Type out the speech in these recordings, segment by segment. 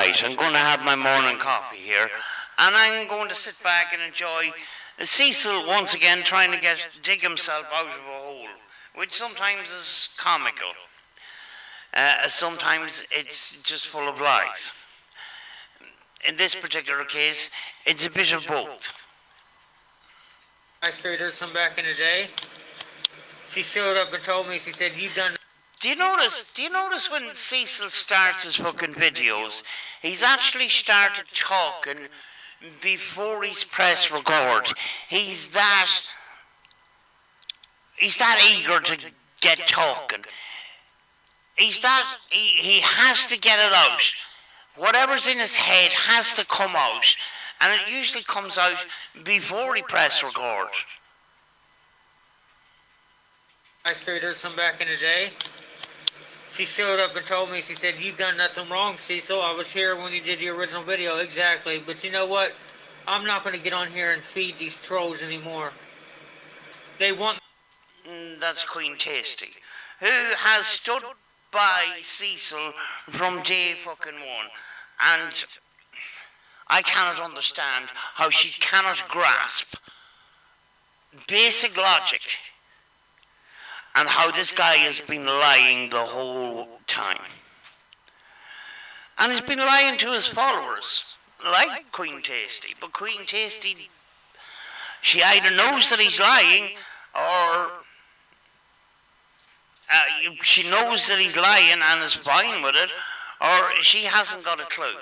Right, I'm going to have my morning coffee here, and I'm going to sit back and enjoy Cecil once again trying to dig himself out of a hole, which sometimes is comical. Sometimes it's just full of lies. In this particular case, it's a bit of both. I straight her some back in the day. She showed up and told me, she said, "You've done..." Do you notice when Cecil starts his fucking videos, he's actually started talking before he's pressed record. He's that eager to get talking. He has to get it out. Whatever's in his head has to come out, and it usually comes out before he press record. I straight her some back in the day. She showed up and told me, she said, "You've done nothing wrong, Cecil. I was here when you did the original video." Exactly. But you know what? I'm not going to get on here and feed these trolls anymore. They want... That's Queen Tasty, who has stood by Cecil from day fucking one. And I cannot understand how she cannot grasp basic logic and how this guy has been lying the whole time. And he's been lying to his followers, like Queen Tasty. But Queen Tasty, she either knows that he's lying, or she knows that he's lying and is fine with it, or she hasn't got a clue.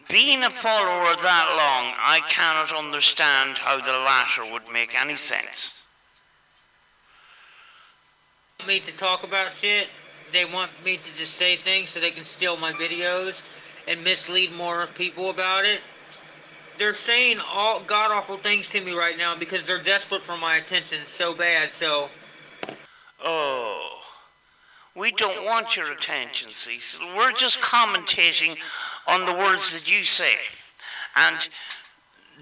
Being a follower that long, I cannot understand how the latter would make any sense. Me to talk about shit. They want me to just say things so they can steal my videos and mislead more people about it. They're saying all god-awful things to me right now because they're desperate for my attention so bad, so... Oh, we don't want your attention, Cecil. We're just commentating on the words that you say and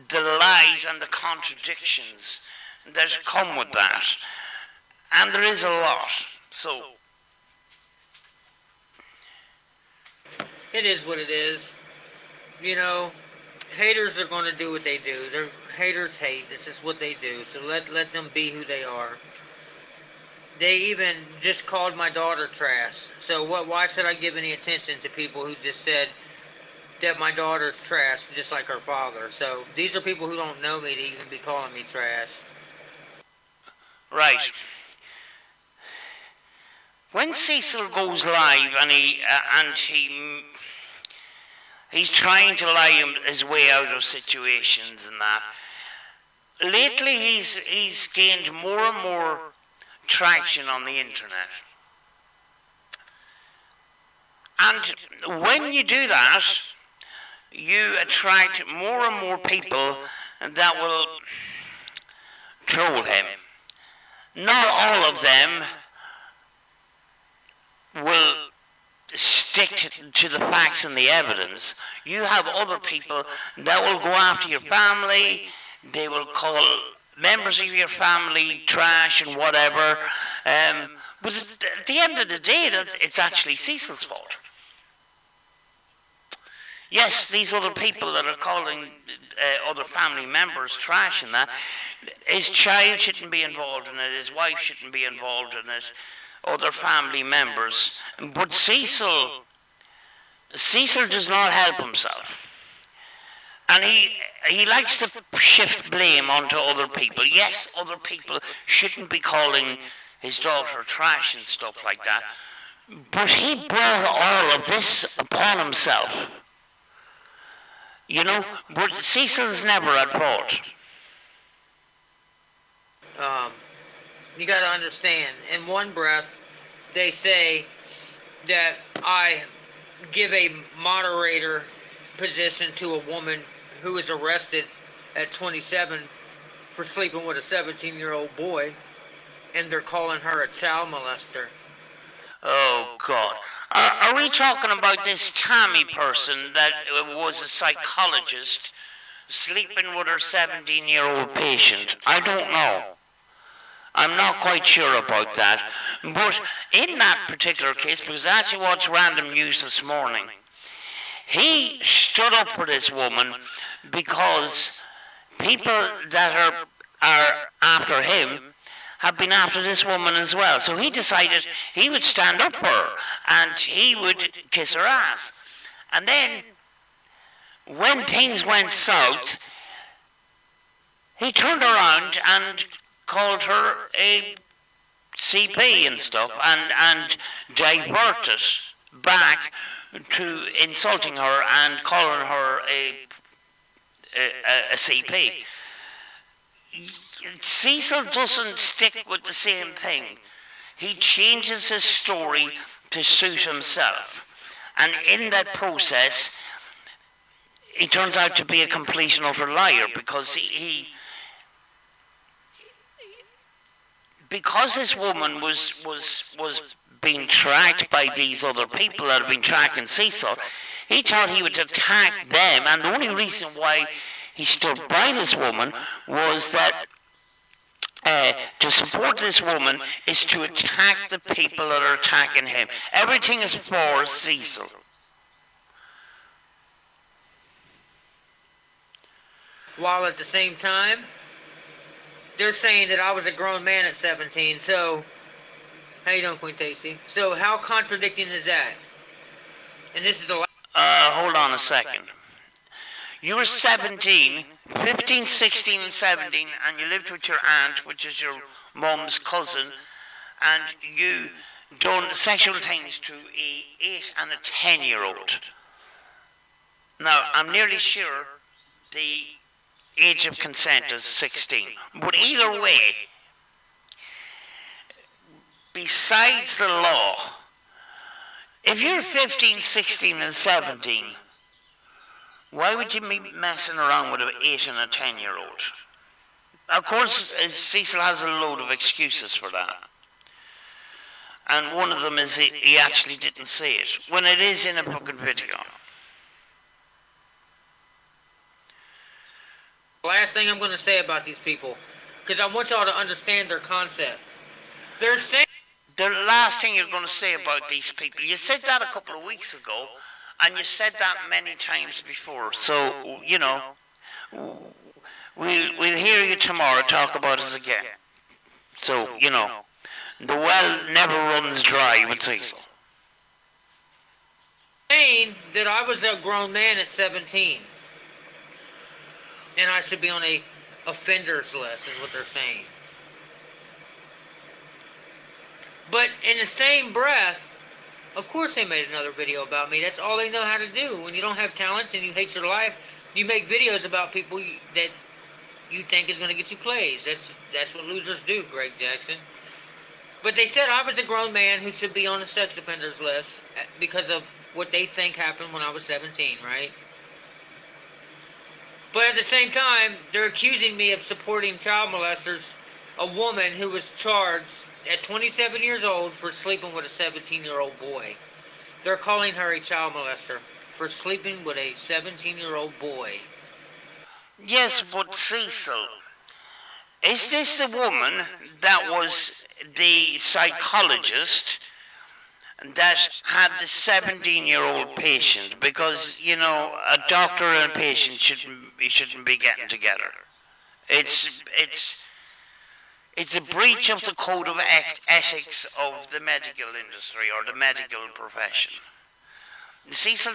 the lies and the contradictions that come with that. And there is a lot, so... It is what it is. You know, haters are going to do what they do. Haters hate. This is what they do. So let them be who they are. They even just called my daughter trash. So why should I give any attention to people who just said that my daughter's trash, just like her father? So these are people who don't know me to even be calling me trash. Right. When Cecil goes live and he's trying to lie his way out of situations and that, lately he's gained more and more traction on the internet. And when you do that, you attract more and more people that will troll him. Not all of them will stick to the facts and the evidence. You have other people that will go after your family. They will call members of your family trash and whatever. But at the end of the day, it's actually Cecil's fault. Yes, these other people that are calling other family members trash and that, his child shouldn't be involved in it, his wife shouldn't be involved in it, other family members. But Cecil does not help himself. And he likes to shift blame onto other people. Yes, other people shouldn't be calling his daughter trash and stuff like that. But he brought all of this upon himself. You know, but Cecil's never at fault. You got to understand, in one breath, they say that I give a moderator position to a woman who was arrested at 27 for sleeping with a 17-year-old boy, and they're calling her a child molester. Oh, God. Are we talking about this Tammy person that was a psychologist sleeping with her 17-year-old patient? I don't know. I'm not quite sure about that. But in that particular case, because that's what's random news this morning, He stood up for this woman because people that are after him have been after this woman as well. So he decided he would stand up for her and he would kiss her ass. And then, when things went south, he turned around and called her a CP and stuff, and diverted back to insulting her and calling her a CP. Cecil doesn't stick with the same thing. He changes his story to suit himself. And in that process, he turns out to be a complete and utter liar, because because this woman was being tracked by these other people that had been tracking Cecil. He thought he would attack them, and the only reason why he stood by this woman was that to support this woman is to attack the people that are attacking him. Everything is for Cecil. While at the same time, they're saying that I was a grown man at 17. So, how you doing, Queen Tasty? So, how contradicting is that? And this is the hold on a second. You were 17, 15, 16, and 17, and you lived with your aunt, which is your mum's cousin, and you done sexual things to a 8 and a 10-year-old. Now, I'm nearly sure the age of consent is 16. But either way, besides the law, if you're 15, 16, and 17, why would you be messing around with an 8 and a 10-year-old? Of course, Cecil has a load of excuses for that. And one of them is he actually didn't say it, when it is in a fucking video. last thing I'm going to say about these people, because I want y'all to understand their concept. They're saying... The last thing you're going to say about these people, you said that a couple of weeks ago, and you said that many times before. So, you know, we'll hear you tomorrow talk about us again. So, you know, the well never runs dry with Cecil. Saying that I was a grown man at 17. And I should be on a offenders list, is what they're saying. But in the same breath, of course they made another video about me. That's all they know how to do. When you don't have talents and you hate your life, you make videos about people that you think is going to get you plays. That's what losers do, Greg Jackson. But they said I was a grown man who should be on a sex offenders list because of what they think happened when I was 17, right? But at the same time, they're accusing me of supporting child molesters, a woman who was charged at 27 years old for sleeping with a 17-year-old boy. They're calling her a child molester for sleeping with a 17-year-old boy. Yes, but Cecil, is this the woman that was the psychologist that had the 17-year-old patient? Because, you know, a doctor and a patient shouldn't be getting together. It's a breach of the code of ethics of the medical industry or the medical profession. Cecil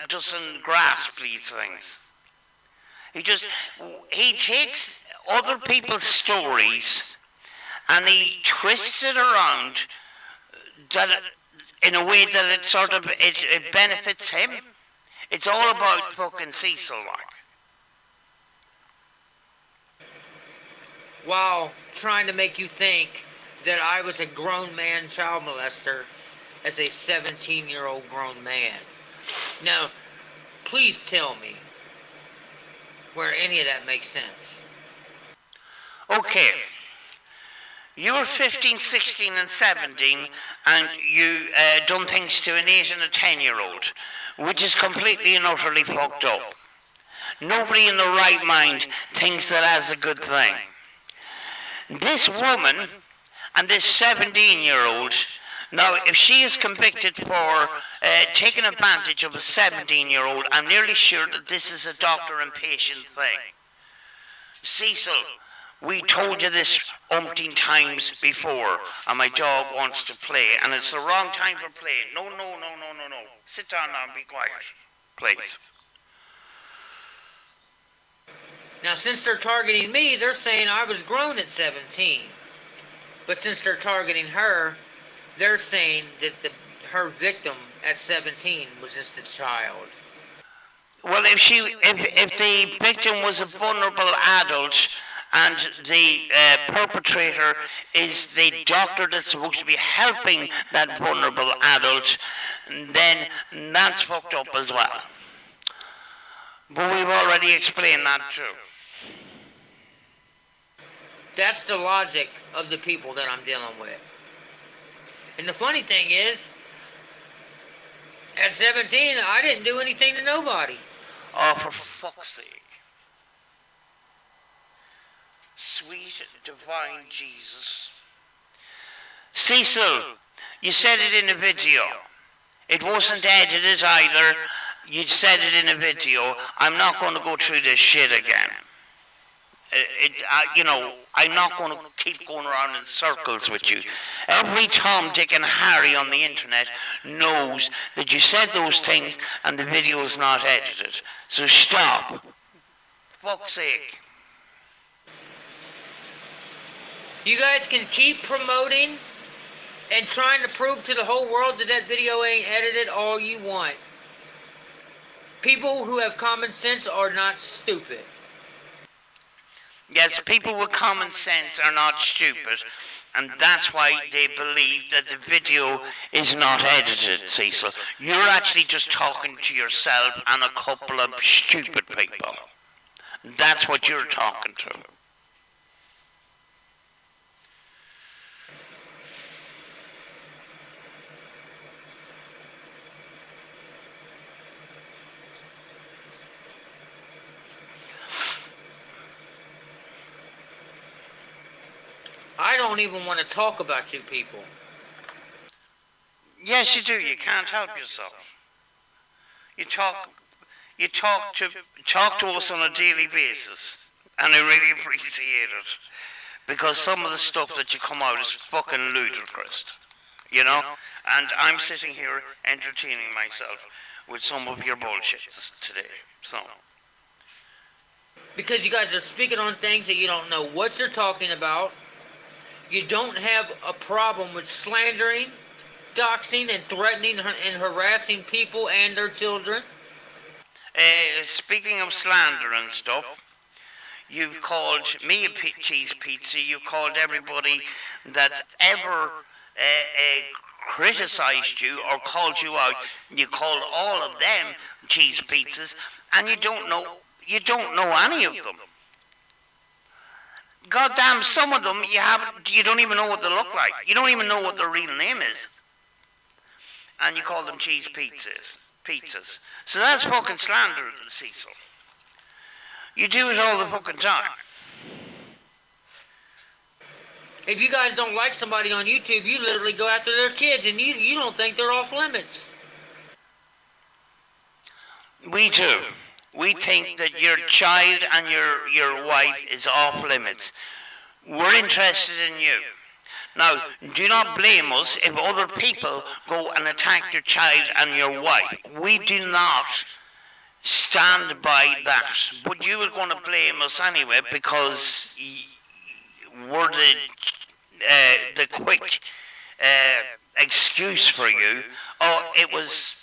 doesn't grasp these things. He takes other people's stories and he twists it around in a way that it benefits him. It's all about fucking Cecil, like. While trying to make you think that I was a grown man child molester as a 17-year-old grown man. Now, please tell me where any of that makes sense. Okay. You were 15, 16, and 17, and you done things to an 8 and a 10-year-old, which is completely and utterly fucked up. Nobody in the right mind thinks that that's a good thing. This woman and this 17-year-old Now, if she is convicted for taking advantage of a 17-year-old, I'm nearly sure that this is a doctor and patient thing. Cecil, we told you this umpteen times before, and my dog wants to play, and it's the wrong time for playing. No. Sit down now and be quiet, please. Now, since they're targeting me, they're saying I was grown at 17. But since they're targeting her, they're saying that her victim at 17 was just a child. Well, if the victim was a vulnerable adult and the perpetrator is the doctor that's supposed to be helping that vulnerable adult, then that's fucked up as well. But we've already explained that too. That's the logic of the people that I'm dealing with. And the funny thing is, at 17, I didn't do anything to nobody. Oh, for fuck's sake. Sweet divine Jesus. Cecil, you said it in a video. It wasn't edited either. You said it in a video. I'm not going to go through this shit again. I'm not going to keep going around in circles with you. Every Tom, Dick and Harry on the internet knows that you said those things and the video is not edited. So stop. Fuck's sake. You guys can keep promoting and trying to prove to the whole world that video ain't edited all you want. People who have common sense are not stupid. Yes, people with common sense are not stupid, and that's why they believe that the video is not edited, Cecil. You're actually just talking to yourself and a couple of stupid people. That's what you're talking to. I don't even want to talk about you people. Yes, you do. You can't help yourself. You talk to us on a daily basis, and I really appreciate it, because some of the stuff that you come out is fucking ludicrous, you know. And I'm sitting here entertaining myself with some of your bullshit today. So. Because you guys are speaking on things that you don't know what you're talking about. You don't have a problem with slandering, doxing, and threatening and harassing people and their children. Speaking of slander and stuff, you've called me a cheese pizza. You've called everybody that's ever criticized you or called you out. You called all of them cheese pizzas, and you don't know any of them. Goddamn, some of them you don't even know what they look like. You don't even know what their real name is. And you call them cheese pizzas. So that's fucking slander, Cecil. You do it all the fucking time. If you guys don't like somebody on YouTube, you literally go after their kids, and you don't think they're off limits. We do. We think that your child and your wife is off limits. We're interested in you. Now, do not blame us if other people go and attack your child and your wife. We do not stand by that. But you are going to blame us anyway, because we're the quick excuse for you. Oh, it was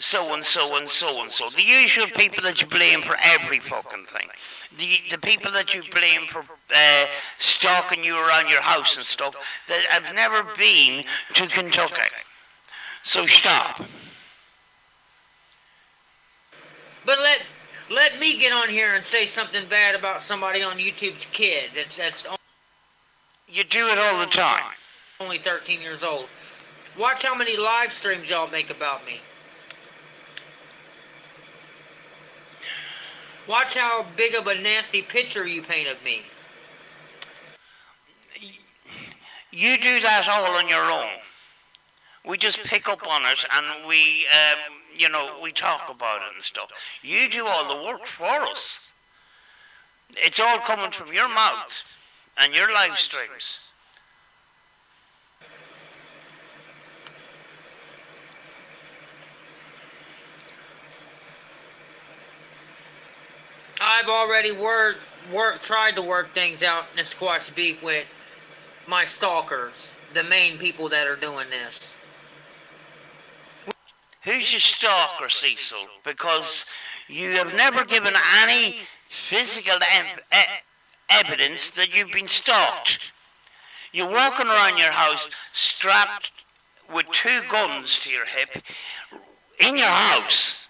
so and so and so and so. The usual people that you blame for every fucking thing. The people that you blame for stalking you around your house and stuff, that have never been to Kentucky. So stop. But let me get on here and say something bad about somebody on YouTube's kid. That's You do it all the time. Only 13 years old. Watch how many live streams y'all make about me. Watch how big of a nasty picture you paint of me. You do that all on your own. We just pick up on it and we, we talk about it and stuff. You do all the work for us. It's all coming from your mouth and your live streams. I've already tried to work things out in Squash Beef with my stalkers, the main people that are doing this. Who's your stalker, Cecil? Because you have never given any physical evidence that you've been stalked. You're walking around your house strapped with 2 guns to your hip in your house,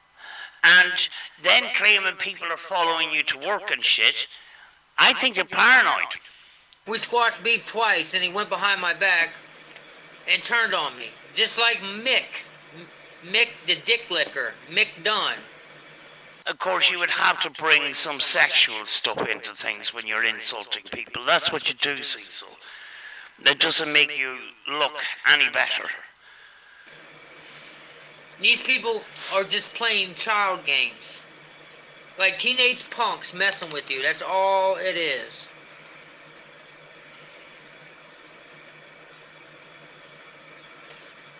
and then claiming people are following you to work and shit. I think you're paranoid. We squashed Beef twice, and he went behind my back and turned on me, just like Mick the dick licker, Mick Dunn. Of course, you would have to bring some sexual stuff into things when you're insulting people. That's what you do, Cecil. That doesn't make you look any better. These people are just playing child games. Like teenage punks messing with you. That's all it is.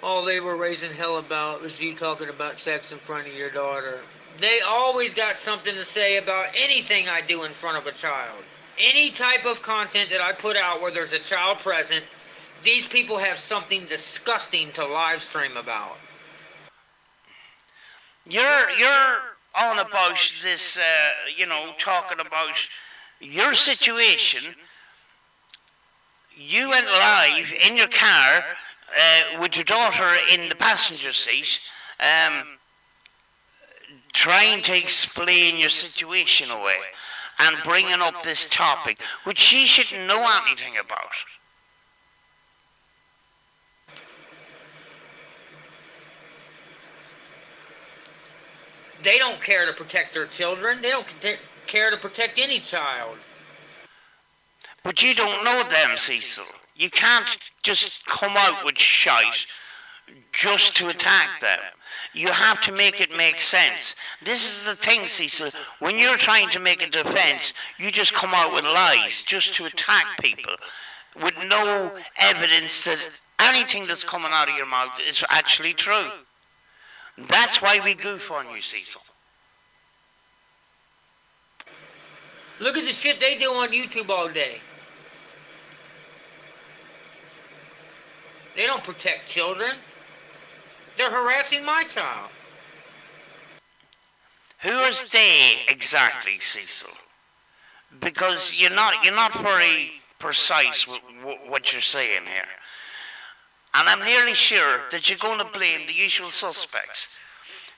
All they were raising hell about was you talking about sex in front of your daughter. They always got something to say about anything I do in front of a child. Any type of content that I put out where there's a child present, these people have something disgusting to live stream about. You're on about this, talking about your situation. You went live in your car with your daughter in the passenger seat, trying to explain your situation away and bringing up this topic, which she shouldn't know anything about. They don't care to protect their children. They don't care to protect any child. But you don't know them, Cecil. You can't just come out with shite just to attack them. You have to make it make sense. This is the thing, Cecil. When you're trying to make a defense, you just come out with lies just to attack people with no evidence that anything that's coming out of your mouth is actually true. That's why we goof on you, Cecil. Look at the shit they do on YouTube all day. They don't protect children. They're harassing my child. Who is they exactly, Cecil? Because you're not very precise with what you're saying here. And I'm nearly sure that you're going to blame the usual suspects,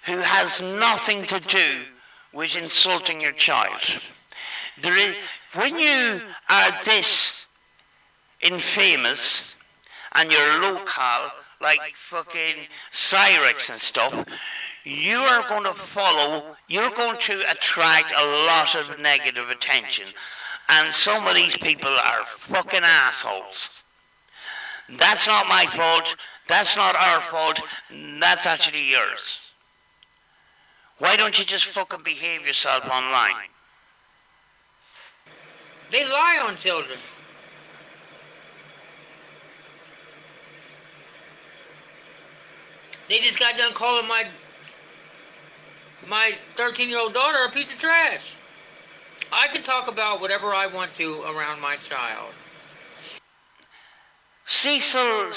who has nothing to do with insulting your child. When you are this infamous and you're local, like fucking Cyrex and stuff, you're going to attract a lot of negative attention. And some of these people are fucking assholes. That's not my fault. That's not our fault. That's actually yours. Why don't you just fucking behave yourself online? They lie on children. They just got done calling my 13-year-old daughter a piece of trash. I can talk about whatever I want to around my child. Cecil,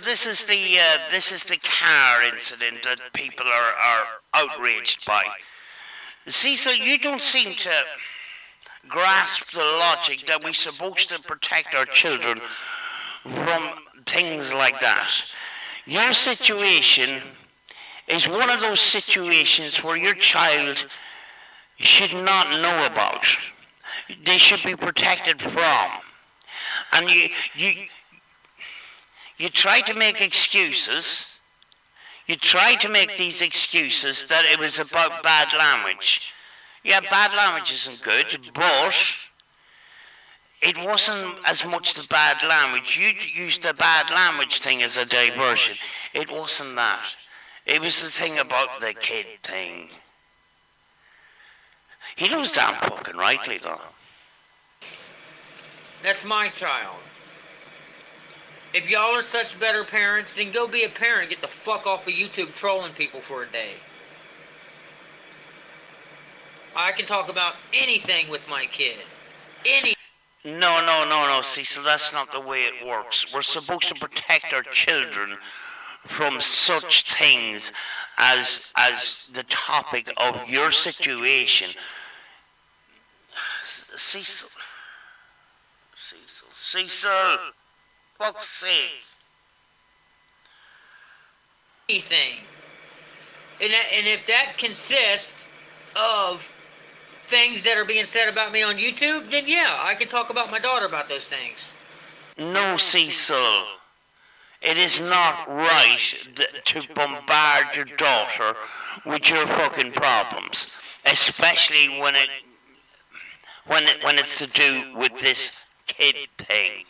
this is the car incident that people are outraged by. Cecil, you don't seem to grasp the logic that we're supposed to protect our children from things like that. Your situation is one of those situations where your child should not know about. They should be protected from. And you try to make excuses. You try to make these excuses that it was about bad language. Yeah, bad language isn't good, but it wasn't as much the bad language. You used the bad language thing as a diversion. It wasn't that. It was the thing about the kid thing. He knows damn fucking rightly, though. That's my child. If y'all are such better parents, then go be a parent. Get the fuck off of YouTube trolling people for a day. I can talk about anything with my kid. No, Cecil, that's not the way it works. We're supposed to protect our children from such things as the topic of your situation. Cecil. Fuck's sake. Anything. And if that consists of things that are being said about me on YouTube, then yeah, I can talk about my daughter about those things. No, Cecil. It is not right to bombard your daughter with your fucking problems, especially when it's to do with this kid thing.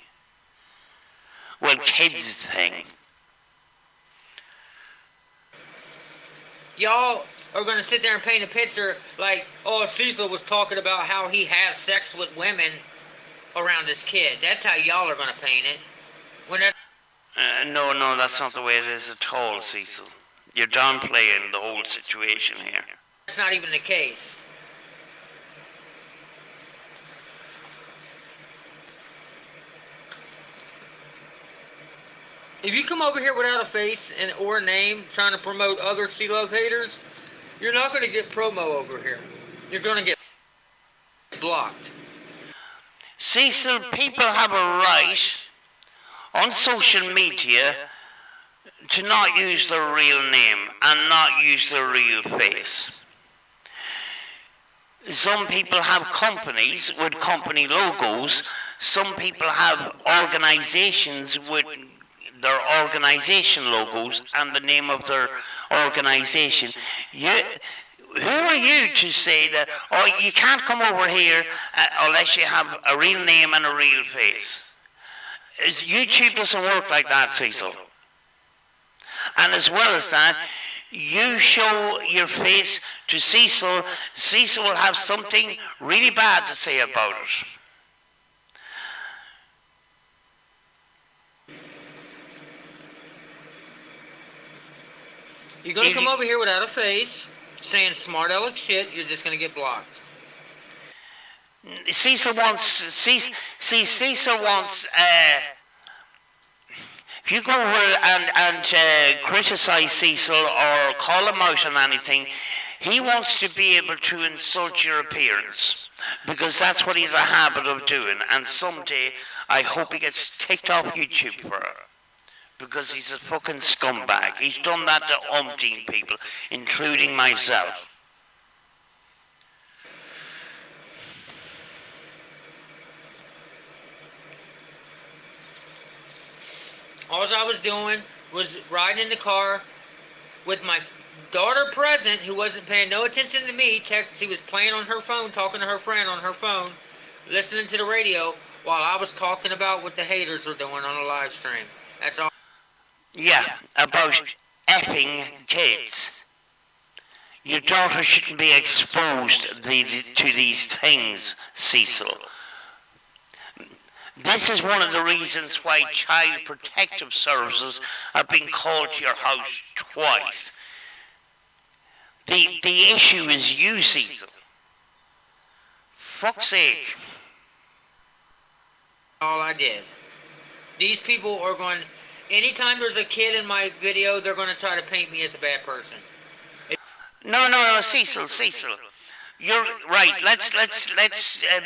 Well, kids thing. Y'all are going to sit there and paint a picture like, oh, Cecil was talking about how he has sex with women around his kid. That's how y'all are going to paint it. When that's No, that's not the way it is at all, Cecil. You're downplaying the whole situation here. That's not even the case. If you come over here without a face or a name trying to promote other Sea Love haters, you're not going to get promo over here. You're going to get blocked. Cecil, people have a right on social media to not use their real name and not use their real face. Some people have companies with company logos. Some people have organizations with their organization logos and the name of their organization. Who are you to say that, oh, you can't come over here unless you have a real name and a real face? YouTube doesn't work like that, Cecil. And as well as that, you show your face to Cecil, Cecil will have something really bad to say about it. You're going to come over here without a face, saying smart aleck shit, you're just going to get blocked. Cecil wants, if you go over and criticize Cecil or call him out on anything, he wants to be able to insult your appearance, because that's what he's a habit of doing, and someday I hope he gets kicked off YouTube for it. Because he's a fucking scumbag. He's done that to umpteen people, including myself. All I was doing was riding in the car with my daughter present, who wasn't paying no attention to me. She was playing on her phone, talking to her friend on her phone, listening to the radio, while I was talking about what the haters were doing on a live stream. That's all. Yeah, about effing kids. Your daughter shouldn't be exposed to these things, Cecil. This is one of the reasons why Child Protective Services are being called to your house twice. The issue is you, Cecil. Fuck's sake. All I did. These people are going... Anytime there's a kid in my video, they're going to try to paint me as a bad person. No, Cecil. You're right. Let's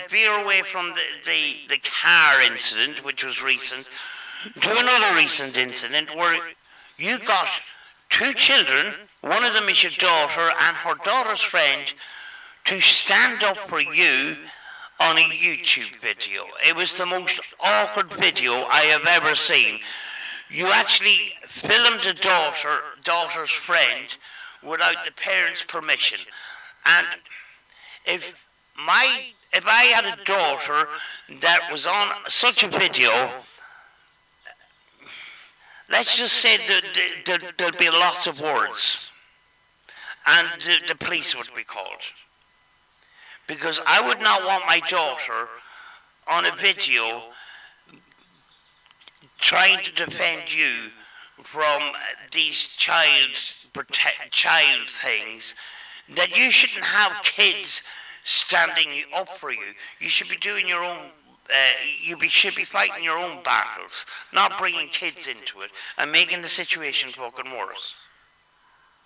veer away from the car incident, which was recent, to another recent incident where you got two children. One of them is your daughter and her daughter's friend to stand up for you on a YouTube video. It was the most awkward video I have ever seen. You actually filmed the daughter's friend without the parents' permission. And if my if I had a daughter that was on such a video, let's just say that there'd be lots of words, and the police would be called. Because I would not want my daughter on a video trying to defend you from these child things, that you shouldn't have kids standing up for you. You should be doing your own. Should be fighting your own battles, not bringing kids into it and making the situation fucking worse.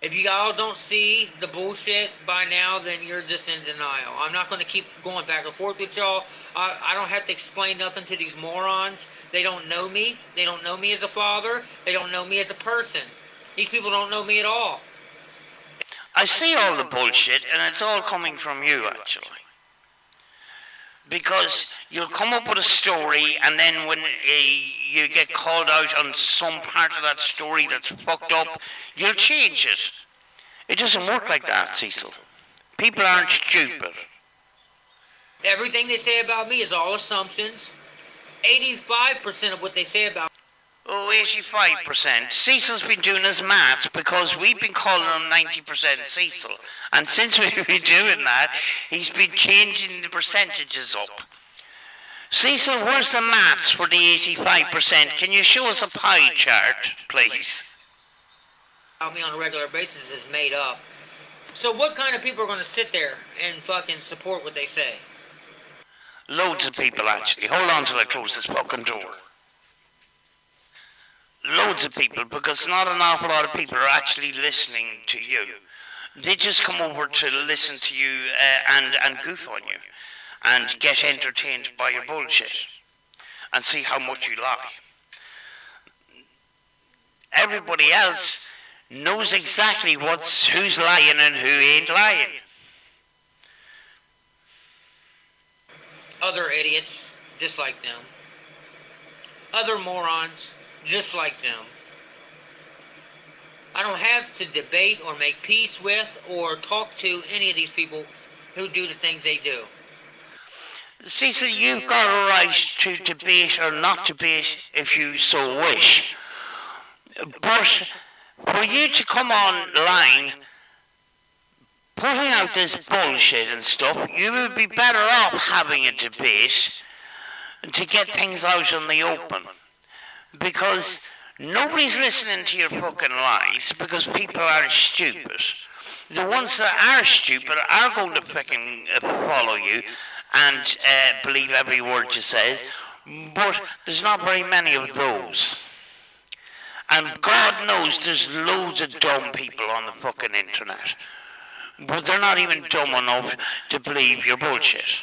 If you all don't see the bullshit by now, then you're just in denial. I'm not going to keep going back and forth with y'all. I don't have to explain nothing to these morons. They don't know me. They don't know me as a father. They don't know me as a person. These people don't know me at all. I see all the bullshit, and it's all coming from you, actually. Because you'll come up with a story, and then when you get called out on some part of that story that's fucked up, you'll change it. It doesn't work like that, Cecil. People aren't stupid. Everything they say about me is all assumptions. 85% of what they say about Oh, 85%. Cecil's been doing his maths because we've been calling him 90% Cecil. And since we've been doing that, he's been changing the percentages up. Cecil, where's the maths for the 85%? Can you show us a pie chart, please? me on a regular basis is made up. So what kind of people are going to sit there and fucking support what they say? Loads of people, actually. Hold on till I close this fucking door. Loads of people, because not an awful lot of people are actually listening to you. They just come over to listen to you and goof on you and get entertained by your bullshit and see how much you lie. Everybody else knows exactly who's lying and who ain't lying. Other idiots, just like them. Other morons, just like them. I don't have to debate or make peace with or talk to any of these people who do the things they do. Cecil, you've got a right to debate or not debate if you so wish. But for you to come online putting out this bullshit and stuff, you would be better off having a debate to get things out in the open. Because nobody's listening to your fucking lies because people are stupid. The ones that are stupid are going to fucking follow you and believe every word you say, but there's not very many of those. And God knows there's loads of dumb people on the fucking internet. But they're not even dumb enough to believe your bullshit.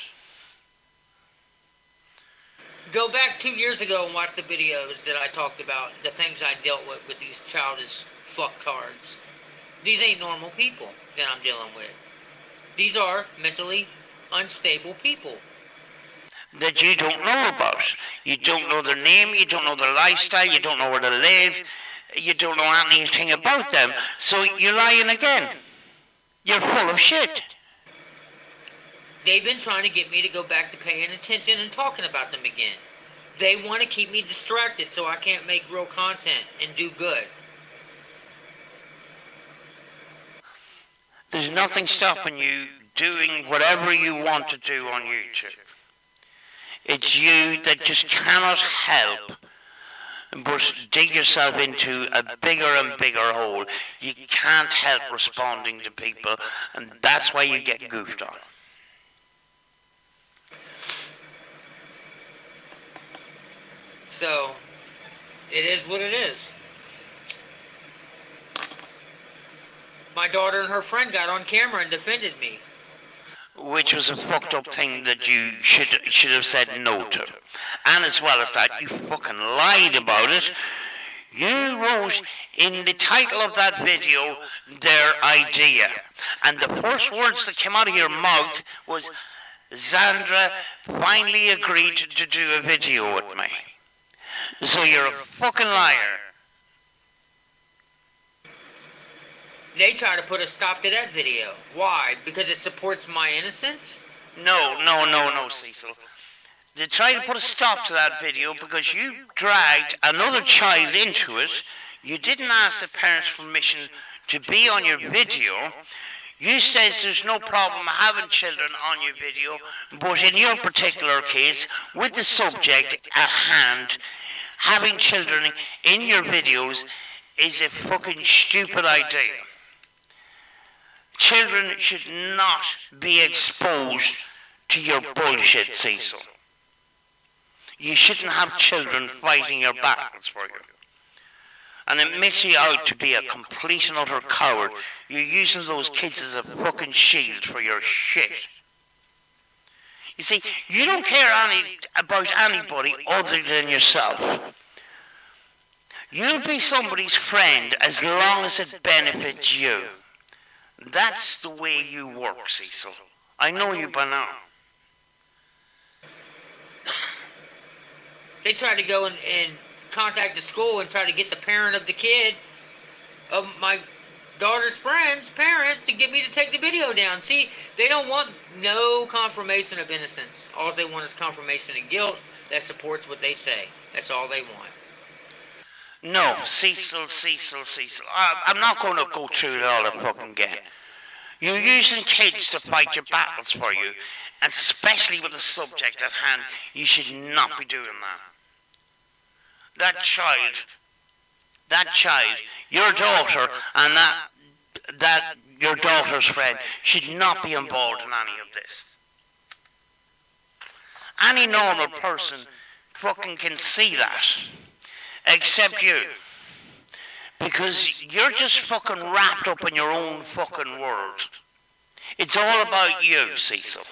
Go back 2 years ago and watch the videos that I talked about, the things I dealt with these childish fucktards. These ain't normal people that I'm dealing with. These are mentally unstable people. That you don't know about. You don't know their name, you don't know their lifestyle, you don't know where they live, you don't know anything about them. So you're lying again. You're full of shit. They've been trying to get me to go back to paying attention and talking about them again. They want to keep me distracted so I can't make real content and do good. There's nothing stopping you doing whatever you want to do on YouTube. It's you that just cannot help but dig yourself into a bigger and bigger hole. You can't help responding to people, and that's why you get goofed on. So, it is what it is. My daughter and her friend got on camera and defended me. Which was a fucked up thing that you should have said no to. And as well as that, you fucking lied about it. You wrote in the title of that video, their idea. And the first words that came out of your mouth was, Xandra finally agreed to do a video with me. So you're a fucking liar. They try to put a stop to that video. Why? Because it supports my innocence? No, Cecil. They tried to put a stop to that video because you dragged another child into it. You didn't ask the parents' permission to be on your video. You says there's no problem having children on your video, but in your particular case, with the subject at hand, having children in your videos is a fucking stupid idea. Children should not be exposed to your bullshit, Cecil. You shouldn't have children fighting your battles for you. And it makes you out to be a complete and utter coward. You're using those kids as a fucking shield for your shit. You see, you don't care about anybody other than yourself. You'll be somebody's friend as long as it benefits you. That's the way you work, Cecil. I know you by now. They tried to go and contact the school and try to get the parent of the kid, of my daughter's friend's parent, to get me to take the video down. See, they don't want no confirmation of innocence. All they want is confirmation of guilt that supports what they say. That's all they want. No, Cecil. I'm not going to go through it all fucking again. You're using kids to fight your battles for you, and especially with the subject at hand, you should not be doing that. That child, your daughter, and that your daughter's friend should not be involved in any of this. Any normal person fucking can see that, except you. Because you're just fucking wrapped up in your own fucking world. It's all about you, Cecil.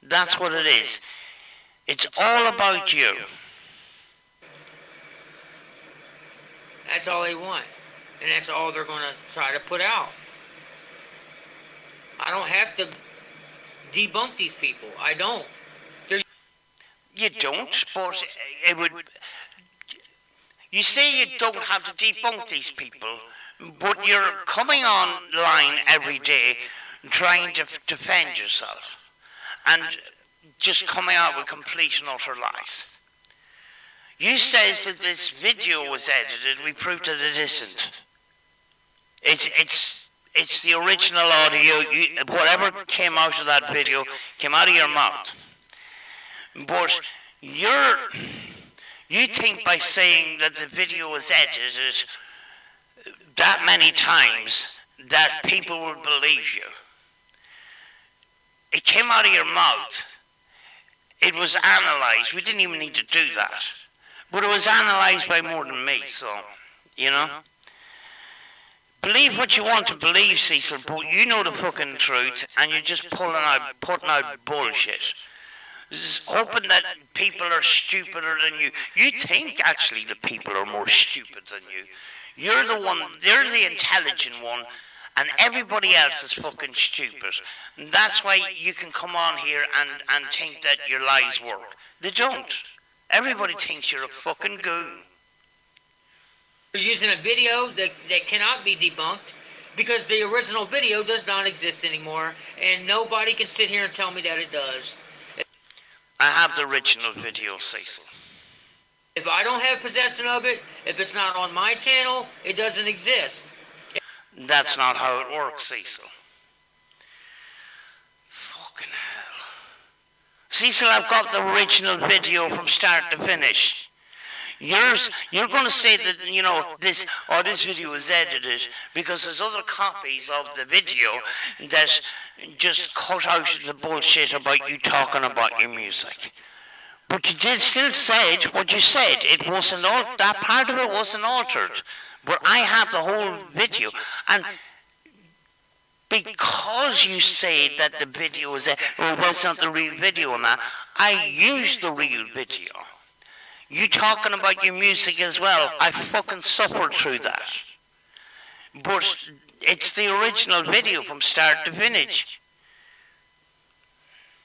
That's what it is. It's all about you. That's all they want. And that's all they're going to try to put out. I don't have to debunk these people. I don't. You don't, but it would... You say you don't have to debunk these people, but you're coming online every day trying to defend yourself and just coming out with complete and utter lies. You says that this video was edited. We proved that it isn't. It's the original audio. Whatever came out of that video came out of your mouth. But you think by saying that the video was edited that many times that people will believe you. It came out of your mouth. It was analysed. We didn't even need to do that. But it was analysed by more than me, so, you know. Believe what you want to believe, Cecil, but you know the fucking truth, and you're just putting out bullshit. Hoping that people are stupider than you. You think, actually, that people are more stupid than you. You're the intelligent one, and everybody else is fucking stupid. And that's why you can come on here and think that your lies work. They don't. Everybody thinks you're a fucking goon. You're using a video that cannot be debunked because the original video does not exist anymore, and nobody can sit here and tell me that it does. I have the original video, Cecil. If I don't have possession of it, if it's not on my channel, it doesn't exist. That's not how it works, Cecil. Fucking hell. Cecil, I've got the original video from start to finish. You're going to say that, you know, this video is edited because there's other copies of the video that just cut out the bullshit about you talking about your music. But you did still said what you said. It wasn't that part of it wasn't altered. But I have the whole video, and because you say that the video was not the real video and that, I used the real video. You talking about your music as well, I fucking suffered through that. But it's the original video from start to finish.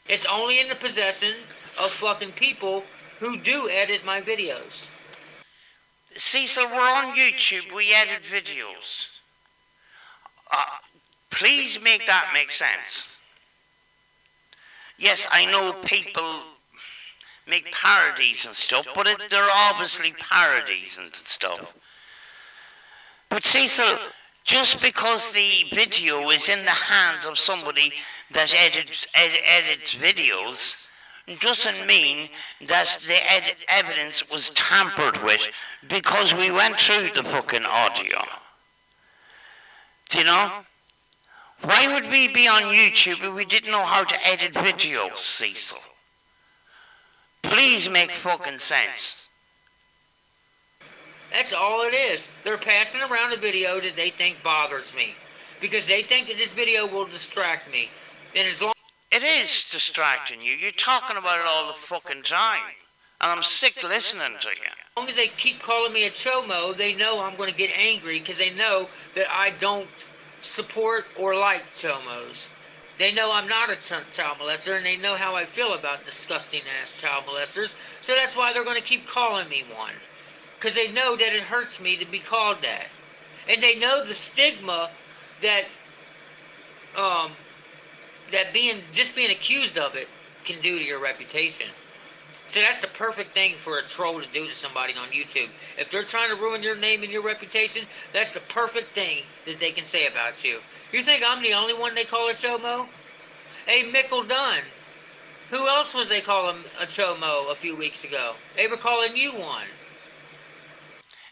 It's only in the possession of fucking people who do edit my videos. Cecil, we're on YouTube, we edit videos. Please make that make sense. Yes, I know people make parodies and stuff, but they're obviously parodies and stuff. But Cecil, just because the video is in the hands of somebody that edits videos doesn't mean that the evidence was tampered with because we went through the fucking audio. Do you know? Why would we be on YouTube if we didn't know how to edit videos, Cecil? Please make fucking sense. That's all it is. They're passing around a video that they think bothers me. Because they think that this video will distract me. And as long It is distracting you. You're talking about it all the fucking time. And I'm sick listening to you. as long as they keep calling me a chomo, they know I'm going to get angry because they know that I don't support or like chomos. They know I'm not a child molester, and they know how I feel about disgusting-ass child molesters, so that's why they're going to keep calling me one. Because they know that it hurts me to be called that. And they know the stigma that just being accused of it can do to your reputation. So that's the perfect thing for a troll to do to somebody on YouTube. If they're trying to ruin your name and your reputation, that's the perfect thing that they can say about you. You think I'm the only one they call a chomo? Hey, Mickle Dunn. Who else was they calling a chomo a few weeks ago? They were calling you one.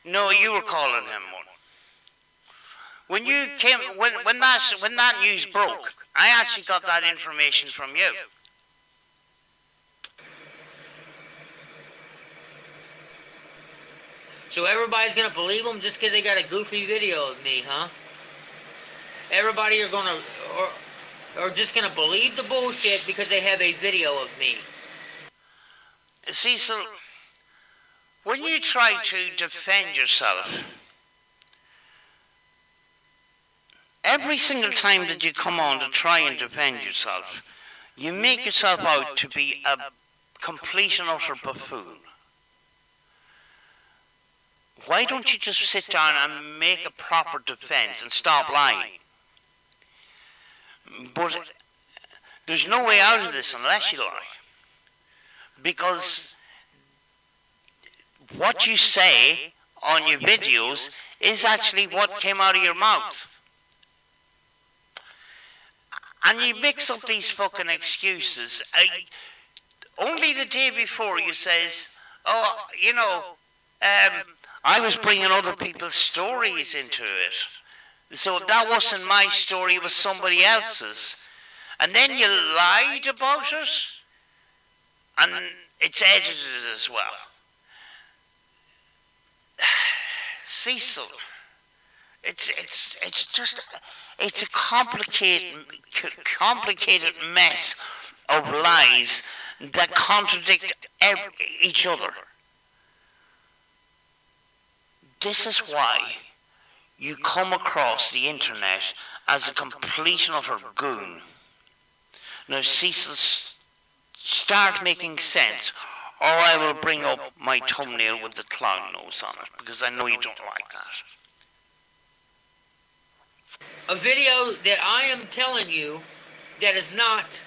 No, you were calling him one. When you came, when that news broke, I actually got that information from you. So everybody's going to believe them just because they got a goofy video of me, huh? Everybody are just going to believe the bullshit because they have a video of me. Cecil, when you try to defend yourself, every single time that you come on to try and defend yourself, you make yourself out to be a complete and utter buffoon. Why don't you just sit down and make a proper defense and stop lying? But there's no way out of this unless you lie. Because what you say on your videos is actually what came out of your mouth. And you mix up these fucking excuses. Only the day before you says, oh, you know, I was bringing other people's stories into it. So that wasn't my story, it was somebody else's. And then you lied about it, and it's edited as well. Cecil, it's just a complicated mess of lies that contradict each other. This is why you come across the internet as a complete and utter goon. Now, Cecil, start making sense, or I will bring up my thumbnail with the clown nose on it, because I know you don't like that. A video that I am telling you that is not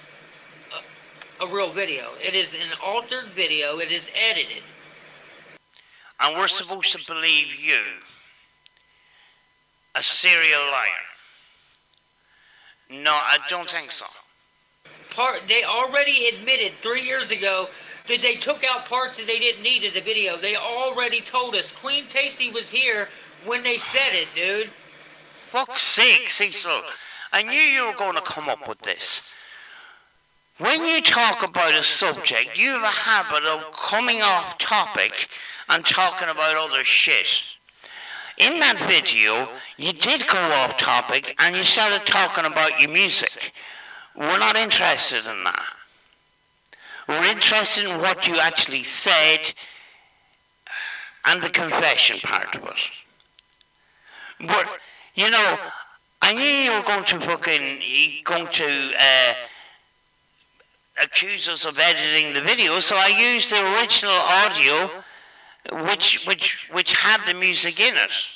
a real video. It is an altered video. It is edited. And we're supposed to believe you, a serial liar. No, I don't think so. They already admitted 3 years ago that they took out parts that they didn't need in the video. They already told us. Queen Tasty was here when they said it, dude. Fuck's sake, Cecil. I knew you were going to come up with this. When you talk about a subject, you have a habit of coming off topic and talking about other shit. In that video, you did go off topic and you started talking about your music. We're not interested in that. We're interested in what you actually said and the confession part of it. But, you know, I knew you were going to accuse us of editing the video, so I used the original audio which had the music in it.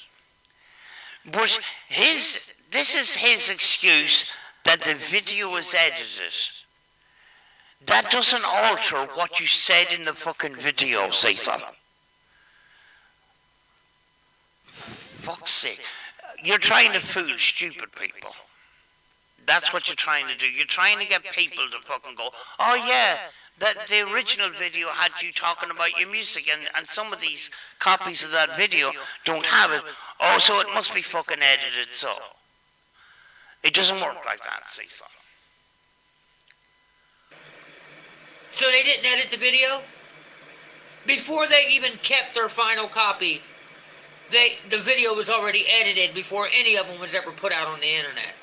But this is his excuse that the video was edited. That doesn't alter what you said in the fucking video, Cecil. Fuck's sake. You're trying to fool stupid people. That's what you're trying to do. You're trying to get people to fucking go, oh yeah, that the original video had you talking about your music, and some of these copies of that video don't have it. Oh, so it must be fucking edited so. It doesn't work like that, Cecil. So they didn't edit the video? Before they even kept their final copy, the video was already edited before any of them was ever put out on the internet.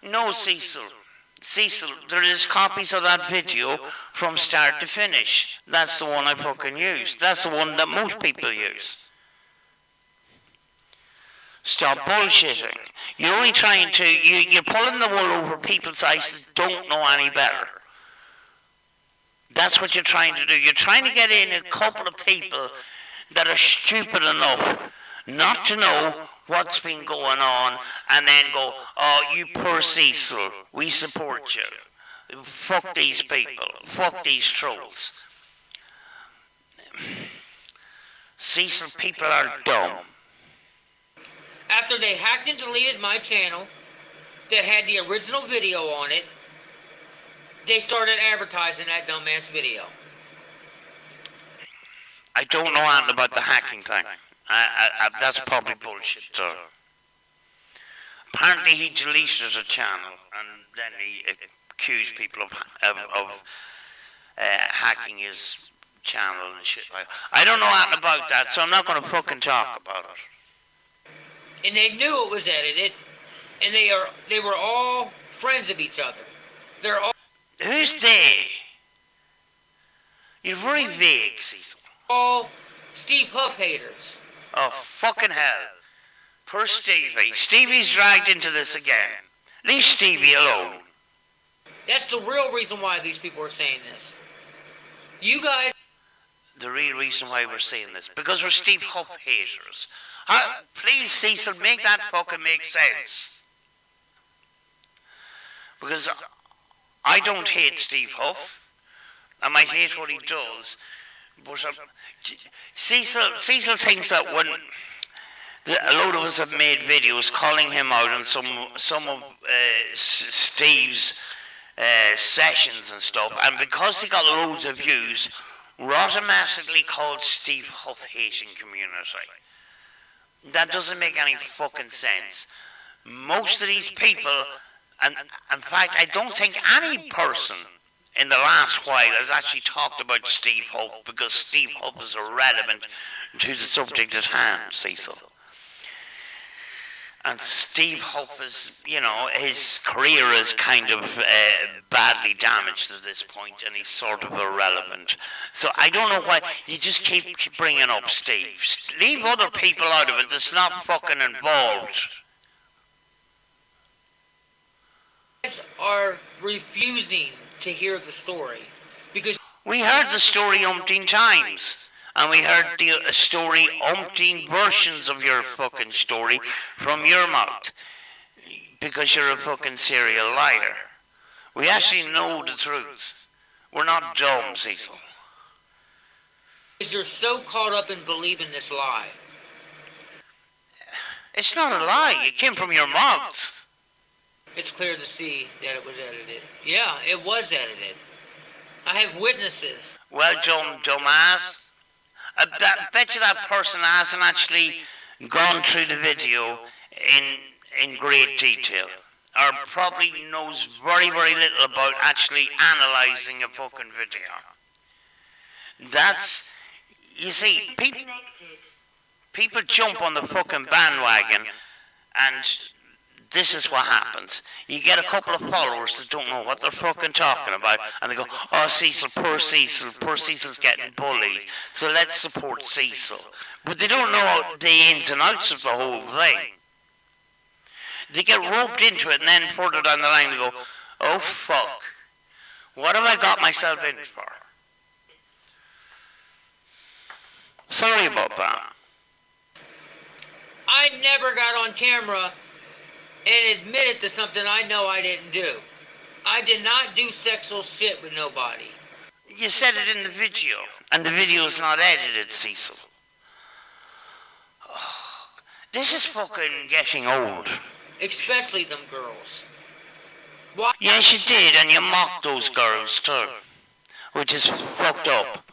No, Cecil. Cecil, there is copies of that video from start to finish. That's the one I fucking use. That's the one that most people use. Stop bullshitting. You're only trying to, you're pulling the wool over people's eyes that don't know any better. That's what you're trying to do. You're trying to get in a couple of people that are stupid enough not to know what's been going on and then go, oh, you poor Cecil, we support you. Fuck these people. Fuck these trolls. Cecil, people are dumb. After they hacked and deleted my channel that had the original video on it, they started advertising that dumbass video. I don't know anything about the hacking thing. That's probably bullshit. Apparently he deleted a channel and then he accused people of hacking his channel and shit like that. I don't know anything about that, so I'm not going to fucking talk about it. And they knew it was edited, and they were all friends of each other. They're all... Who's they? You're very vague, Cecil. All Steve Huff haters. Oh, fucking hell. Poor Stevie. Stevie's dragged into this again. Leave Stevie alone. That's the real reason why these people are saying this. You guys... The real reason why we're saying this. Because we're Steve Huff haters. Please, Cecil, make that fucking make sense. Because I don't hate Steve Huff. I might hate what he does. But Cecil thinks that when a load of us have made videos calling him out on some of Steve's sessions and stuff, and because he got loads of views, we're automatically called Steve Huff hating community. That doesn't make any fucking sense. Most of these people, and in fact, I don't think any person in the last while has actually talked about Steve Huff, because Steve Huff is irrelevant to the subject at hand, Cecil. And Steve Huff is, you know, his career is kind of badly damaged at this point, and he's sort of irrelevant. So I don't know why you just keep bringing up Steve. Leave other people out of it that's not fucking involved. Are refusing to hear the story because we heard the story umpteen times, and we heard the story umpteen versions of your fucking story from your mouth, because you're a fucking serial liar. We actually know the truth. We're not dumb, Cecil. You're so caught up in believing this lie. It's not a lie. It came from your mouth. It's clear to see that it was edited. Yeah, it was edited. I have witnesses. Well, dumbass. I bet you that person hasn't actually gone through the video in great detail, or probably knows very, very little about actually analysing a fucking video. That's, you see, people jump on the fucking bandwagon, and this is what happens. You get a couple of followers that don't know what they're fucking talking about, and they go, oh, Cecil, poor Cecil's getting bullied, so let's support Cecil. But they don't know the ins and outs of the whole thing. They get roped into it, and then further down the line they go, oh, fuck, what have I got myself in for? Sorry about that. I never got on camera and admitted to something I know I didn't do. I did not do sexual shit with nobody. You said it in the video, and the video's not edited, Cecil. Oh, this is fucking getting old. Especially them girls. Why? Yes, you did, and you mocked those girls too, which is fucked up.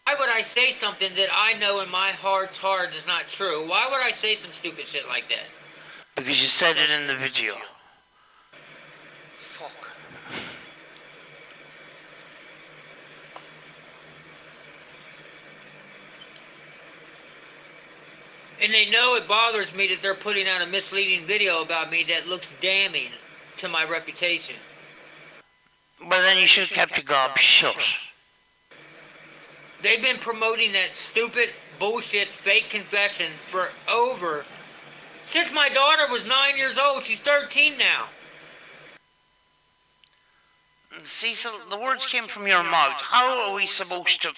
Why would I say something that I know in my heart's heart is not true? Why would I say some stupid shit like that? Because you said it in the video. Fuck. And they know it bothers me that they're putting out a misleading video about me that looks damning to my reputation. Well, then you should have kept your gob shut. They've been promoting that stupid, bullshit, fake confession for since my daughter was 9 years old. She's 13 now. Cecil, the words came from your mouth. How are we supposed to...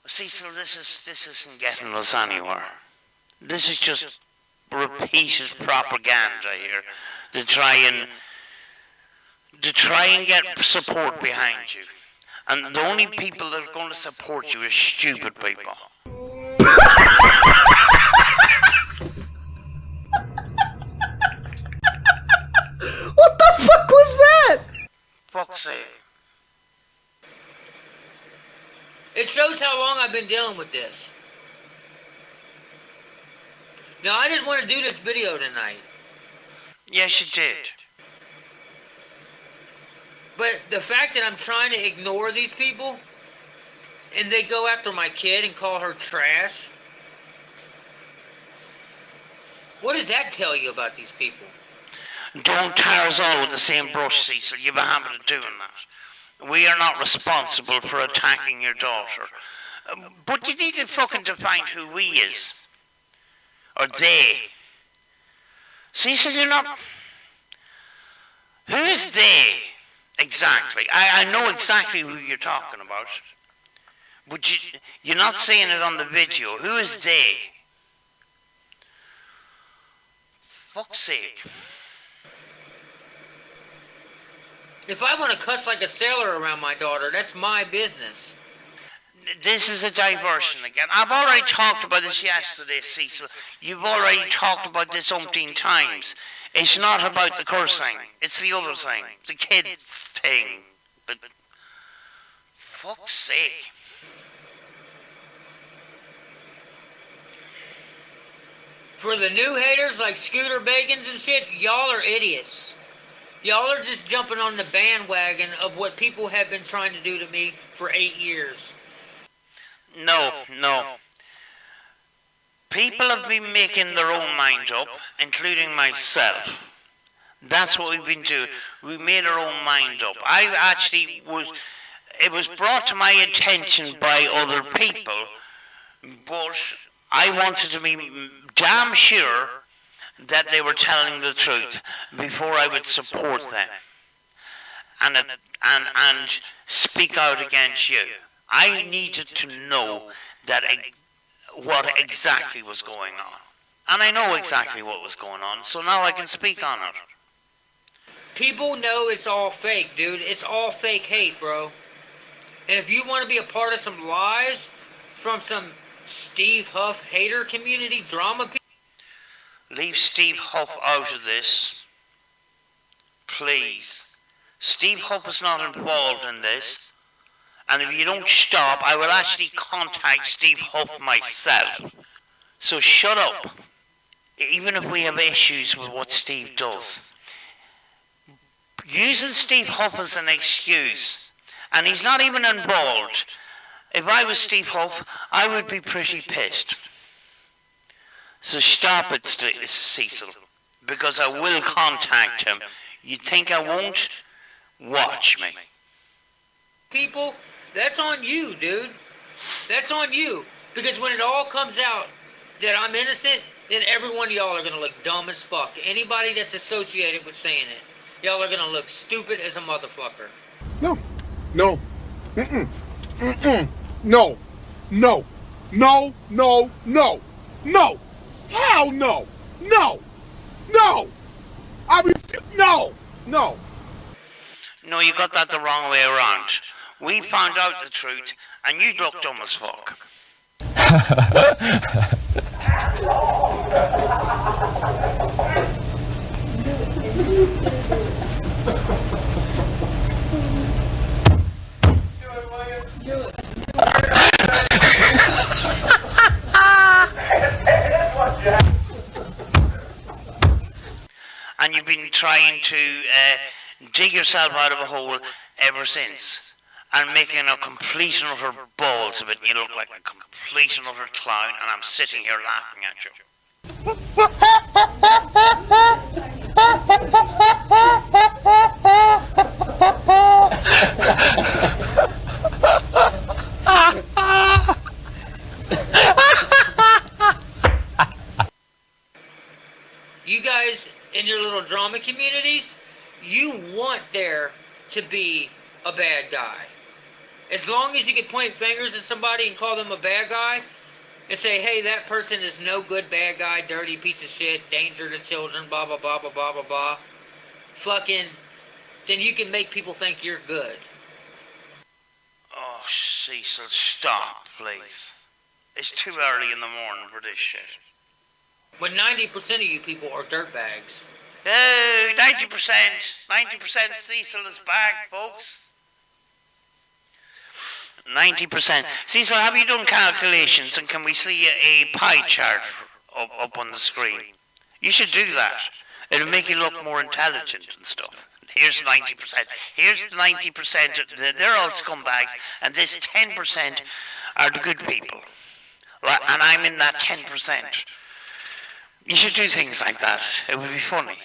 Cecil, this isn't getting us anywhere. This is just repeated propaganda here to try and get support behind you. And the only people that are going to support you are stupid people. What the fuck was that? Fuck's sake. It shows how long I've been dealing with this. Now, I didn't want to do this video tonight. Yes, you did. But the fact that I'm trying to ignore these people, and they go after my kid and call her trash, what does that tell you about these people? Don't tar us all with the same brush, Cecil. You have a habit of doing that. We are not responsible for attacking your daughter. But you need to fucking define who we is. Or they. Cecil, you're not... Who is they? Exactly. I know exactly who you're talking about. But you're not saying it on the video. Who is they? Fuck's sake. If I want to cuss like a sailor around my daughter, that's my business. This is a diversion again. I've already talked about this yesterday, Cecil. You've already talked about this umpteen times. It's not about the cursing. It's the other thing. The kids thing. But fuck's sake. For the new haters like Scooter Bagans and shit, y'all are idiots. Y'all are just jumping on the bandwagon of what people have been trying to do to me for 8 years. No. People have been making their own mind up, including myself. That's what we've been doing. We made our own mind up. It was brought to my attention by other people, but I wanted to be damn sure that they were telling the truth before I would support them and speak out against you. I needed to know that what exactly was going on. And I know exactly what was going on, so now I can speak on it. People know it's all fake, dude. It's all fake hate, bro. And if you want to be a part of some lies from some Steve Huff hater community drama people, leave Steve Huff out of this. Please. Steve Huff is not involved in this. And if you don't stop, I will actually contact Steve Huff myself. So shut up. Even if we have issues with what Steve does. Using Steve Huff as an excuse. And he's not even involved. If I was Steve Huff, I would be pretty pissed. So stop it, Cecil. Because I will contact him. You think I won't? Watch me. people, that's on you, dude. That's on you. Because when it all comes out that I'm innocent, then every one of y'all are going to look dumb as fuck. Anybody that's associated with saying it, y'all are going to look stupid as a motherfucker. No. No. Mm-mm. Mm-mm. No. No. No. No. No. No. Hell no. No. No. I refuse. No. No. No, you got that the wrong way around. We found out the truth, and you look dumb as fuck. And you've been trying to dig yourself out of a hole ever since. And making a complete and utter balls of it. You look like a complete and utter clown, and I'm sitting here laughing at you. You guys in your little drama communities, you want there to be a bad guy. As long as you can point fingers at somebody and call them a bad guy and say, hey, that person is no good, bad guy, dirty piece of shit, danger to children, blah, blah, blah, blah, blah, blah, blah, then you can make people think you're good. Oh, Cecil, stop, please. It's too early in the morning for this shit. When 90% of you people are dirtbags. Oh, 90%. 90% Cecil is back, folks. 90%. Cecil, have you done calculations, and can we see a pie chart up on the screen? You should do that. It'll make you look more intelligent and stuff. Here's 90%. Here's 90%. They're all scumbags, and this 10% are the good people. And I'm in that 10%. You should do things like that. It would be funny.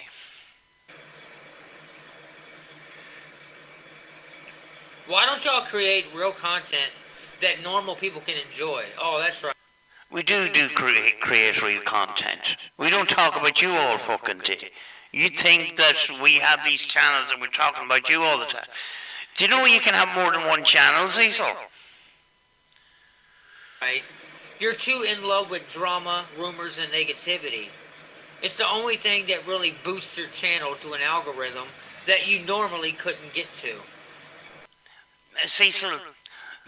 Why don't y'all create real content that normal people can enjoy? Oh, that's right. We do create real content. We don't talk about you all fucking day. You think that we have these channels and we're talking about you all the time. Do you know you can have more than one channel, Cecil? Right? You're too in love with drama, rumors, and negativity. It's the only thing that really boosts your channel to an algorithm that you normally couldn't get to. Cecil,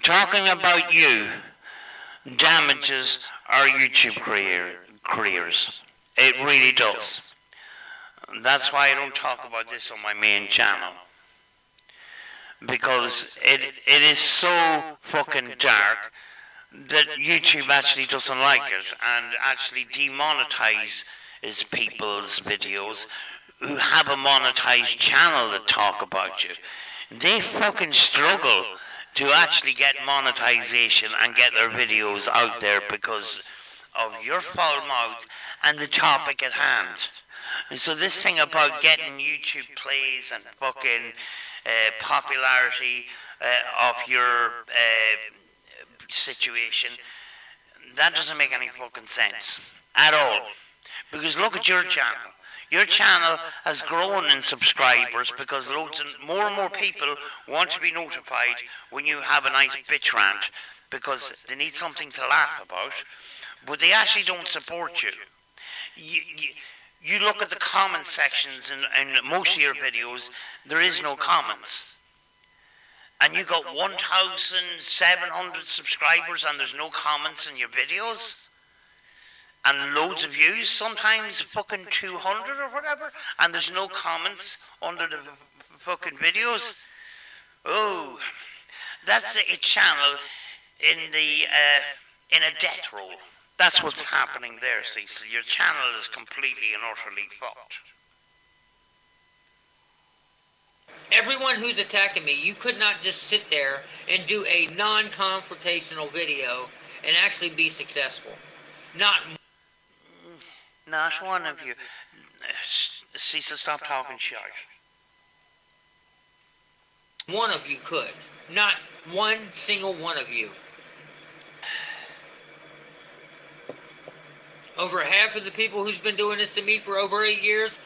talking about you damages our YouTube careers. It really does. That's why I don't talk about this on my main channel. Because it is so fucking dark that YouTube actually doesn't like it and actually demonetizes people's videos who have a monetized channel that talk about you. They fucking struggle to actually get monetization and get their videos out there because of your foul mouth and the topic at hand. And so this thing about getting YouTube plays and fucking popularity of your situation, that doesn't make any fucking sense at all. Because look at your channel. Your channel has grown in subscribers because more and more people want to be notified when you have a nice bitch rant because they need something to laugh about, but they actually don't support you. You look at the comment sections in most of your videos, there is no comments. And you got 1,700 subscribers and there's no comments in your videos? And loads of views, sometimes fucking 200 or whatever, and there's no comments under the fucking videos? Oh, that's a channel in a death roll. That's what's happening there, Cecil. Your channel is completely and utterly fucked. Everyone who's attacking me, you could not just sit there and do a non-confrontational video and actually be successful. Not one of you. Cecil, stop talking shit. One of you could. Not one single one of you. Over half of the people who's been doing this to me for over 8 years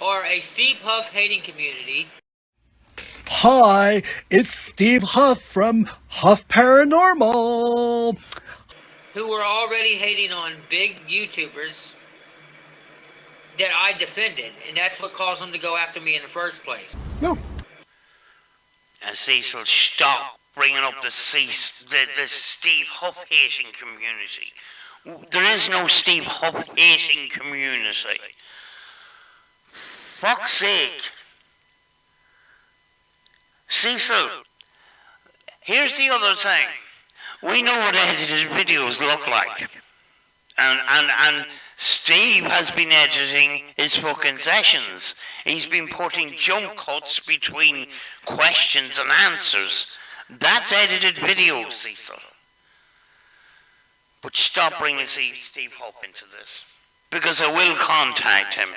are a Steve Huff hating community. Hi, it's Steve Huff from Huff Paranormal. Who were already hating on big YouTubers that I defended, and that's what caused them to go after me in the first place. No. And Cecil, stop bringing up the Steve Huff hating community. There is no Steve Huff hating community. Fuck's sake. Cecil, here's the other thing. We know what edited videos look like. And Steve has been editing his fucking sessions. He's been putting jump cuts between questions and answers. That's edited videos, Cecil. But stop bringing Steve Hope into this. Because I will contact him.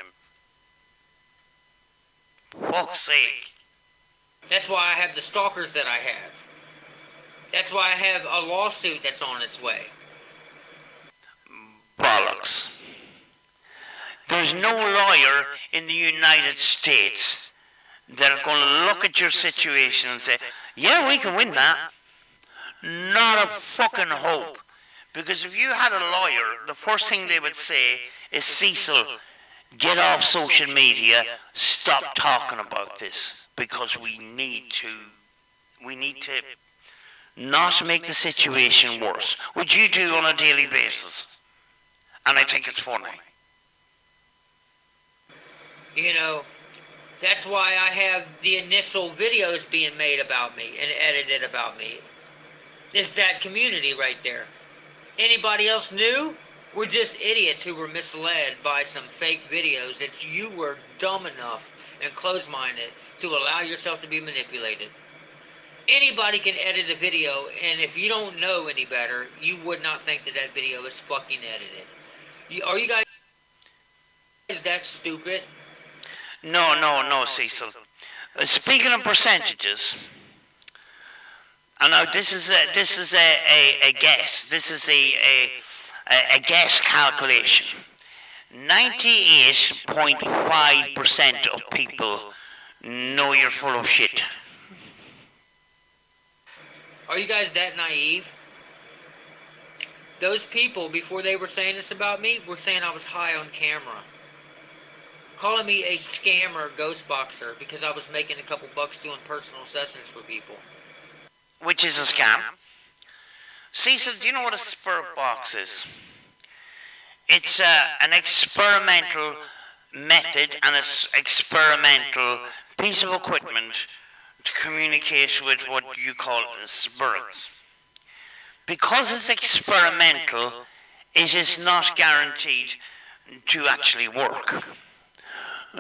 Fuck's sake. That's why I have the stalkers that I have. That's why I have a lawsuit that's on its way. Bollocks. There's no lawyer in the United States that are going to look at your situation and say, yeah, we can win that. Not a fucking hope. Because if you had a lawyer, the first thing they would say is, Cecil, get off social media, stop talking about this. Because we need to not make the situation worse. Which you do on a daily basis. And I think it's funny. You know, that's why I have the initial videos being made about me and edited about me. It's that community right there. Anybody else new? We're just idiots who were misled by some fake videos that you were dumb enough and closed-minded to allow yourself to be manipulated. Anybody can edit a video, and if you don't know any better, you would not think that that video is fucking edited. Are you guys that stupid? No, Cecil. Speaking of percentages, and now this is a guess. This is a guess calculation. 98.5% of people know you're full of shit. Are you guys that naive? Those people, before they were saying this about me, were saying I was high on camera. Calling me a scammer ghost boxer because I was making a couple bucks doing personal sessions for people. Which is a scam. Cecil, do you know what a spirit box is? It's an experimental method and an experimental piece of equipment to communicate with what you call spirits. Because it's experimental, it is not guaranteed to actually work.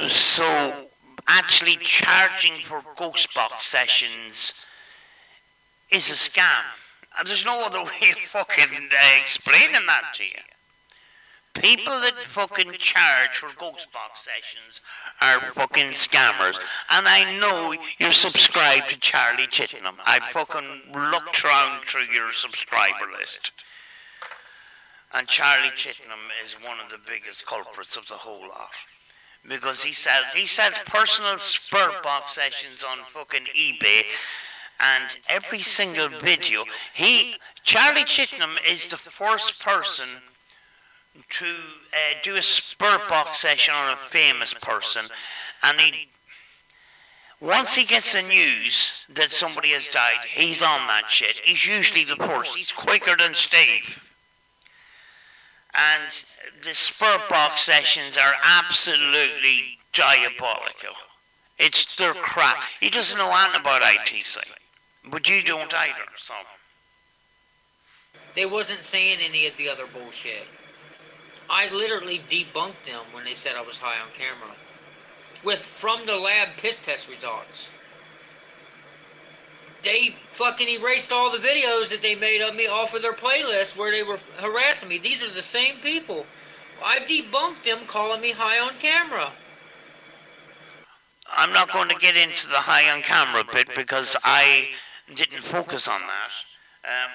So, actually charging for ghost box sessions is a scam. And there's no other way of fucking explaining that to you. People that fucking charge for ghost box sessions are fucking scammers. And I know you're subscribed to Charlie Chittenham. I fucking looked around through your subscriber list. And Charlie Chittenham is one of the biggest culprits of the whole lot. Because he sells personal spirit box sessions on fucking eBay, and every single video, Charlie Chittenham is the first person to do a spirit box session on a famous person, and once he gets the news that somebody has died, he's on that shit. He's usually the first. He's quicker than Steve. And the spirit box sessions are absolutely diabolical. It's their crap. He doesn't know anything about ITC. But you don't either, so. They wasn't saying any of the other bullshit. I literally debunked them when they said I was high on camera. With from the lab piss test results. They fucking erased all the videos that they made of me off of their playlist where they were harassing me. These are the same people. I debunked them calling me high on camera. I'm not going to get into the high on camera bit because I didn't focus on that.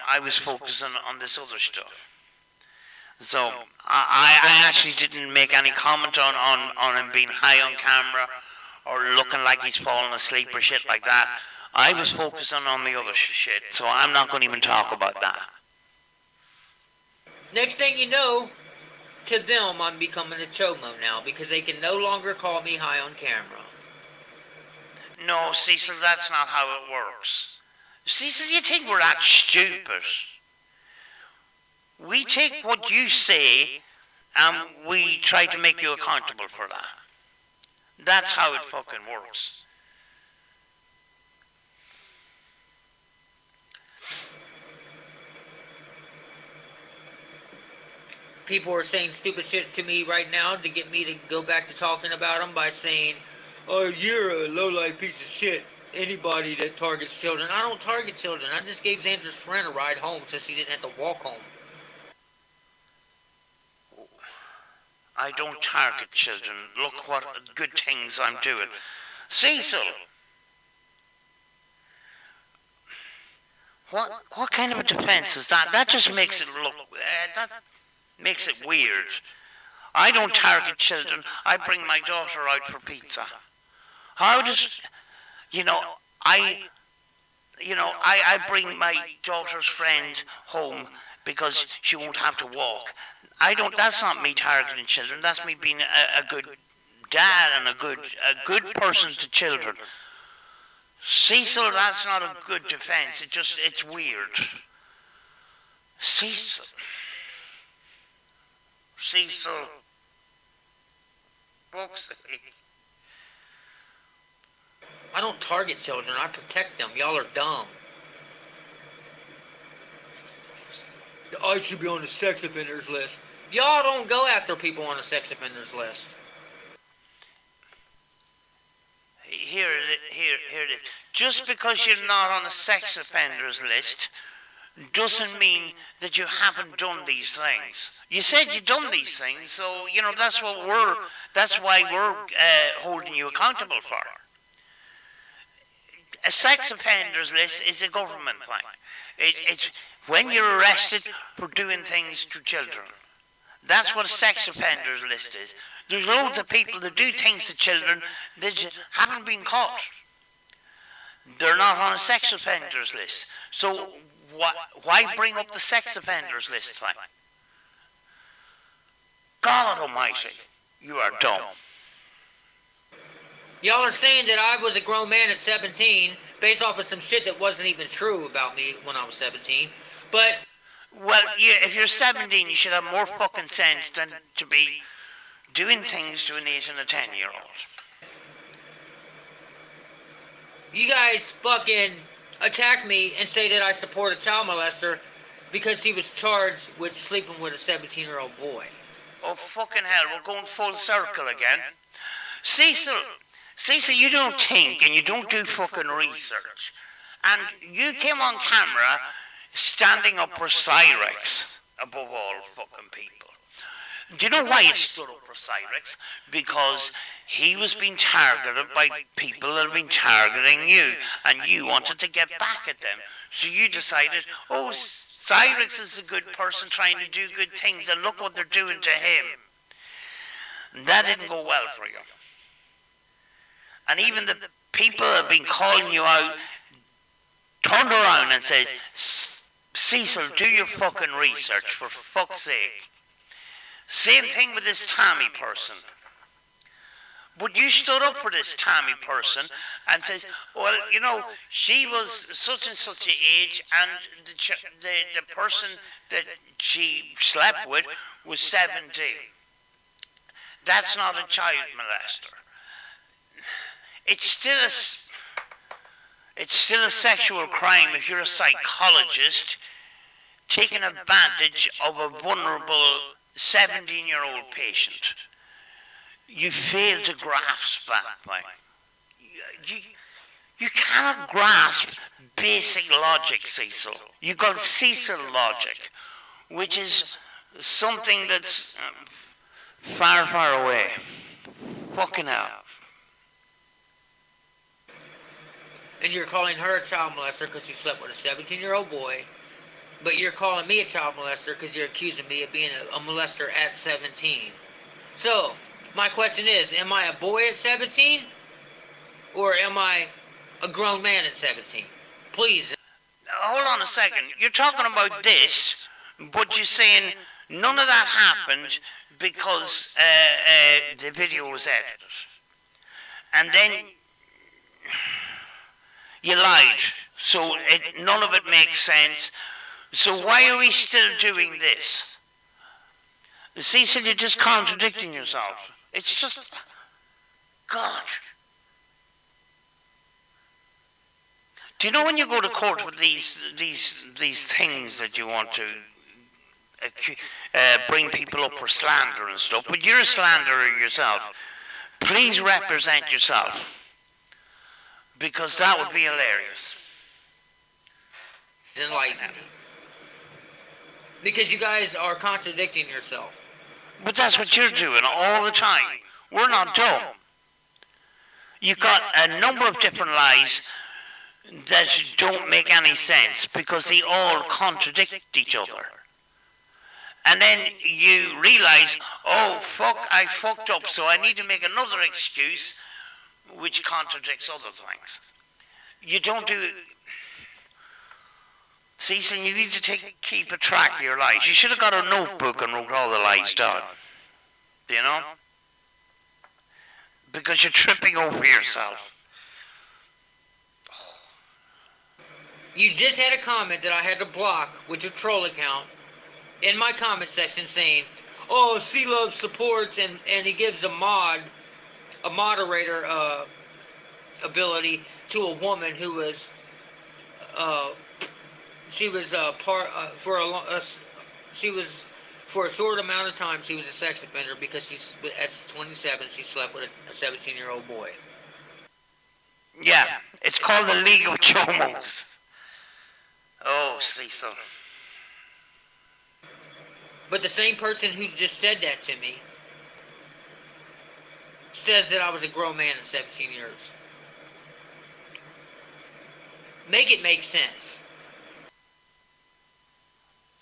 I was focusing on this other stuff. So I actually didn't make any comment on him being high on camera or looking like he's falling asleep or shit like that. I was focusing on the other shit, so I'm not going to even talk about that. Next thing you know, to them, I'm becoming a chomo now because they can no longer call me high on camera. No, Cecil, that's not how it works. Cecil, you think we're that stupid? We take what you say and we try to make you accountable for that. That's how it fucking works. People are saying stupid shit to me right now to get me to go back to talking about them by saying, "Oh, you're a low-life piece of shit. Anybody that targets children." I don't target children. I just gave Xander's friend a ride home so she didn't have to walk home. I don't target children. Look what good things I'm doing. Cecil! What kind of a defense is that? That just makes it look... that makes it weird. I don't target children. I bring my daughter out for pizza. How does... I bring my daughter's friend home because she won't have to walk. That's not me targeting children. That's me being a good dad and a good person to children. Cecil, that's not a good defense. It's weird. Cecil. Fuck's sake. I don't target children. I protect them. Y'all are dumb. I should be on the sex offenders list. Y'all don't go after people on the sex offenders list. Here it is. Just because you're not on the sex offenders list doesn't mean that you haven't done these things. You said you've done these things, so that's why we're holding you accountable for. A sex offenders list is a government thing. It's when you're arrested for doing things to children. That's what a sex offenders list is. There's loads of people that do things to children that haven't been caught. They're not on a sex offenders list. So why bring up the sex offenders list thing? God almighty, you are dumb. Y'all are saying that I was a grown man at 17 based off of some shit that wasn't even true about me when I was 17. But... well, if you're 17, you should have more fucking sense than to be doing things to an 8 and a 10-year-old. You guys fucking attack me and say that I support a child molester because he was charged with sleeping with a 17-year-old boy. Oh, fucking hell, we're going full circle again. Cecil, you don't think and you don't do fucking research. And you came on camera standing up for Cyrex above all fucking people. Do you know why he stood up for Cyrex? Because he was being targeted by people that have been targeting you, and you wanted to get back at them. So you decided, oh, Cyrex is a good person trying to do good things, and look what they're doing to him. And that didn't go well for you. And even the people that have been calling you out turned around and says, Cecil, do your fucking research, for fuck's sake. Same thing with this Tommy person. But you stood up for this Tommy person and says, well, she was such and such an age, and the person that she slept with was 17. That's not a child molester. It's still a sexual crime if you're a psychologist taking advantage of a vulnerable 17-year-old patient. You fail to grasp that thing. You cannot grasp basic logic, Cecil. You got Cecil logic, which is something that's far, far away. Fucking hell. And you're calling her a child molester because she slept with a 17-year-old boy, but you're calling me a child molester because you're accusing me of being a molester at 17. So, my question is, am I a boy at 17? Or am I a grown man at 17? Please. Hold on a second. You're talking about this, but you're saying None of that happened because the video was edited. And then you lied. So none of it makes sense. So why are we still doing this? Cecil, you're just contradicting yourself. It's just, God. Do you know when you go to court with these things that you want to bring people up for slander and stuff, but you're a slanderer yourself, please represent yourself, because that would be hilarious. Enlighten me. Because you guys are contradicting yourself. But that's what you're doing all the time. We're not dumb. You've got a number of different lies that don't make any sense because they all contradict each other. And then you realize, oh fuck, I fucked up, so I need to make another excuse which contradicts other things. You don't do... Cecil, you need to keep a track of your lies. You should have got a notebook and wrote all the lies down. You know? Because you're tripping over yourself. You just had a comment that I had to block with your troll account in my comment section saying, oh, C-Love supports and he gives a moderator ability to a woman who was she was for a short amount of time she was a sex offender because at 27 she slept with a 17-year-old boy. Yeah, it's called the League of Chomos. Oh, Cecil. But the same person who just said that to me says that I was a grown man in 17 years. Make it make sense.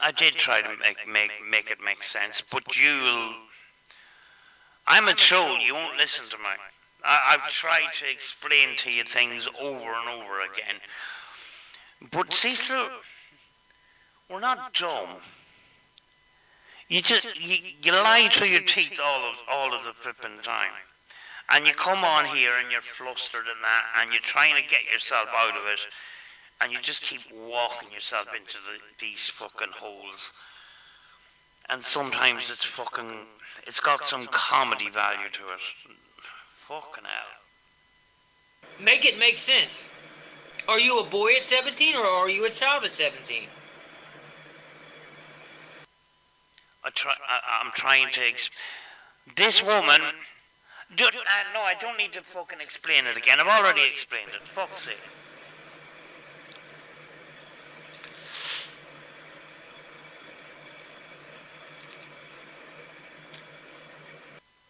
I did try to make it make sense, but I'm a troll, you won't listen to me. I've tried to explain to you things over and over again. But Cecil, we're not dumb. You lie through your teeth all of the flipping time. And you come on here and you're flustered and that, and you're trying to get yourself out of it, and you just keep walking yourself into these fucking holes. And sometimes it's got some comedy value to it. Fucking hell. Make it make sense. Are you a boy at 17 or are you a child at 17? I'm trying to... This woman... no, I don't need to fucking explain it again. I've already explained it. Fuck's sake.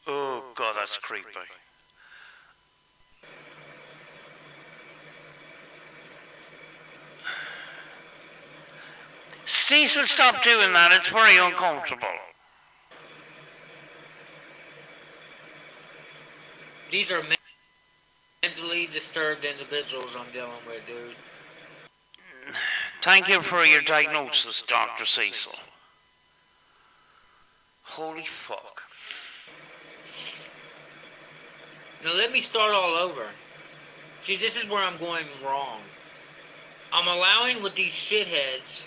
Oh, God, that's creepy. Cecil, stop doing that. It's very uncomfortable. These are mentally disturbed individuals I'm dealing with, dude. Thank you for your diagnosis, Dr. Cecil. Holy fuck. Now let me start all over. See, this is where I'm going wrong. I'm allowing what these shitheads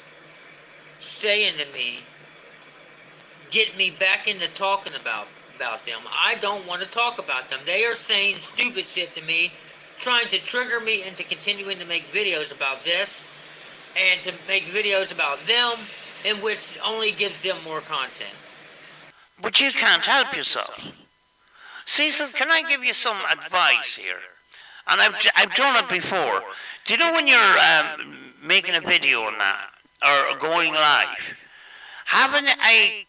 saying to me get me back into talking about them. I don't want to talk about them. They are saying stupid shit to me, trying to trigger me into continuing to make videos about this and to make videos about them, in which only gives them more content. But you can't help yourself. Cecil, can I give you some advice here? And I've done it before. Do you know when you're making a video on that, or going live, having a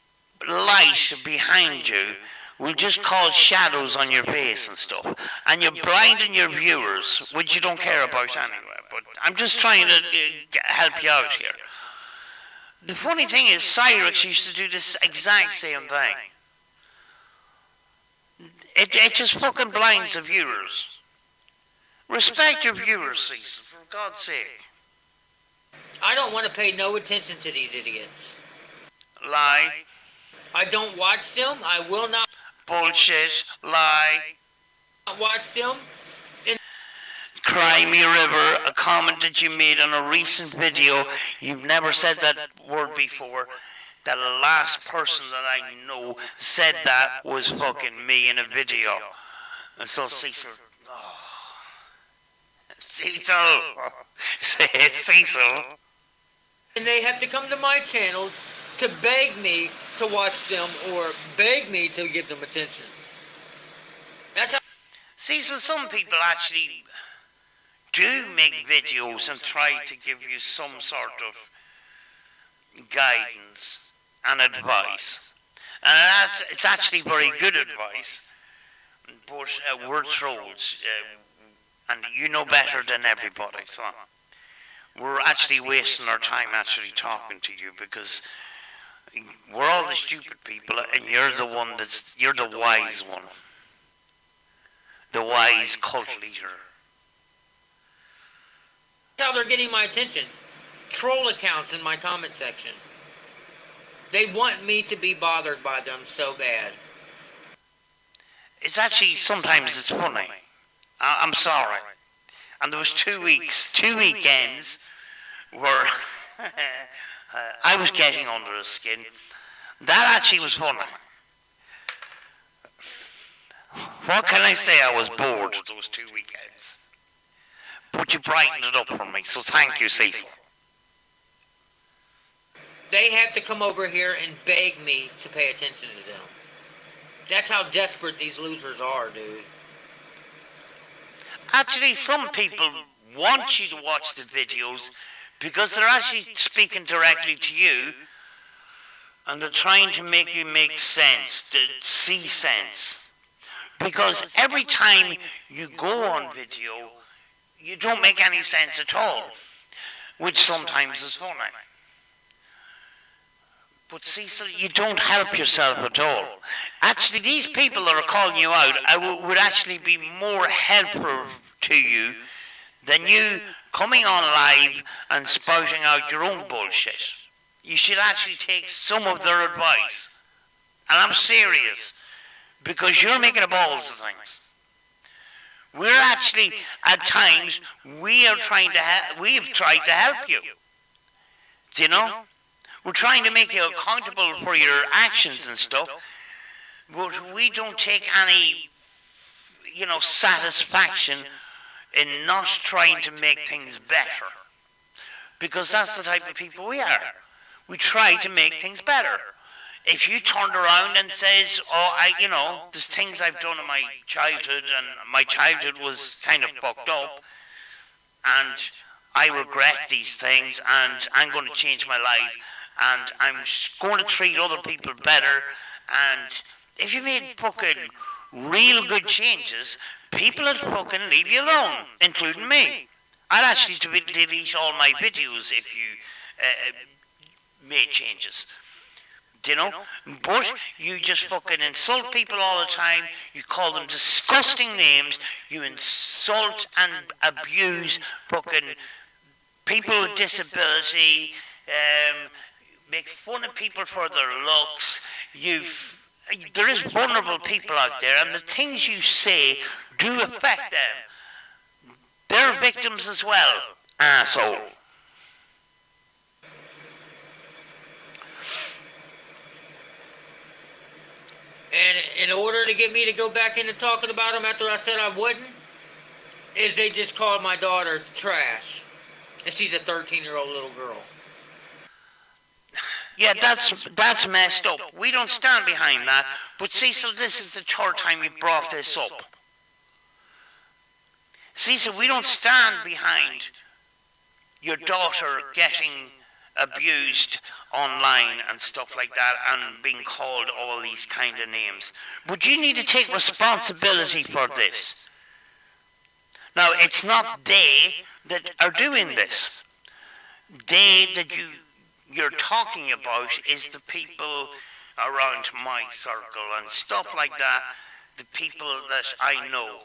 light behind you will just cause shadows on your face and stuff, and you're blinding your viewers, which you don't care about anyway. But I'm just trying to help you out here. The funny thing is, Cyrix used to do this exact same thing. It just fucking blinds the viewers. Respect your viewers, Cecil, for God's sake. I don't want to pay no attention to these idiots. Lie. I don't watch them. I will not Bullshit, lie. watch them. Cry Me River, a comment that you made on a recent video. You've never said that word before. The last person that I know said that was fucking me in a video. And so Cecil, Cecil, Cecil. And they have to come to my channel to beg me to watch them or beg me to give them attention. That's how. Cecil, some people actually do make videos and try to give you some sort of guidance and advice. And it's actually very good advice. But we're trolls, and you know better than everybody, so we're actually wasting our time actually talking to you because we're all the stupid people and you're the wise one. The wise cult leader. That's how they're getting my attention. Troll accounts in my comment section. They want me to be bothered by them so bad. It's actually, sometimes it's funny. I'm sorry. And there was 2 weekends where I was getting under the skin. That actually was funny. What can I say? I was bored those 2 weekends. But you brightened it up for me, so thank you, Cecil. They have to come over here and beg me to pay attention to them. That's how desperate these losers are, dude. Actually, some people want you to watch the videos because they're actually speaking directly to you and they're trying to make you make sense, to see sense. Because every time you go on video, you don't make any sense at all, which sometimes is funny. But Cecil, you don't help yourself at all. Actually, these people that are calling you out would actually be more helpful to you than you coming on live and spouting out your own bullshit. You should actually take some of their advice. And I'm serious, because you're making a balls of things. We're actually, at times, we have tried to help you. Do you know? We're trying to make you accountable for your actions and stuff, but we don't take any, satisfaction in not trying to make things better. Because that's the type of people we are. We try to make things better. If you turned around and says, there's things I've done in my childhood, and my childhood was kind of fucked up, and I regret these things, and I'm going to change my life, and I'm going to treat other people better, and if you made fucking real good changes, people would fucking leave you alone, including me. I'd actually delete all my videos if you made changes. Do you know? But you just fucking insult people all the time, you call them disgusting names, you insult and abuse fucking people with disability, make fun of people for their looks. There is vulnerable people out there, and the things you say do affect them. They're victims as well, asshole. And in order to get me to go back into talking about them after I said I wouldn't, is they just called my daughter trash. And she's a 13-year-old little girl. Yeah, that's messed up. We don't stand behind that. But Cecil, this is the third time you brought this up. Cecil, we don't stand behind your daughter getting abused online and stuff like that and being called all these kind of names. But you need to take responsibility for this. Now, it's not they that are doing this. They that you're talking about is the people around my circle and stuff like that, the people that I know.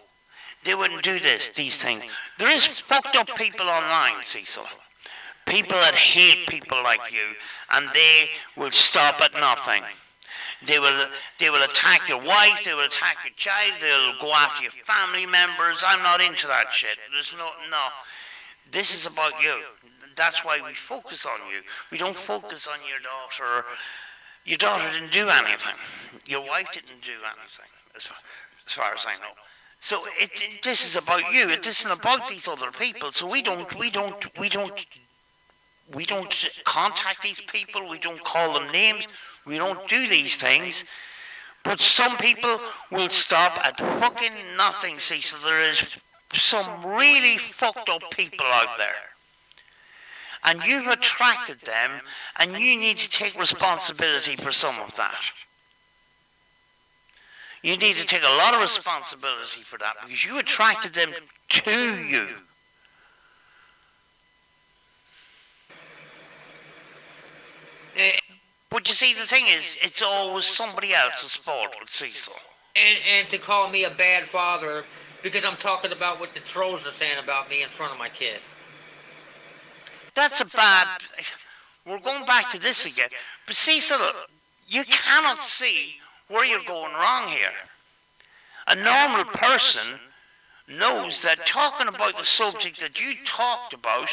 They wouldn't do these things. There is fucked up people online, Cecil. People that hate people like you, and they will stop at nothing. They will attack your wife. They will attack your child. They'll go after your family members. I'm not into that shit. There's no. This is about you. That's why we focus on you. We don't focus on your daughter. Your daughter didn't do anything. Your wife didn't do anything, as far as I know. So this is about you. It isn't about these other people. So we don't contact these people. We don't call them names. We don't do these things. But some people will stop at fucking nothing. See, so there is some really fucked up people out there. And you've attracted them, and you need to take responsibility for some of that. You need to take a lot of responsibility for that, because you attracted them to you. But you see, the thing is, it's always somebody else's fault with Cecil. And to call me a bad father because I'm talking about what the trolls are saying about me in front of my kid. That's a bad... We're going back to this again. But Cecil, you cannot see where you're going wrong here. A normal person knows that talking about the subject that you talked about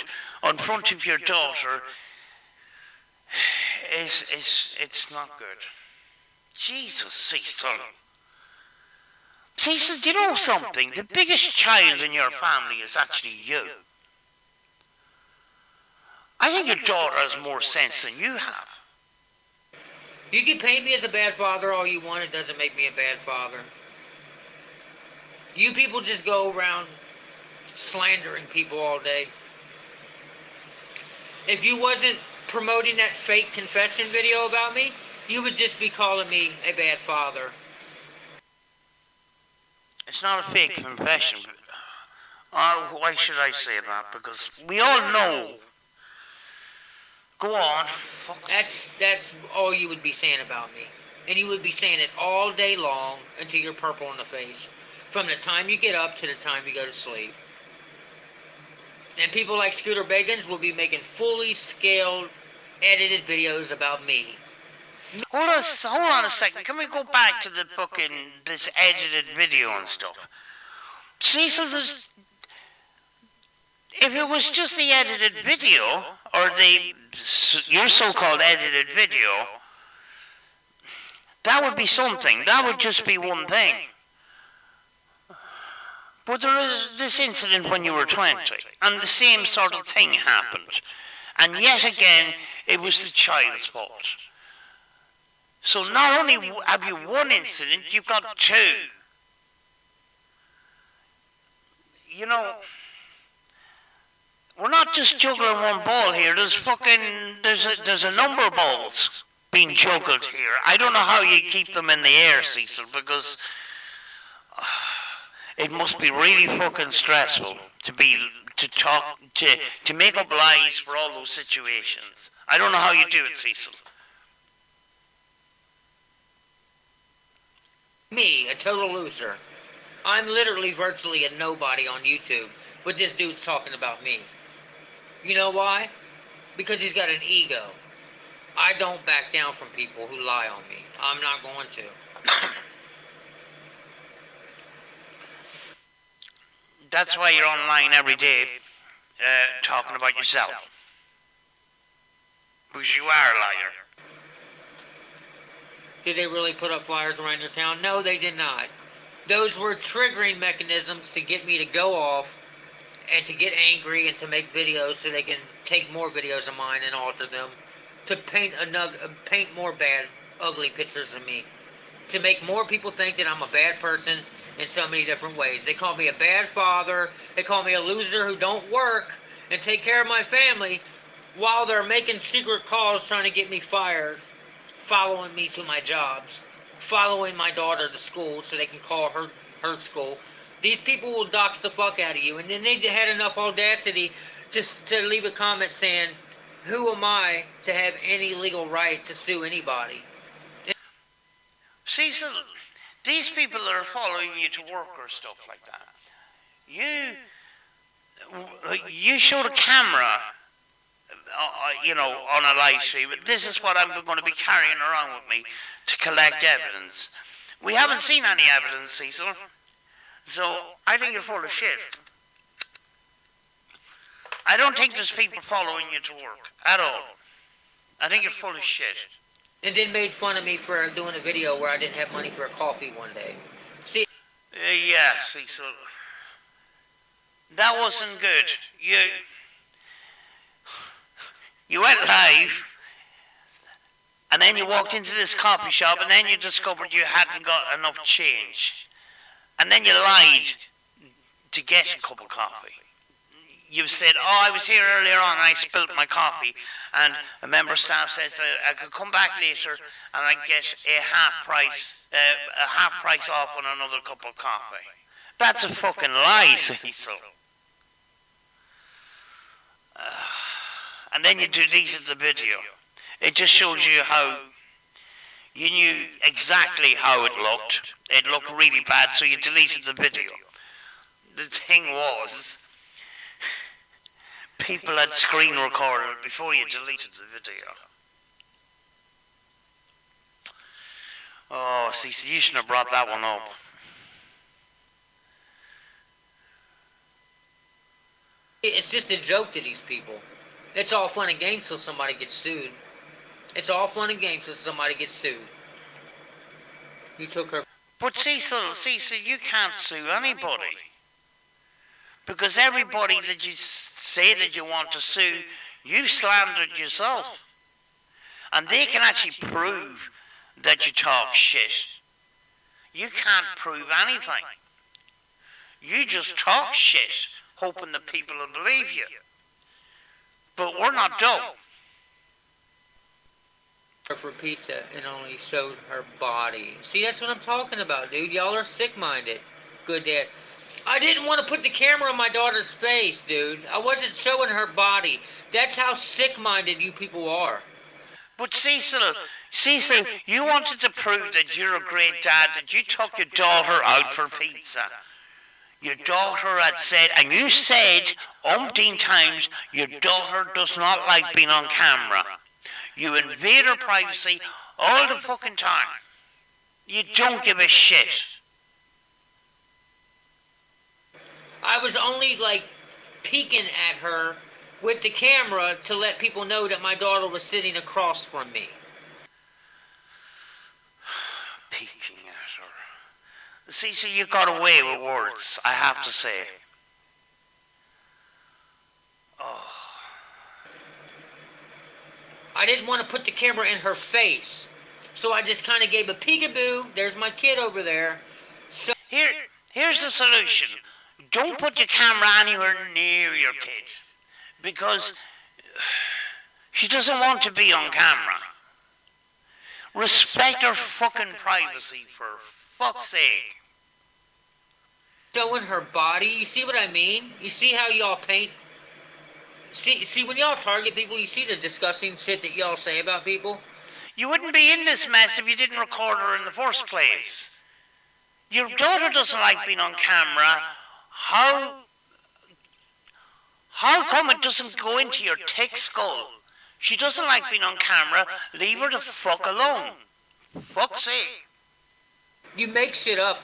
in front of your daughter it's not good. Jesus, Cecil. Cecil, do you know something? The biggest child in your family is actually you. I think your daughter has more sense than you have. You can paint me as a bad father all you want. It doesn't make me a bad father. You people just go around slandering people all day. If you wasn't promoting that fake confession video about me, you would just be calling me a bad father. It's not a fake confession. Why should I say that? Because we all know. Go on. That's all you would be saying about me. And you would be saying it all day long until you're purple in the face. From the time you get up to the time you go to sleep. And people like Scooter Bagans will be making fully scaled, edited videos about me. Hold on a second. Can we go back to the fucking this edited video and stuff? Cecil, if it was just the edited video or your so-called edited video, that would be something. That would just be one thing. But there is this incident when you were 20, and the same sort of thing happened. And yet again, it was the child's fault. So not only have you one incident, you've got two. You know, we're not just juggling one ball here. There's a number of balls being juggled here. I don't know how you keep them in the air, Cecil, because it must be really fucking stressful to make up lies for all those situations. I don't know how you do it, Cecil. Me, a total loser. I'm literally virtually a nobody on YouTube, but this dude's talking about me. You know why? Because he's got an ego. I don't back down from people who lie on me. I'm not going to. That's why you're online every day talking about yourself. Because you are a liar. Did they really put up flyers around your town? No, they did not. Those were triggering mechanisms to get me to go off and to get angry and to make videos so they can take more videos of mine and alter them to paint more bad, ugly pictures of me. To make more people think that I'm a bad person in so many different ways. They call me a bad father. They call me a loser who don't work and take care of my family while they're making secret calls trying to get me fired, following me to my jobs, following my daughter to school so they can call her school. These people will dox the fuck out of you, and then they had enough audacity just to leave a comment saying, who am I to have any legal right to sue anybody? Cecil, these people that are following you to work or stuff like that, you showed a camera, on a live stream. This is what I'm going to be carrying around with me to collect evidence. We haven't seen any evidence, Cecil. So I think you're full of shit. I don't think there's people following you to work at all. I think you're full of shit. And then made fun of me for doing a video where I didn't have money for a coffee one day. See, Yeah, Cecil. That wasn't good. You went live, and then you walked into this coffee shop, and then you discovered you hadn't got enough change. And then you lied to get a cup of coffee. You said, oh, I was here earlier on and I spilt my coffee, and a member of staff says I could come back later and I'd get a half price off on another cup of coffee. That's a fucking lie, Cecil. And then you deleted the video. It just shows you how you knew exactly how it looked. It looked really bad, so you deleted the video. The thing was, people had screen recorded it before you deleted the video. Oh, Cecil, you shouldn't have brought that one up. it's just a joke to these people. It's all fun and games till somebody gets sued. It's all fun and games till somebody gets sued. You took her. But Cecil, you can't sue anybody. Because everybody that you say that you want to sue, you slandered yourself. And they can actually prove that you talk shit. You can't prove anything. You just talk shit, hoping that people will believe you. But we're not dumb. For pizza and only showed her body. See, that's what I'm talking about, dude. Y'all are sick-minded. Good dad. I didn't want to put the camera on my daughter's face, dude. I wasn't showing her body. That's how sick-minded you people are. But Cecil, you wanted to prove that you're a great dad, that you took your daughter out for pizza. Your daughter had said, and you said umpteen times, your daughter does not like being on camera. You invade her privacy all the fucking time. You don't give a shit. I was only, like, peeking at her with the camera to let people know that my daughter was sitting across from me. Peeking at her. Cecil, you got away with words, I have to say. Oh. I didn't want to put the camera in her face. So I just kind of gave a peekaboo. There's my kid over there. So Here's the solution. Don't put your camera anywhere near your kid. Because she doesn't want to be on camera. Respect her fucking privacy, for fuck's sake. showing her body, you see what I mean? You see how y'all paint? See when y'all target people, you see the disgusting shit that y'all say about people? You wouldn't be in this mess if you didn't record her in the first place. Your daughter doesn't like being on camera. How come it doesn't go into your thick skull? She doesn't like being on camera. Leave her the fuck alone. Fuck's sake. You make shit up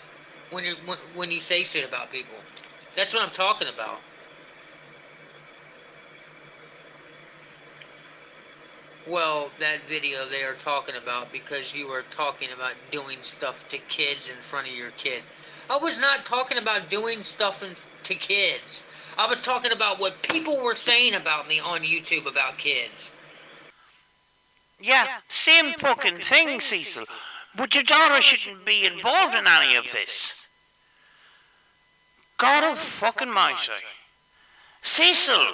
when you say shit about people. That's what I'm talking about. Well, that video they are talking about because you were talking about doing stuff to kids in front of your kid. I was not talking about doing stuff to kids. I was talking about what people were saying about me on YouTube about kids. Yeah, same fucking thing, Cecil. But your daughter shouldn't be involved in any of this. God of fucking mighty. Cecil,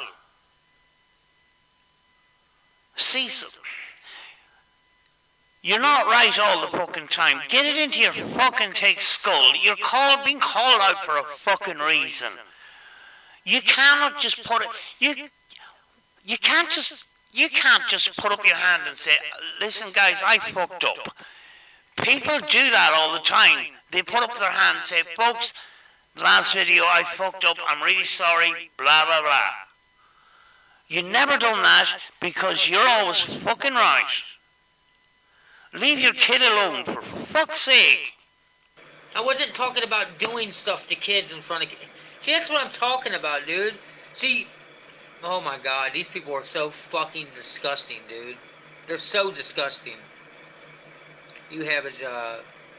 you're not right all the fucking time. Get it into your fucking thick skull. You're being called out for a fucking reason. You cannot just put it. You can't just put up your hand and say, "Listen, guys, I fucked up." People do that all the time. They put up their hand and say, "Folks, last video I fucked up. I'm really sorry." Blah blah blah. You never done that because you're always fucking right. Leave your kid alone, for fuck's sake. I wasn't talking about doing stuff to kids in front of kids. See, that's what I'm talking about, dude. See, oh my god, these people are so fucking disgusting, dude. They're so disgusting. You have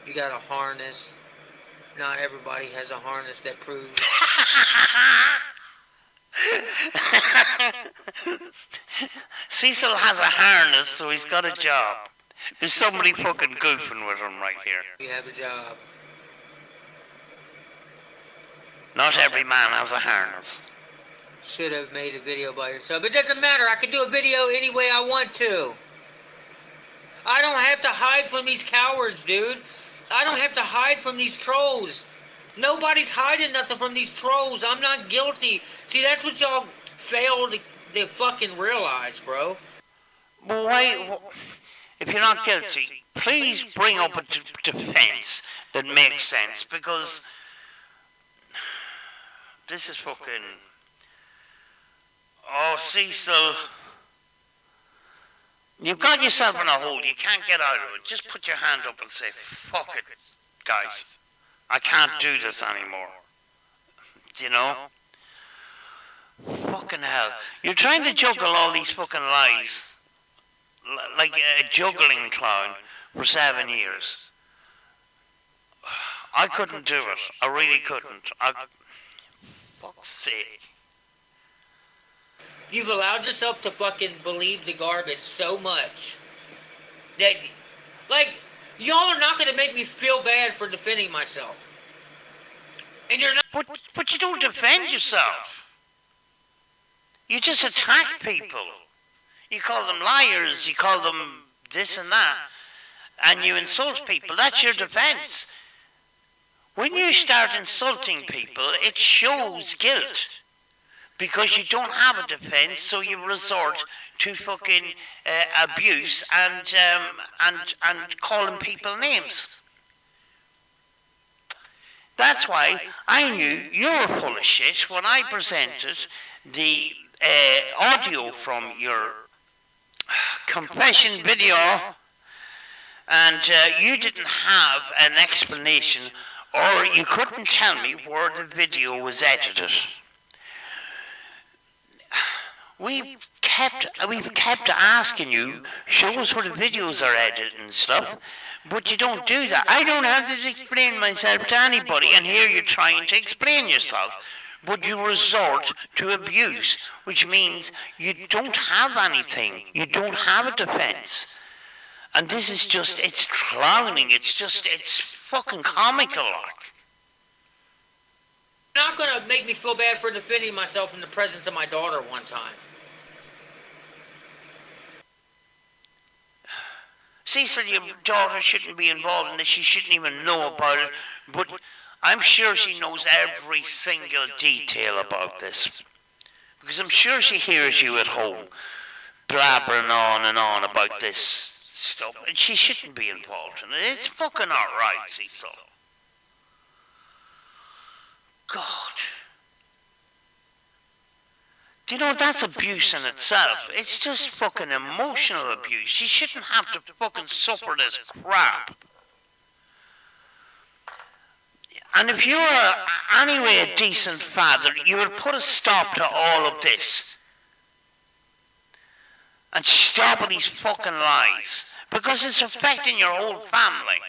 you got a harness. Not everybody has a harness that proves. Cecil has a harness, so he's got a job. There's somebody fucking goofing with him right here. You have a job. Not every man has a harness. Should have made a video by yourself. It doesn't matter. I can do a video any way I want to. I don't have to hide from these cowards, dude. I don't have to hide from these trolls. Nobody's hiding nothing from these trolls. I'm not guilty. See, that's what y'all fail to fucking realize, bro. But why, if you're not guilty, please bring up a defense that makes sense, because this is fucking... Oh, Cecil, you've got yourself in a hole. You can't get out of it. Just put your hand up and say, fuck it, guys. I can't do this anymore. You know? Fucking hell. You're trying to juggle all these fucking lies. Like a juggling clown for 7 years. I couldn't do it. I really couldn't. Fuck's sake. You've allowed yourself to fucking believe the garbage so much that, like, y'all are not going to make me feel bad for defending myself. And you're not... But you don't defend yourself. You just attack people. You call them liars, you call them this and that, and you insult people. That's your defense. When you start insulting people, it shows guilt. Because you don't have a defense, so you resort to fucking abuse and calling people names. That's why I knew you were full of shit when I presented the audio from your confession video, and you didn't have an explanation, or you couldn't tell me where the video was edited. We've kept asking you, show us where the videos are edited and stuff, but you don't do that. I don't have to explain myself to anybody, and here you're trying to explain yourself, but you resort to abuse, which means you don't have anything. You don't have a defense. And this is just, it's clowning. It's fucking comical, like. You're not going to make me feel bad for defending myself in the presence of my daughter one time. Cecil, your daughter shouldn't be involved in this. She shouldn't even know about it. But I'm sure she knows every single detail about this. Because I'm sure she hears you at home blabbering on and on about this stuff. And she shouldn't be involved in it. It's fucking alright, Cecil. God. Do you know, that's abuse in itself. It's just fucking emotional abuse. She shouldn't have to fucking suffer this crap. And if you were anyway a decent father, you would put a stop to all of this. And stop with these fucking lies. Because it's affecting your whole family.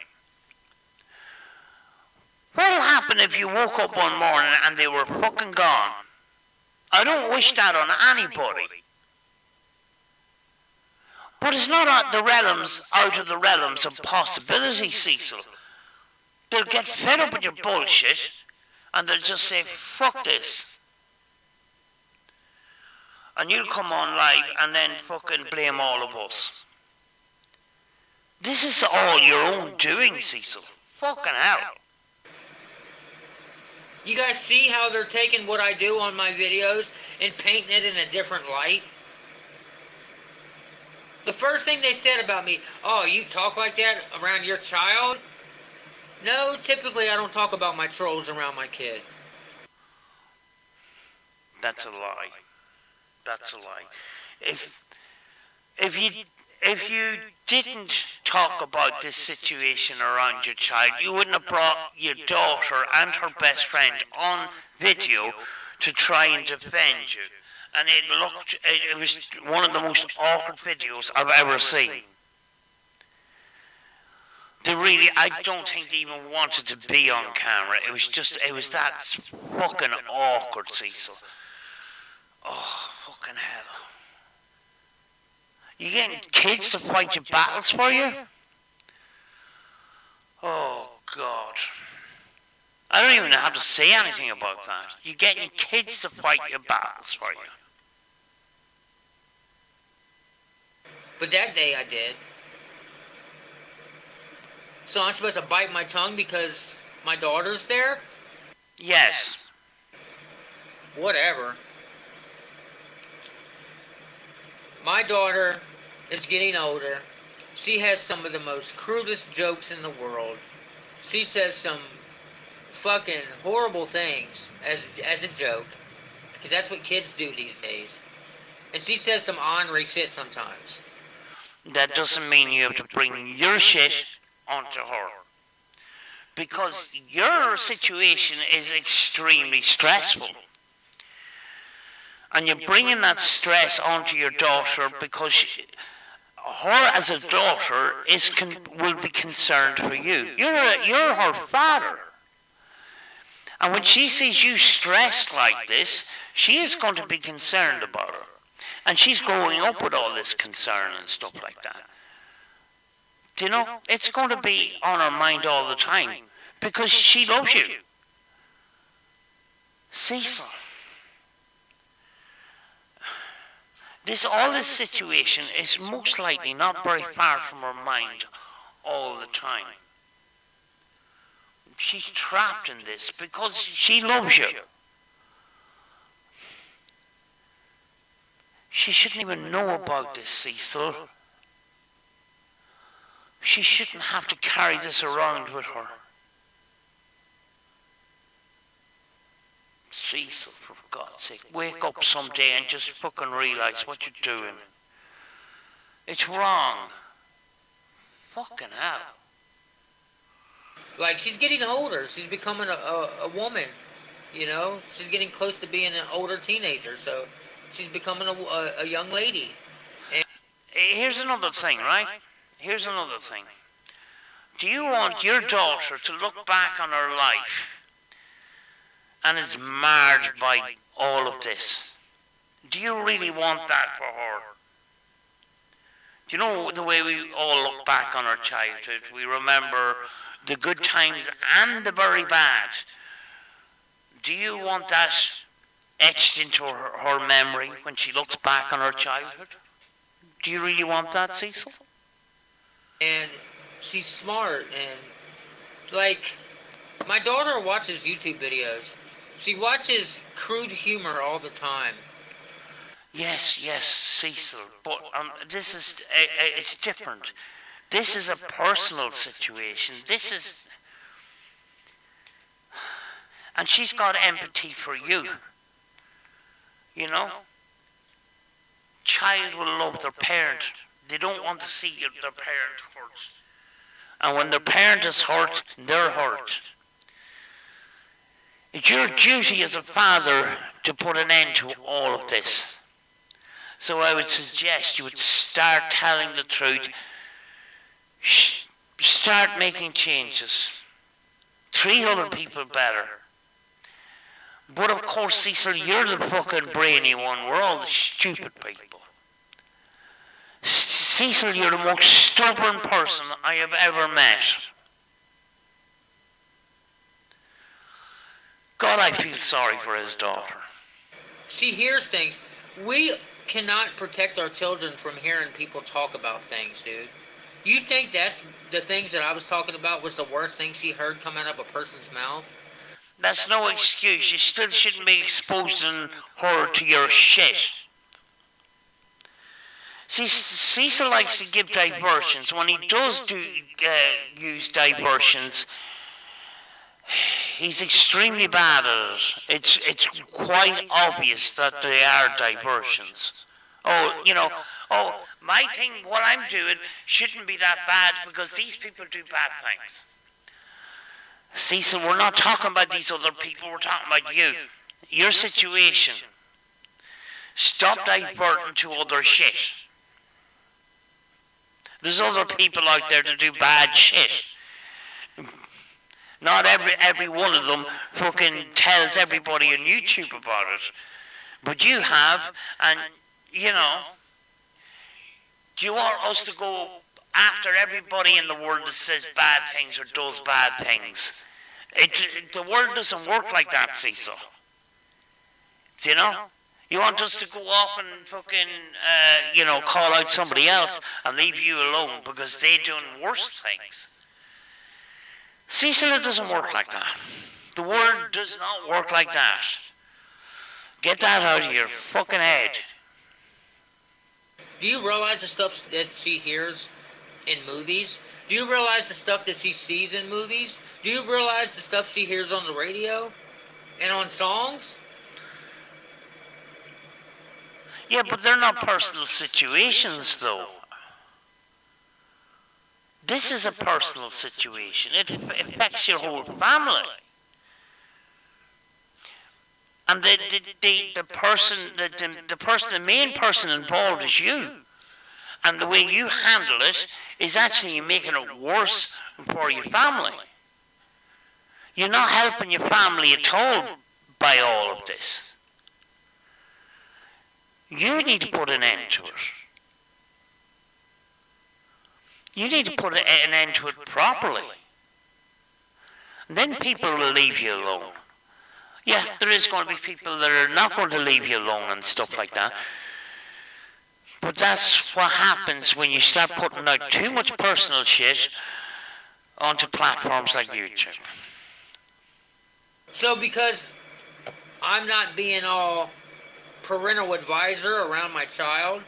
What'll happen if you woke up one morning and they were fucking gone? I don't wish that on anybody. But it's not out of the realms of possibility, Cecil. They'll get fed up with your bullshit and they'll just say, fuck this. And you'll come on live and then fucking blame all of us. This is all your own doing, Cecil. Fucking hell. You guys see how they're taking what I do on my videos and painting it in a different light? The first thing they said about me, oh, you talk like that around your child? No, typically I don't talk about my trolls around my kid. That's a lie. That's a lie. If you didn't talk about this situation around your child. You wouldn't have brought your daughter and her best friend on video to try and defend you. And it was one of the most awkward videos I've ever seen. I don't think they even wanted to be on camera. It was that fucking awkward, Cecil. Oh, fucking hell. You getting kids to fight your battles for you? Oh, God. I don't even have to say anything about that. You're getting kids to fight your battles for you. But that day I did. So I'm supposed to bite my tongue because my daughter's there? Yes. Whatever. My daughter is getting older. She has some of the most crudest jokes in the world. She says some fucking horrible things as a joke. Because that's what kids do these days. And she says some ornery shit sometimes. That doesn't mean you have to bring your shit onto her. Because your situation is extremely stressful. And you're bringing that stress onto your daughter because her as a daughter will be concerned for you. You're her father. And when she sees you stressed like this, she is going to be concerned about her. And she's growing up with all this concern and stuff like that. Do you know? It's going to be on her mind all the time. Because she loves you. Cecil. All this situation is most likely not very far from her mind all the time. She's trapped in this because she loves you. She shouldn't even know about this, Cecil. She shouldn't have to carry this around with her. Cecil, for God's sake, wake up someday and just fucking realize what you're doing. It's wrong. Fucking hell. Like, she's getting older. She's becoming a woman, you know? She's getting close to being an older teenager, so she's becoming a young lady. And here's another thing, right? Here's another thing. Do you want your daughter to look back on her life and is marred by all of this? Do you really want that for her? Do you know the way we all look back on our childhood? We remember the good times and the very bad. Do you want that etched into her memory when she looks back on her childhood? Do you really want that, Cecil? And she's smart, and like, my daughter watches YouTube videos. She watches crude humor all the time. Yes, Cecil, but this is, it's different. This is a personal situation. And she's got empathy for you. You know? Child will love their parent. They don't want to see their parent hurt. And when their parent is hurt, they're hurt. It's your duty as a father to put an end to all of this. So I would suggest you would start telling the truth. Start making changes. Treat other people better. But of course, Cecil, you're the fucking brainy one. We're all the stupid people. Cecil, you're the most stubborn person I have ever met. God, I feel sorry for his daughter. She hears things. We cannot protect our children from hearing people talk about things, dude. You think that's the things that I was talking about was the worst thing she heard come out of a person's mouth? That's no excuse. You still shouldn't be exposing her to your shit. See, Cecil likes to give diversions. When he does use diversions, he's extremely bad at it. It's quite obvious that they are diversions. Oh, you know, Oh, my thing, what I'm doing, shouldn't be that bad because these people do bad things. Cecil, we're not talking about these other people, we're talking about you. Your situation. Stop diverting to other shit. There's other people out there that do bad shit. Not every one of them fucking tells everybody on YouTube about it. But you have, and, you know, do you want us to go after everybody in the world that says bad things or does bad things? The world doesn't work like that, Cecil. Do you know? You want us to go off and fucking, call out somebody else and leave you alone because they're doing worse things. Cecil, it doesn't work like that. The world does not work like that. Get that out of your fucking head. Do you realize the stuff that she hears in movies? Do you realize the stuff that she sees in movies? Do you realize the stuff she hears on the radio and on songs? Yeah, but they're not personal situations, though. This is a personal situation. It affects your whole family. And the main person involved is you. And the way you handle it is actually making it worse for your family. You're not helping your family at all by all of this. You need to put an end to it. You need to put an end to it properly. And then people will leave you alone. Yeah, there is going to be people that are not going to leave you alone and stuff like that. But that's what happens when you start putting out too much personal shit onto platforms like YouTube. So because I'm not being all parental advisor around my child,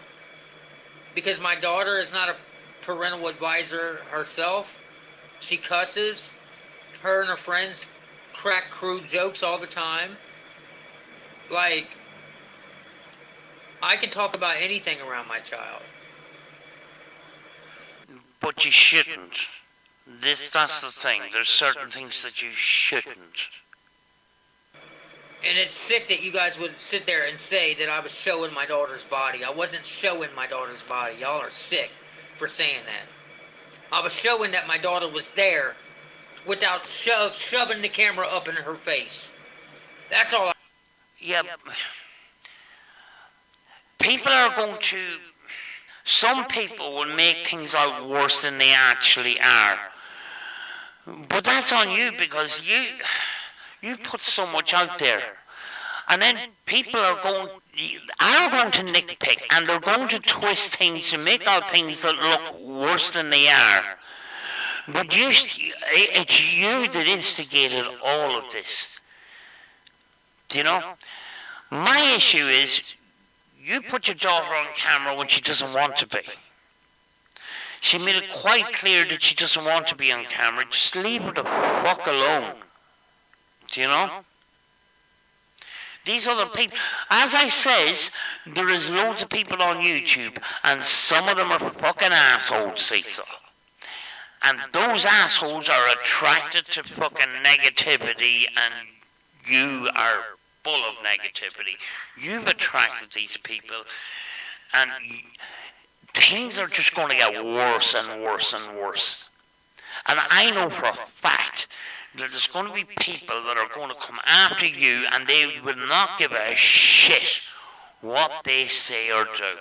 because my daughter is not a parental advisor herself, she cusses, her and her friends crack crude jokes all the time. Like, I can talk about anything around my child. But you shouldn't. That's the thing. There's certain things that you shouldn't. And it's sick that you guys would sit there and say that I was showing my daughter's body. I wasn't showing my daughter's body. Y'all are sick for saying that. I was showing that my daughter was there without shoving the camera up in her face. That's all. Yeah. People are going to... Some people will make things out worse than they actually are. But that's on you because you put so much out there. And then people are going to nitpick and they're going to twist things to make out things that look worse than they are. But it's you that instigated all of this. Do you know? My issue is you put your daughter on camera when she doesn't want to be. She made it quite clear that she doesn't want to be on camera. Just leave her the fuck alone. Do you know? These other people, as I says, there is loads of people on YouTube, and some of them are fucking assholes, Cecil. And those assholes are attracted to fucking negativity, and you are full of negativity. You've attracted these people, and things are just going to get worse and worse and worse. And I know for a fact that there's going to be people that are going to come after you and they will not give a shit what they say or do.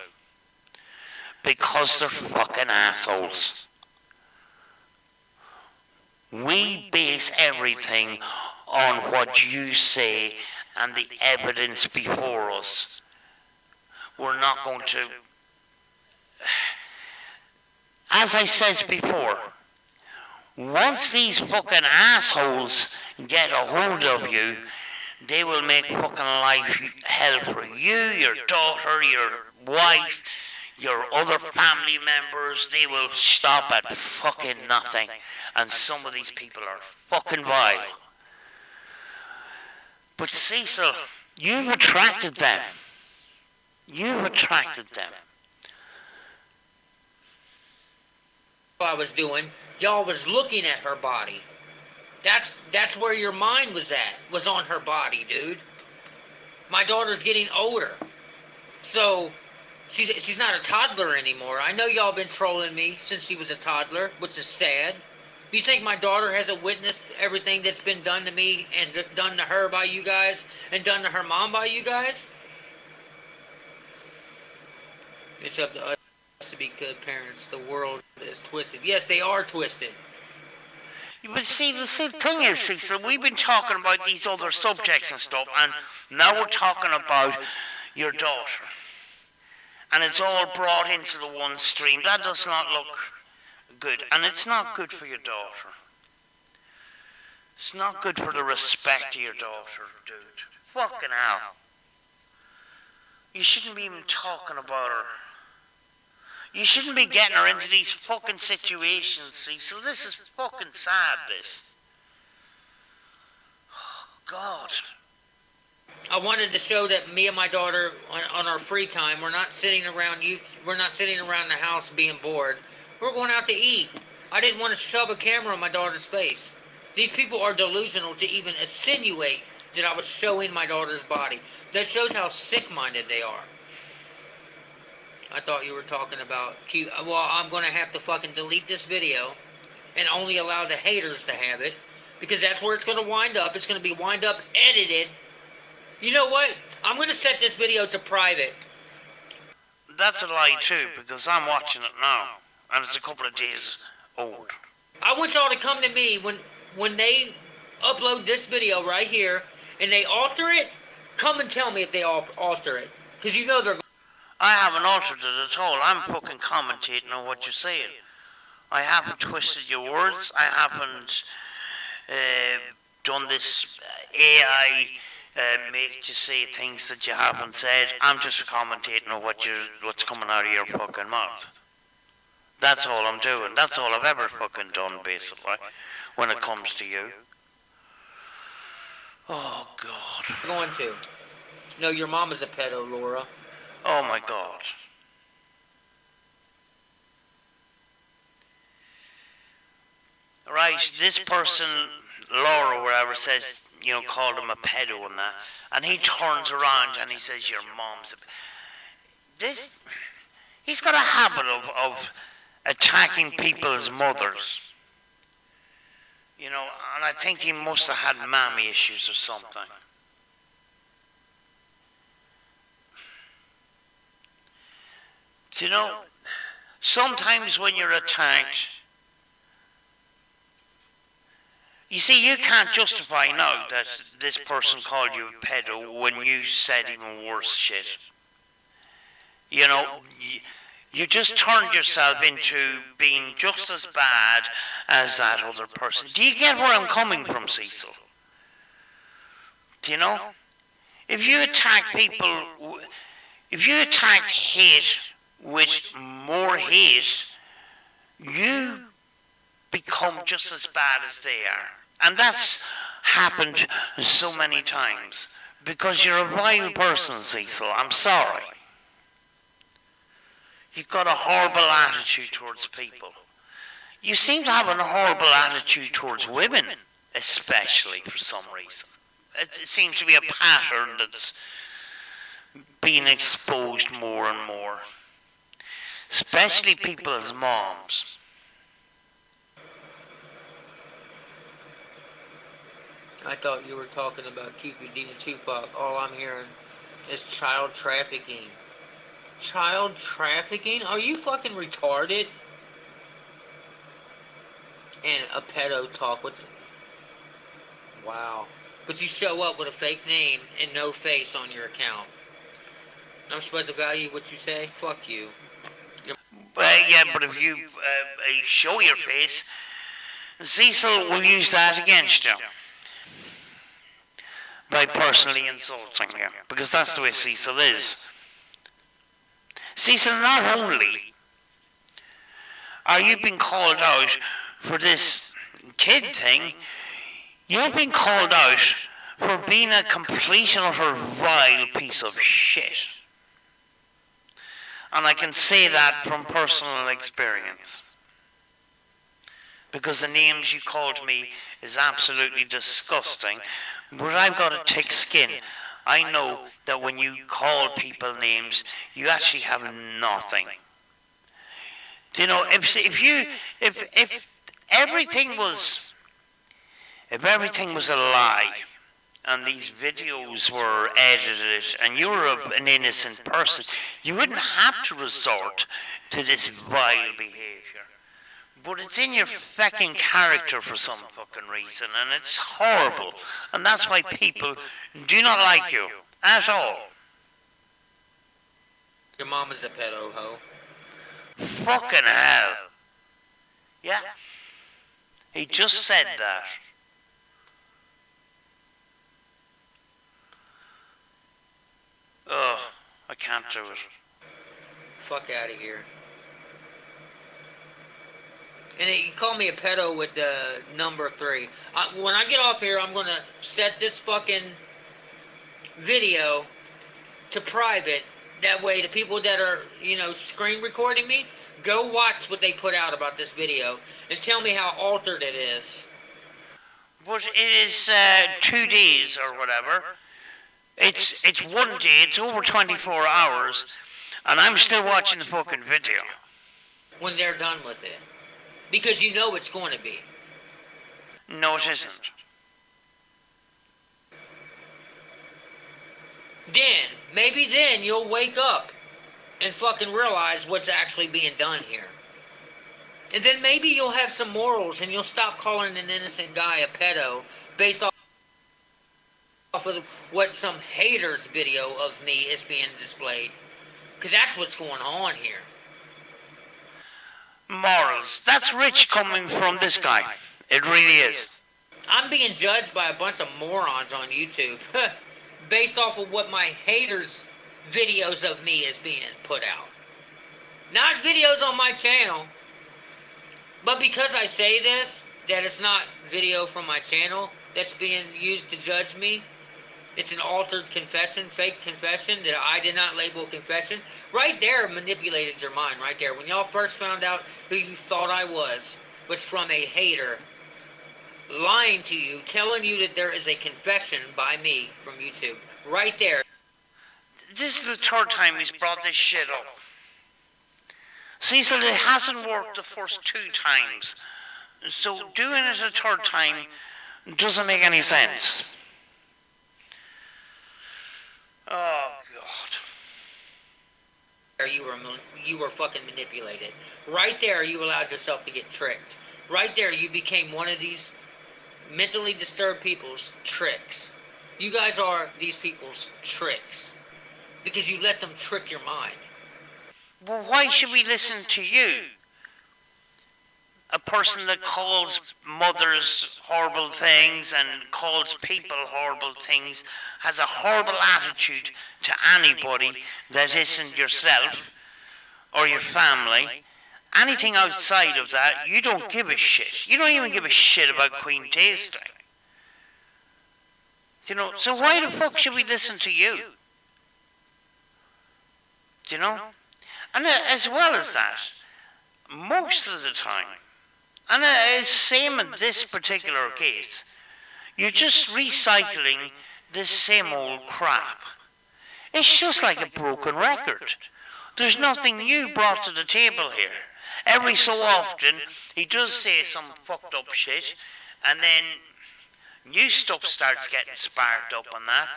Because they're fucking assholes. We base everything on what you say and the evidence before us. We're not going to... As I said before, once these fucking assholes get a hold of you, they will make fucking life hell for you, your daughter, your wife, your other family members. They will stop at fucking nothing. And some of these people are fucking vile. But Cecil, you've attracted them. You've attracted them. I was doing, y'all was looking at her body. That's where your mind was at, was on her body, dude. My daughter's getting older. So she's not a toddler anymore. I know y'all been trolling me since she was a toddler, which is sad. You think my daughter hasn't witnessed everything that's been done to me and done to her by you guys and done to her mom by you guys? It's up to us to be good parents. The world is twisted. Yes, they are twisted. But see, the thing is, Cecil, we've been talking about these other subjects and stuff, and now we're talking about your daughter. And it's all brought into the one stream. That does not look good. And it's not good for your daughter. It's not good for the respect of your daughter, dude. Fucking hell. You shouldn't be even talking about her. You shouldn't be getting her into these fucking situations, Cecil. This is fucking sad, this. Oh, God. I wanted to show that me and my daughter, on our free time, we're not sitting around the house being bored. We're going out to eat. I didn't want to shove a camera in my daughter's face. These people are delusional to even insinuate that I was showing my daughter's body. That shows how sick-minded they are. I thought you were talking about cute. Well, I'm going to have to fucking delete this video and only allow the haters to have it, because that's where it's going to wind up. It's going to be wind up edited. You know what? I'm going to set this video to private. That's a lie too, because I'm watching it now, and it's a couple of days old. I want y'all to come to me when they upload this video right here and they alter it. Come and tell me if they alter it, because you know they're. I haven't altered it at all. I'm fucking commentating on what you're saying. I haven't twisted your words. I haven't done this AI make you say things that you haven't said. I'm just commentating on what's coming out of your fucking mouth. That's all I'm doing. That's all I've ever fucking done, basically, when it comes to you. Oh, God. I'm going to. No, your mom is a pedo, Laura. Oh, my God. Right, this person, Laura, wherever, says, you know, called him a pedo and that, and he turns around and he says, your mom's a... He's got a habit of attacking people's mothers. You know, and I think he must have had mommy issues or something. You know, sometimes when you're attacked, you see, you can't justify now that this person called you a pedo when you said even worse shit. You know, you just turned yourself into being just as bad as that other person. Do you get where I'm coming from, Cecil? Do you know? If you attack people, if you attack hate with more hate, you become just as bad as they are. And that's happened so many times. Because you're a vile person, Cecil. I'm sorry. You've got a horrible attitude towards people. You seem to have a horrible attitude towards women, especially for some reason. It seems to be a pattern that's being exposed more and more. Especially people as moms. I thought you were talking about QPD and Tupac. All I'm hearing is child trafficking. Child trafficking? Are you fucking retarded? And a pedo talk with... Wow. But you show up with a fake name and no face on your account. I'm supposed to value what you say? Fuck you. Well, yeah, but if you show your face, Cecil will use that against you. By personally insulting you. Because that's the way Cecil is. Cecil, not only are you being called out for this kid thing, you've been called out for being a complete and utter vile piece of shit. And I can say that from personal experience. because the names you called me is absolutely disgusting. But I've got a thick skin. I know that when you call people names, you actually have nothing. Do you know, if everything was, if everything was a lie, and these videos were edited, and you were an innocent person, you wouldn't have to resort to this vile behaviour. But it's in your fucking character for some fucking reason, and it's horrible. And that's why people do not like you at all. Your mom is a pedo hoe. Fucking hell. Yeah. He just said that. Oh, I can't do it. Fuck out of here. And you call me a pedo with the number 3. When I get off here, I'm going to set this fucking video to private. That way, the people that are, screen recording me, go watch what they put out about this video and tell me how altered it is. But it is 2 days or whatever. It's 1 day, it's over 24 hours, and I'm still watching the fucking video. When they're done with it. Because you know it's going to be. No, it isn't. Maybe then you'll wake up and fucking realize what's actually being done here. And then maybe you'll have some morals and you'll stop calling an innocent guy a pedo based off of what some hater's video of me is being displayed. Because that's what's going on here. Morals. That's rich coming from this guy. It really is. I'm being judged by a bunch of morons on YouTube based off of what my haters' videos of me is being put out. Not videos on my channel, but because I say this, that it's not video from my channel that's being used to judge me. It's an altered confession, fake confession that I did not label confession. Right there manipulated your mind, right there. When y'all first found out who you thought I was from a hater lying to you, telling you that there is a confession by me from YouTube. Right there. This is the 3rd time he's brought this shit up. See, so it hasn't worked the first 2 times. So doing it a 3rd time doesn't make any sense. Oh, God. You were fucking manipulated. Right there, you allowed yourself to get tricked. Right there, you became one of these mentally disturbed people's tricks. You guys are these people's tricks. Because you let them trick your mind. Well, why should we listen to you? A person that calls mothers horrible things and calls people horrible things has a horrible attitude to anybody that isn't yourself or your family. Anything outside of that, you don't give a shit. You don't even give a shit about Queen Tasting. You know, so why the fuck should we listen to you? Do you know? And as well as that, most of the time, and same in this particular case, you're just recycling the same old crap. It's just like a broken record. There's nothing new brought to the table here. Every so often, he does say some fucked up shit, and then new stuff starts getting sparked up on that.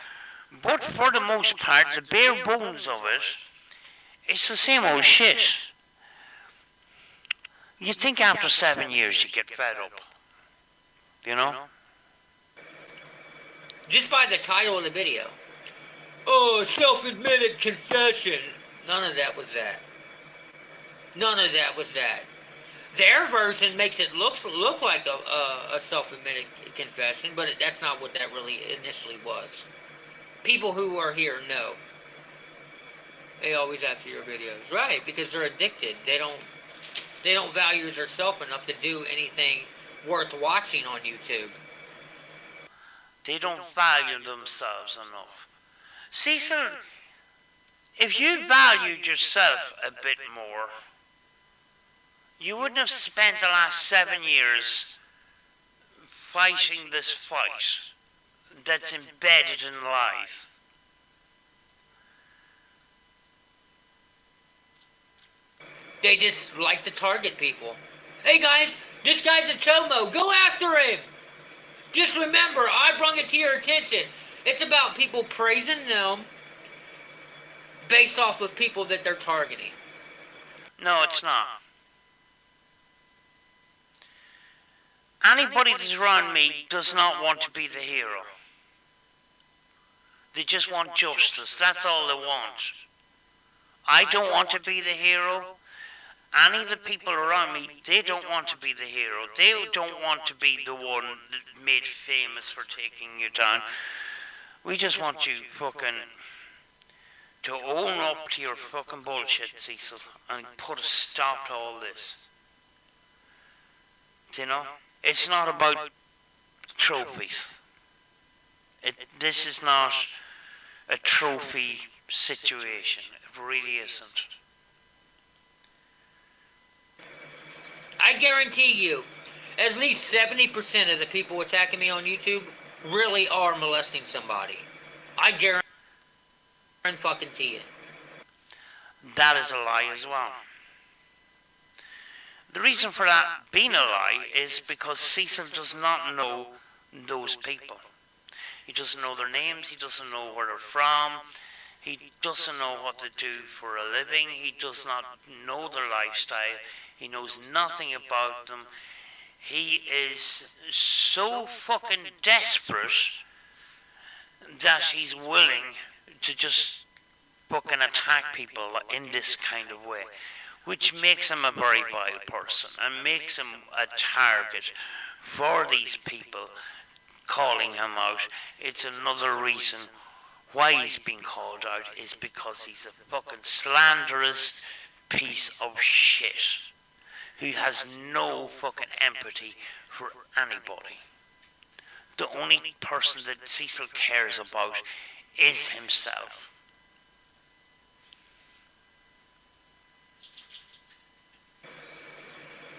But for the most part, the bare bones of it, it's the same old shit. You'd think after 7 years you'd get fed up. You know? Just by the title of the video. Oh, self-admitted confession. None of that was that. None of that was that. Their version makes it look like a self-admitted confession, but that's not what that really initially was. People who are here know. They always after your videos. Right, because they're addicted. They don't value themselves enough to do anything worth watching on YouTube. They don't value themselves enough. Cecil, if you valued yourself a bit more, you wouldn't have spent the last 7 years fighting this fight that's embedded in lies. They just like to target people. Hey guys, this guy's a chomo. Go after him. Just remember, I brought it to your attention. It's about people praising them based off of people that they're targeting. No, it's not. Anybody that's around me does not want to be the hero. They just want justice. That's all they want. I don't want to be the hero. Any of the people around me, they don't want to be the hero. They don't want to be the one that made famous for taking you down. We just want you fucking to own up to your fucking bullshit, Cecil, and put a stop to all this. You know? It's not about trophies. This is not a trophy situation. It really isn't. I guarantee you, at least 70% of the people attacking me on YouTube really are molesting somebody. I guarantee it. That is a lie as well. The reason for that being a lie is because Cecil does not know those people. He doesn't know their names, he doesn't know where they're from, he doesn't know what they do for a living, he does not know their lifestyle, he knows nothing about them. He is so fucking desperate that he's willing to just fucking attack people in this kind of way, which makes him a very vile person and makes him a target for these people calling him out. It's another reason why he's being called out, is because he's a fucking slanderous piece of shit who has no fucking empathy for anybody. The only person that Cecil cares about is himself.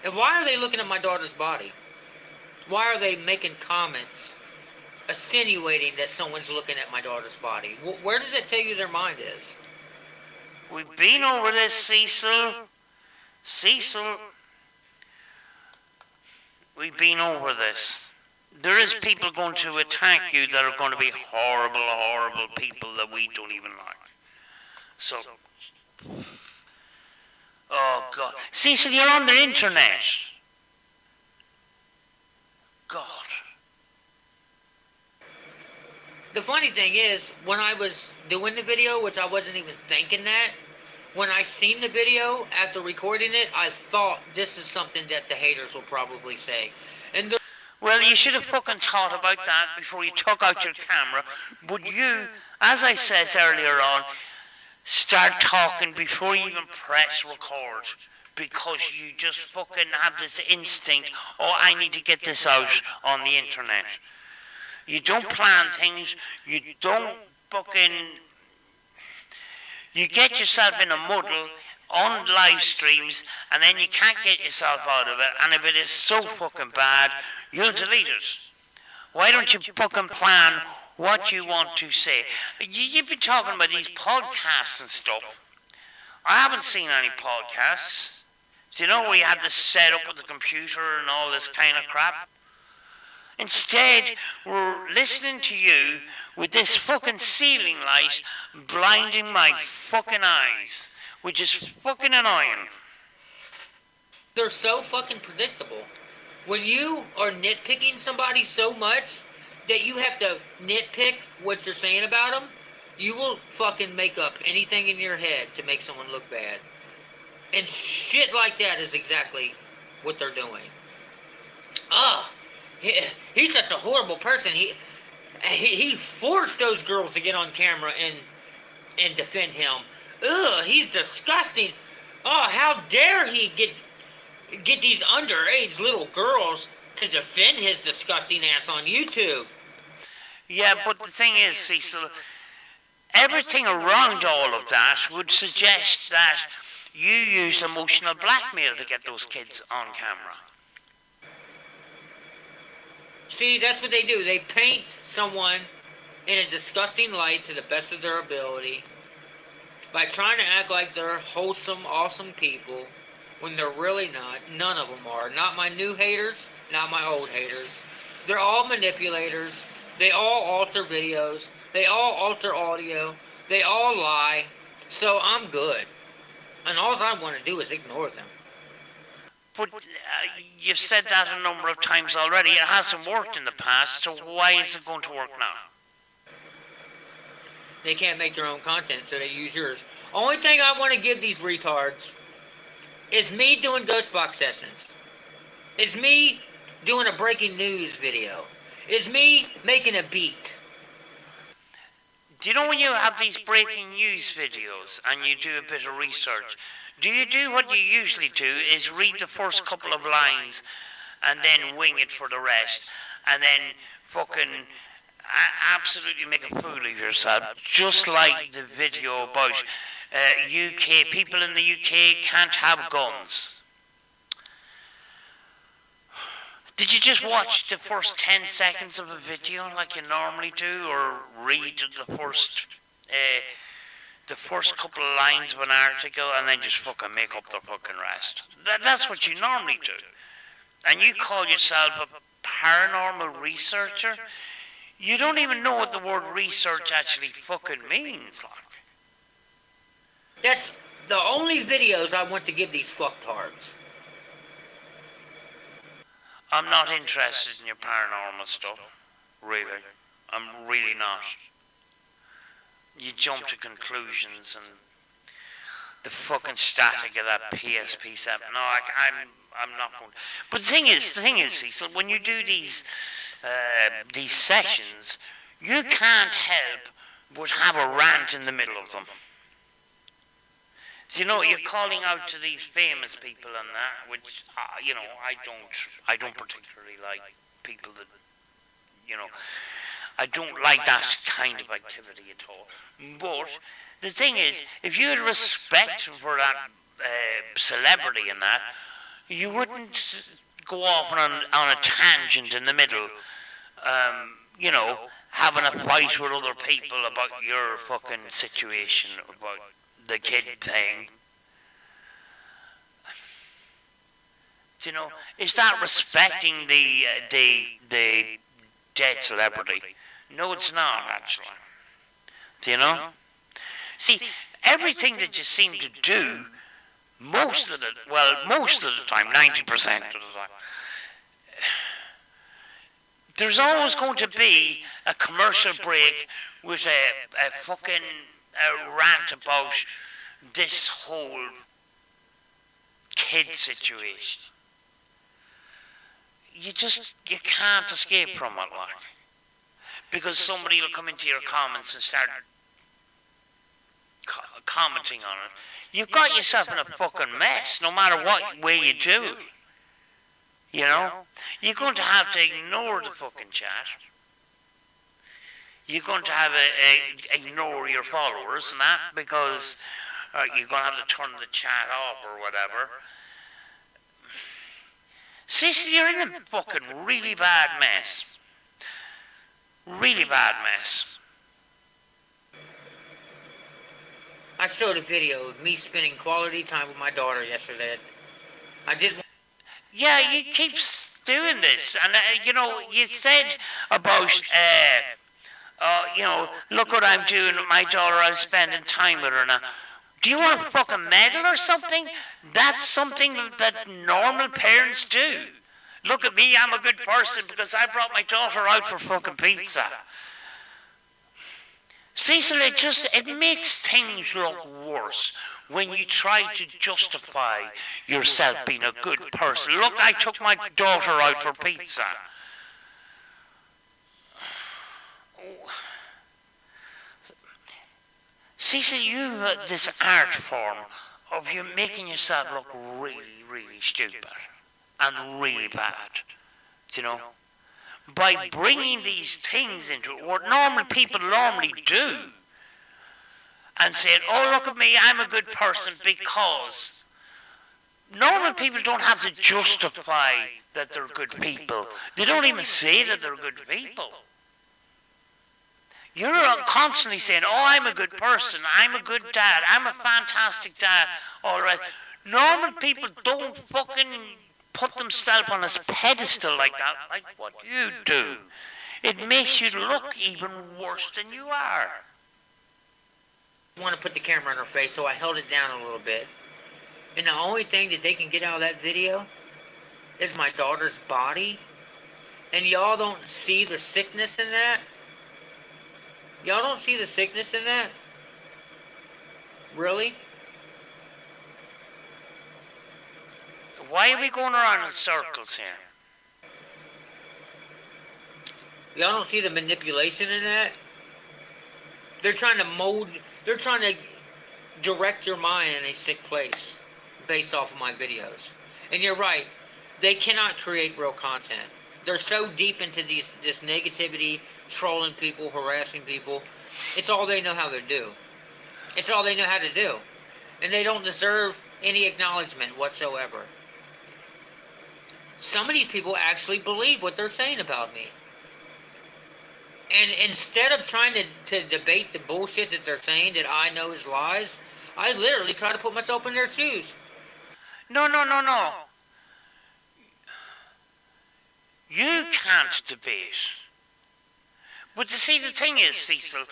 And why are they looking at my daughter's body? Why are they making comments insinuating that someone's looking at my daughter's body? Where does that tell you their mind is? We've been over this, Cecil. Cecil, we've been over this. There is people going to attack you that are going to be horrible, horrible people that we don't even like. So, oh God. Cecil, you're on the internet. God. The funny thing is, when I was doing the video, which I wasn't even thinking that, when I seen the video after recording it, I thought this is something that the haters will probably say. And well, you should have fucking thought about that before you took out your camera. But you, as I said earlier on, start talking before you even press record. Because you just fucking have this instinct, oh, I need to get this out on the internet. You don't plan things, you don't fucking... You get yourself in a muddle on live streams, and then you can't get yourself out of it, and if it is so fucking bad, you'll delete it. Why don't you fucking plan what you want to say? You've been talking about these podcasts and stuff. I haven't seen any podcasts. So you know, we had this set up with the computer and all this kind of crap. Instead, we're listening to you with this fucking ceiling light blinding my fucking eyes, which is fucking annoying. they're so fucking predictable. When you are nitpicking somebody so much that you have to nitpick what you're saying about them, you will fucking make up anything in your head to make someone look bad. And shit like that is exactly what they're doing. He's such a horrible person. He forced those girls to get on camera and defend him. He's disgusting. How dare he get these underage little girls to defend his disgusting ass on YouTube. Yeah, but the thing is, Cecil, everything around all of that would suggest that you used emotional blackmail to get those kids on camera. See, that's what they do. They paint someone in a disgusting light to the best of their ability by trying to act like they're wholesome, awesome people when they're really not. None of them are. Not my new haters, not my old haters. They're all manipulators. They all alter videos. They all alter audio. They all lie. So I'm good. And all I want to do is ignore them. But you've said that a number of times already. It hasn't worked in the past, so why is it going to work now? They can't make their own content, so they use yours. Only thing I want to give these retards is me doing ghost box sessions. Is me doing a breaking news video. Is me making a beat. Do you know when you have these breaking news videos and you do a bit of research, do you do what you usually do is read the first couple of lines and then wing it for the rest and then fucking absolutely make a fool of yourself, just like the video about UK, people in the UK can't have guns. Did you just watch the first 10 seconds of a video like you normally do, or read the first couple of lines of an article and then just fucking make up the fucking rest? That's what you normally do. And you call yourself a paranormal researcher? You don't even know what the word research actually fucking means, like. That's the only videos I want to give these fucktards. I'm not interested in your paranormal stuff, really. I'm really not. You jump to conclusions and the fucking static of that PSP 7. No, I'm not going. But the thing is, Cecil, when you do these sessions, you can't help but have a rant in the middle of them. So, you know, you're calling out to these famous people and that, which, you know, I don't particularly like people that, you know, I don't like that kind of activity at all. But the thing is, if you had respect for that celebrity and that, you wouldn't go off on a tangent in the middle, you know, having a fight with other people about your fucking situation, about the kid thing. Do you know, is that respecting the dead celebrity? No, it's not, actually. Do you know? See, everything that you seem to do, most of the time, 90% of the time, there's always going to be a commercial break with a fucking rant about this whole kid situation. You can't escape from it, like. Because somebody will come into your comments and start commenting on it. You've got yourself in a fucking mess, no matter what way you do it. You know? You're going to have to ignore the fucking chat. You're going to have to ignore your followers and that, because you're going to have to turn the chat off or whatever. Cecil, you're in a fucking really bad mess. Really bad mess. I showed a video of me spending quality time with my daughter yesterday. I didn't. Yeah, you keep doing this, and you know, you said about, you know, look what I'm doing with my daughter. I'm spending time with her now. Do you want a fucking medal or something? That's something that normal parents do. Look at me, I'm a good person because I brought my daughter out for fucking pizza. Cecil, it makes things look worse when you try to justify yourself being a good person. Look, I took my daughter out for pizza. Cecil, you have this art form of you making yourself look really, really stupid and really bad, you know, by bringing these things into it, what normal people normally do. and saying, oh, look at me, I'm a good person because normal people don't have to justify that they're good people. They don't even say that they're good people. You're constantly saying, oh, I'm a good person, I'm a good dad, I'm a fantastic dad, all right. Normal people don't fucking put themselves on a pedestal like that, like what you do. It makes you look even worse than you are. I want to put the camera in her face, so I held it down a little bit. And the only thing that they can get out of that video is my daughter's body. And y'all don't see the sickness in that? Y'all don't see the sickness in that? Really? Why are we going around in circles here? Y'all don't see the manipulation in that? They're trying to direct your mind in a sick place based off of my videos. And you're right, they cannot create real content. They're so deep into this negativity, trolling people, harassing people. It's all they know how to do. It's all they know how to do. And they don't deserve any acknowledgement whatsoever. Some of these people actually believe what they're saying about me. And instead of trying to debate the bullshit that they're saying that I know is lies, I literally try to put myself in their shoes. No. You can't debate. But you see, the thing is, Cecil,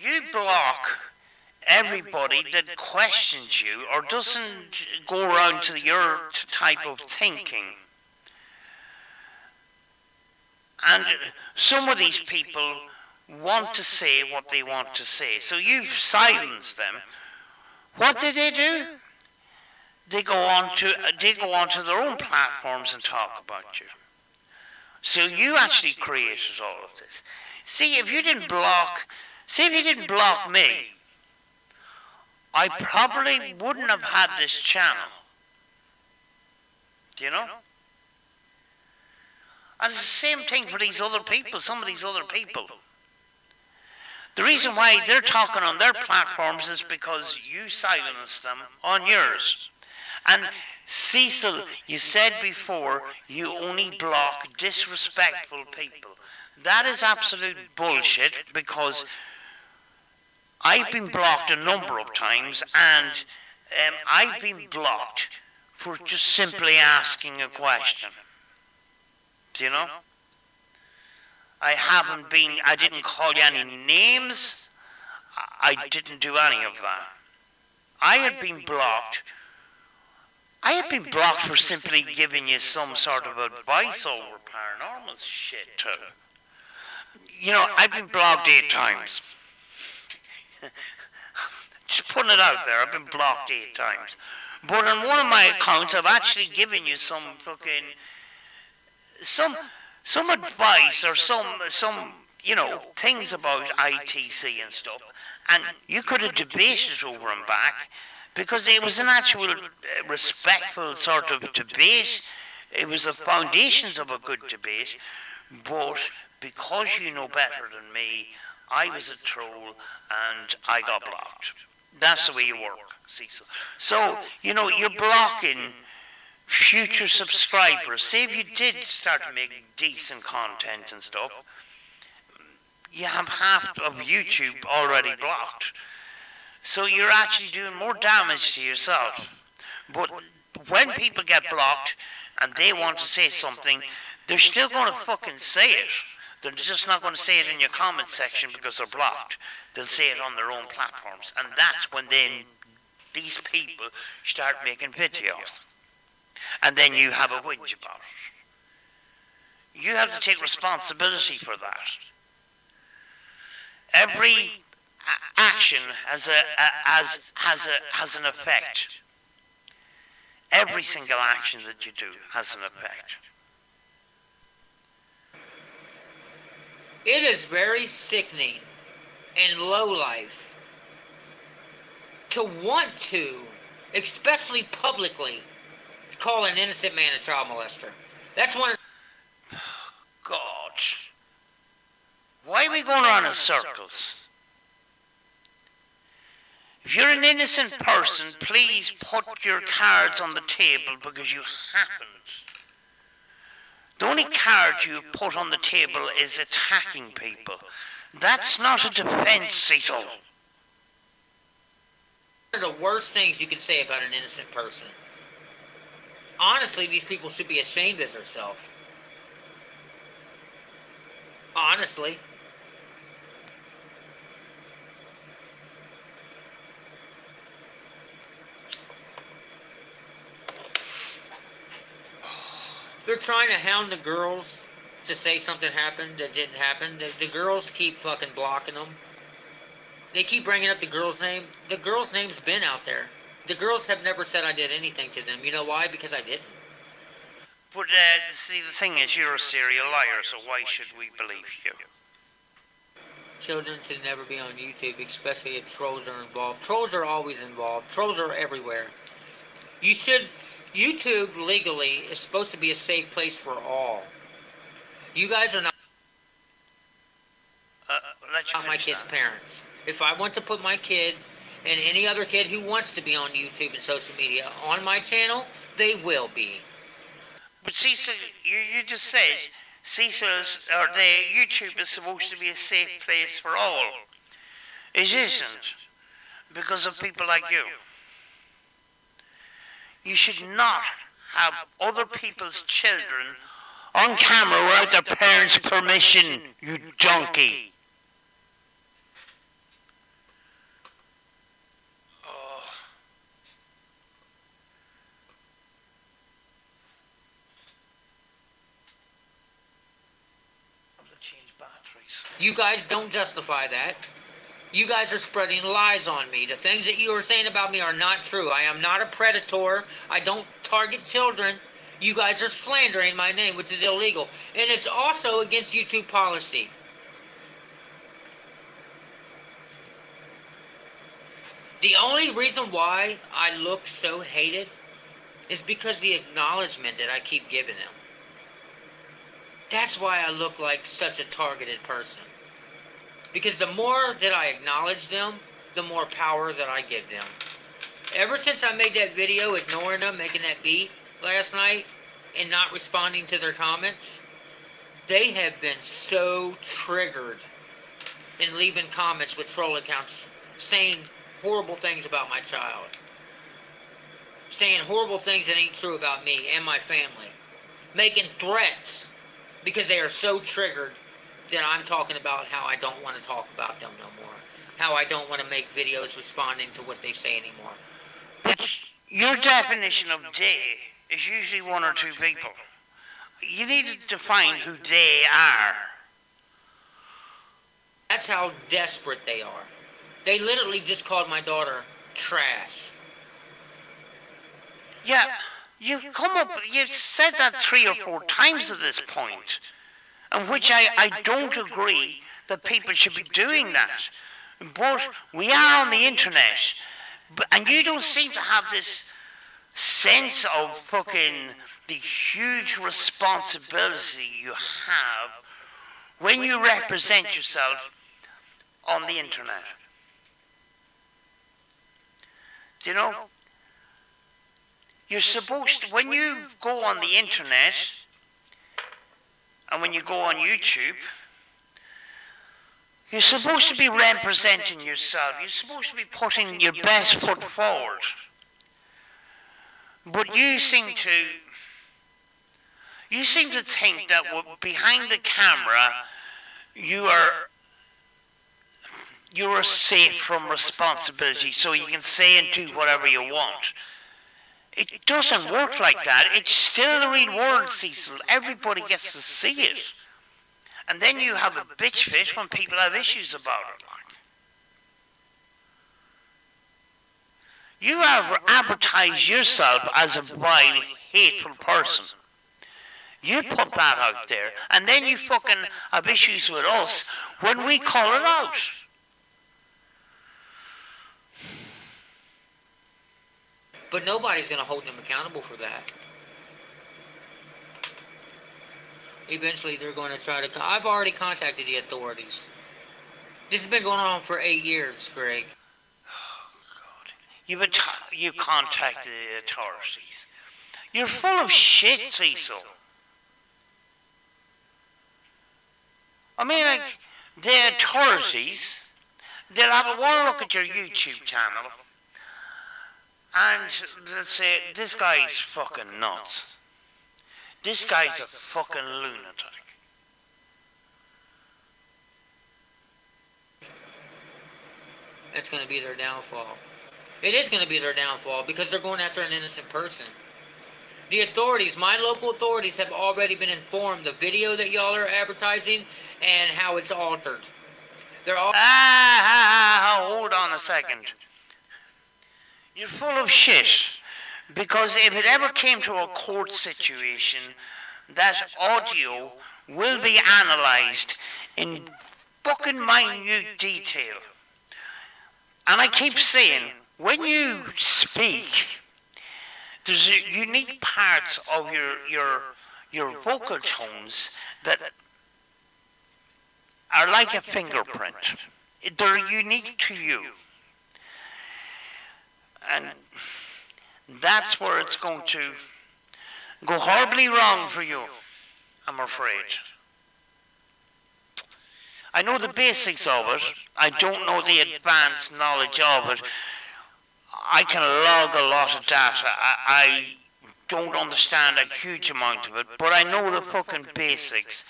you block everybody that questions you or doesn't go around to your type of thinking. And some of these people want to say what they want to say. So you've silenced them. What do? They go on to their own platforms and talk about you. So you actually created all of this. See, if you didn't block me, I probably wouldn't have had this channel. Do you know? And it's the same thing for these other people, some of these other people. The reason why they're talking on their platforms is because you silenced them on yours. And Cecil, you said before, you only block disrespectful people. That is absolute bullshit, because I've been blocked a number of times, and I've been blocked for just simply asking a question. Do you know? I didn't call you any names. I didn't do any of that. I had been blocked for simply giving you some sort of advice over paranormal shit too. You know, I've been blocked 8 times. Just putting it out there, I've been blocked 8 times. But on one of my accounts, I've actually given you some fucking some advice or some things about ITC and stuff, and you could have debated over and back, because it was an actual respectful sort of debate. It was the foundations of a good debate, but because you know better than me, I was a troll and I got blocked. That's the way you work, Cecil. So, you're blocking future subscribers. Say if you did start to make decent content and stuff, you have half of YouTube already blocked. So you're actually doing more damage to yourself. But when people get blocked and they want to say something, they're still going to fucking say it. They're just not going to say it in your comment section because they're blocked. They'll say it on their own platforms. And that's when then these people start making videos. And then you have a whinge about it. You have to take responsibility for that. Every action has an effect. Every single action that you do has an effect. It is very sickening and low life to want to, especially publicly, call an innocent man a child molester. That's one of... God. Why are we going around in circles? If you're an innocent person, please put your cards on the table because you haven't. The only card you put on the table is attacking people. That's not a defense, Cecil. One of the worst things you can say about an innocent person. Honestly, these people should be ashamed of themselves. Honestly. They're trying to hound the girls to say something happened that didn't happen. The girls keep fucking blocking them. They keep bringing up the girl's name. The girl's name's been out there. The girls have never said I did anything to them. You know why? Because I didn't. But see, the thing is, you're a serial liar, so why should we believe you? Children should never be on YouTube, especially if trolls are involved. Trolls are always involved. Trolls are everywhere. YouTube legally is supposed to be a safe place for all. You guys are not my kid's parents. If I want to put my kid and any other kid who wants to be on YouTube and social media on my channel, they will be. But Cecil, you just said YouTube is supposed to be a safe place for all. It isn't, because of people like you. You should not have other people's children on camera without their parents' permission, you donkey. You guys don't justify that. You guys are spreading lies on me. The things that you are saying about me are not true. I am not a predator. I don't target children. You guys are slandering my name, which is illegal. And it's also against YouTube policy. The only reason why I look so hated is because the acknowledgement that I keep giving them. That's why I look like such a targeted person. Because the more that I acknowledge them, the more power that I give them. Ever since I made that video ignoring them, making that beat last night, and not responding to their comments, they have been so triggered in leaving comments with troll accounts saying horrible things about my child. Saying horrible things that ain't true about me and my family. Making threats because they are so triggered that I'm talking about how I don't want to talk about them no more. How I don't want to make videos responding to what they say anymore. But your definition of they is usually one or two people. You need to define who they are. That's how desperate they are. They literally just called my daughter trash. Yeah, you've said that 3 or 4 times at this point, in which I don't agree that people should be doing that. But we are on the internet, and you don't seem to have this sense of fucking the huge responsibility you have when you represent yourself on the internet. Do you know? You're supposed to, when you go on the internet, and when you go on YouTube, you're supposed to be representing yourself. You're supposed to be putting your best foot forward. But you seem to think that behind the camera, you are safe from responsibility, so you can say and do whatever you want. It doesn't work like that. It's still the real world, Cecil. Everybody gets to see it. And then you have a bitch fit when people have issues about it. You have advertised yourself as a vile, hateful person. You put that out there, and then you fucking have issues with us when we call it out. But nobody's going to hold them accountable for that. Eventually, they're going to try to... I've already contacted the authorities. This has been going on for 8 years, Greg. You contacted the authorities. You're full of shit, Cecil. I mean, like, the authorities, they'll have a one look at your YouTube channel and they'll say, this guy's fucking nuts. This guy's a fucking lunatic. That's going to be their downfall. It is going to be their downfall because they're going after an innocent person. The authorities, my local authorities, have already been informed the video that y'all are advertising and how it's altered. They're all... Hold on a second. You're full of shit. Because if it ever came to a court situation, that audio will be analysed in fucking minute detail. And I keep saying, when you speak, there's unique parts of your vocal tones that are like a fingerprint. They're unique to you. And that's where it's going to go horribly wrong for you, I'm afraid. I know the basics of it. I don't know the advanced knowledge of it. I can log a lot of data. I don't understand a huge amount of it, but I know the fucking basics.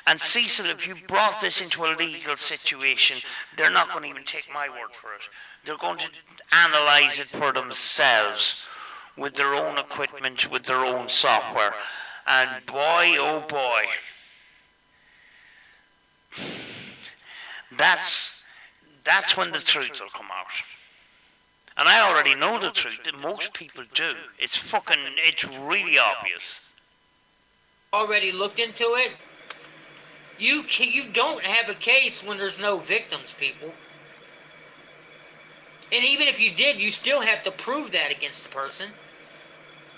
And Cecil, if you brought this into a legal situation, they're not going to even take my word for it. They're going to analyze it for themselves with their own equipment, with their own software. And boy, oh boy, that's when the truth will come out. And I already know the truth, that most people do. It's really obvious. Already looked into it. You don't have a case when there's no victims, people. And even if you did, you still have to prove that against the person.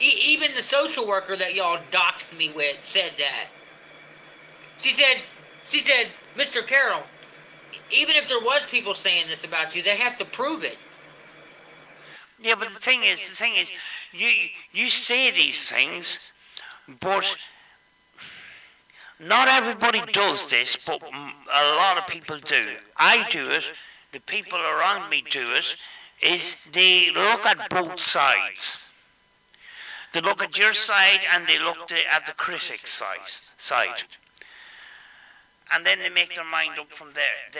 Even the social worker that y'all doxed me with said that. She said, Mr. Carroll, even if there was people saying this about you, they have to prove it. Yeah, but the thing is, you say these things, but not everybody does this, but a lot of people do. I do it, the people around me do it, is they look at both sides. They look at your side and they look at the critic's side. And then they make their mind up from there.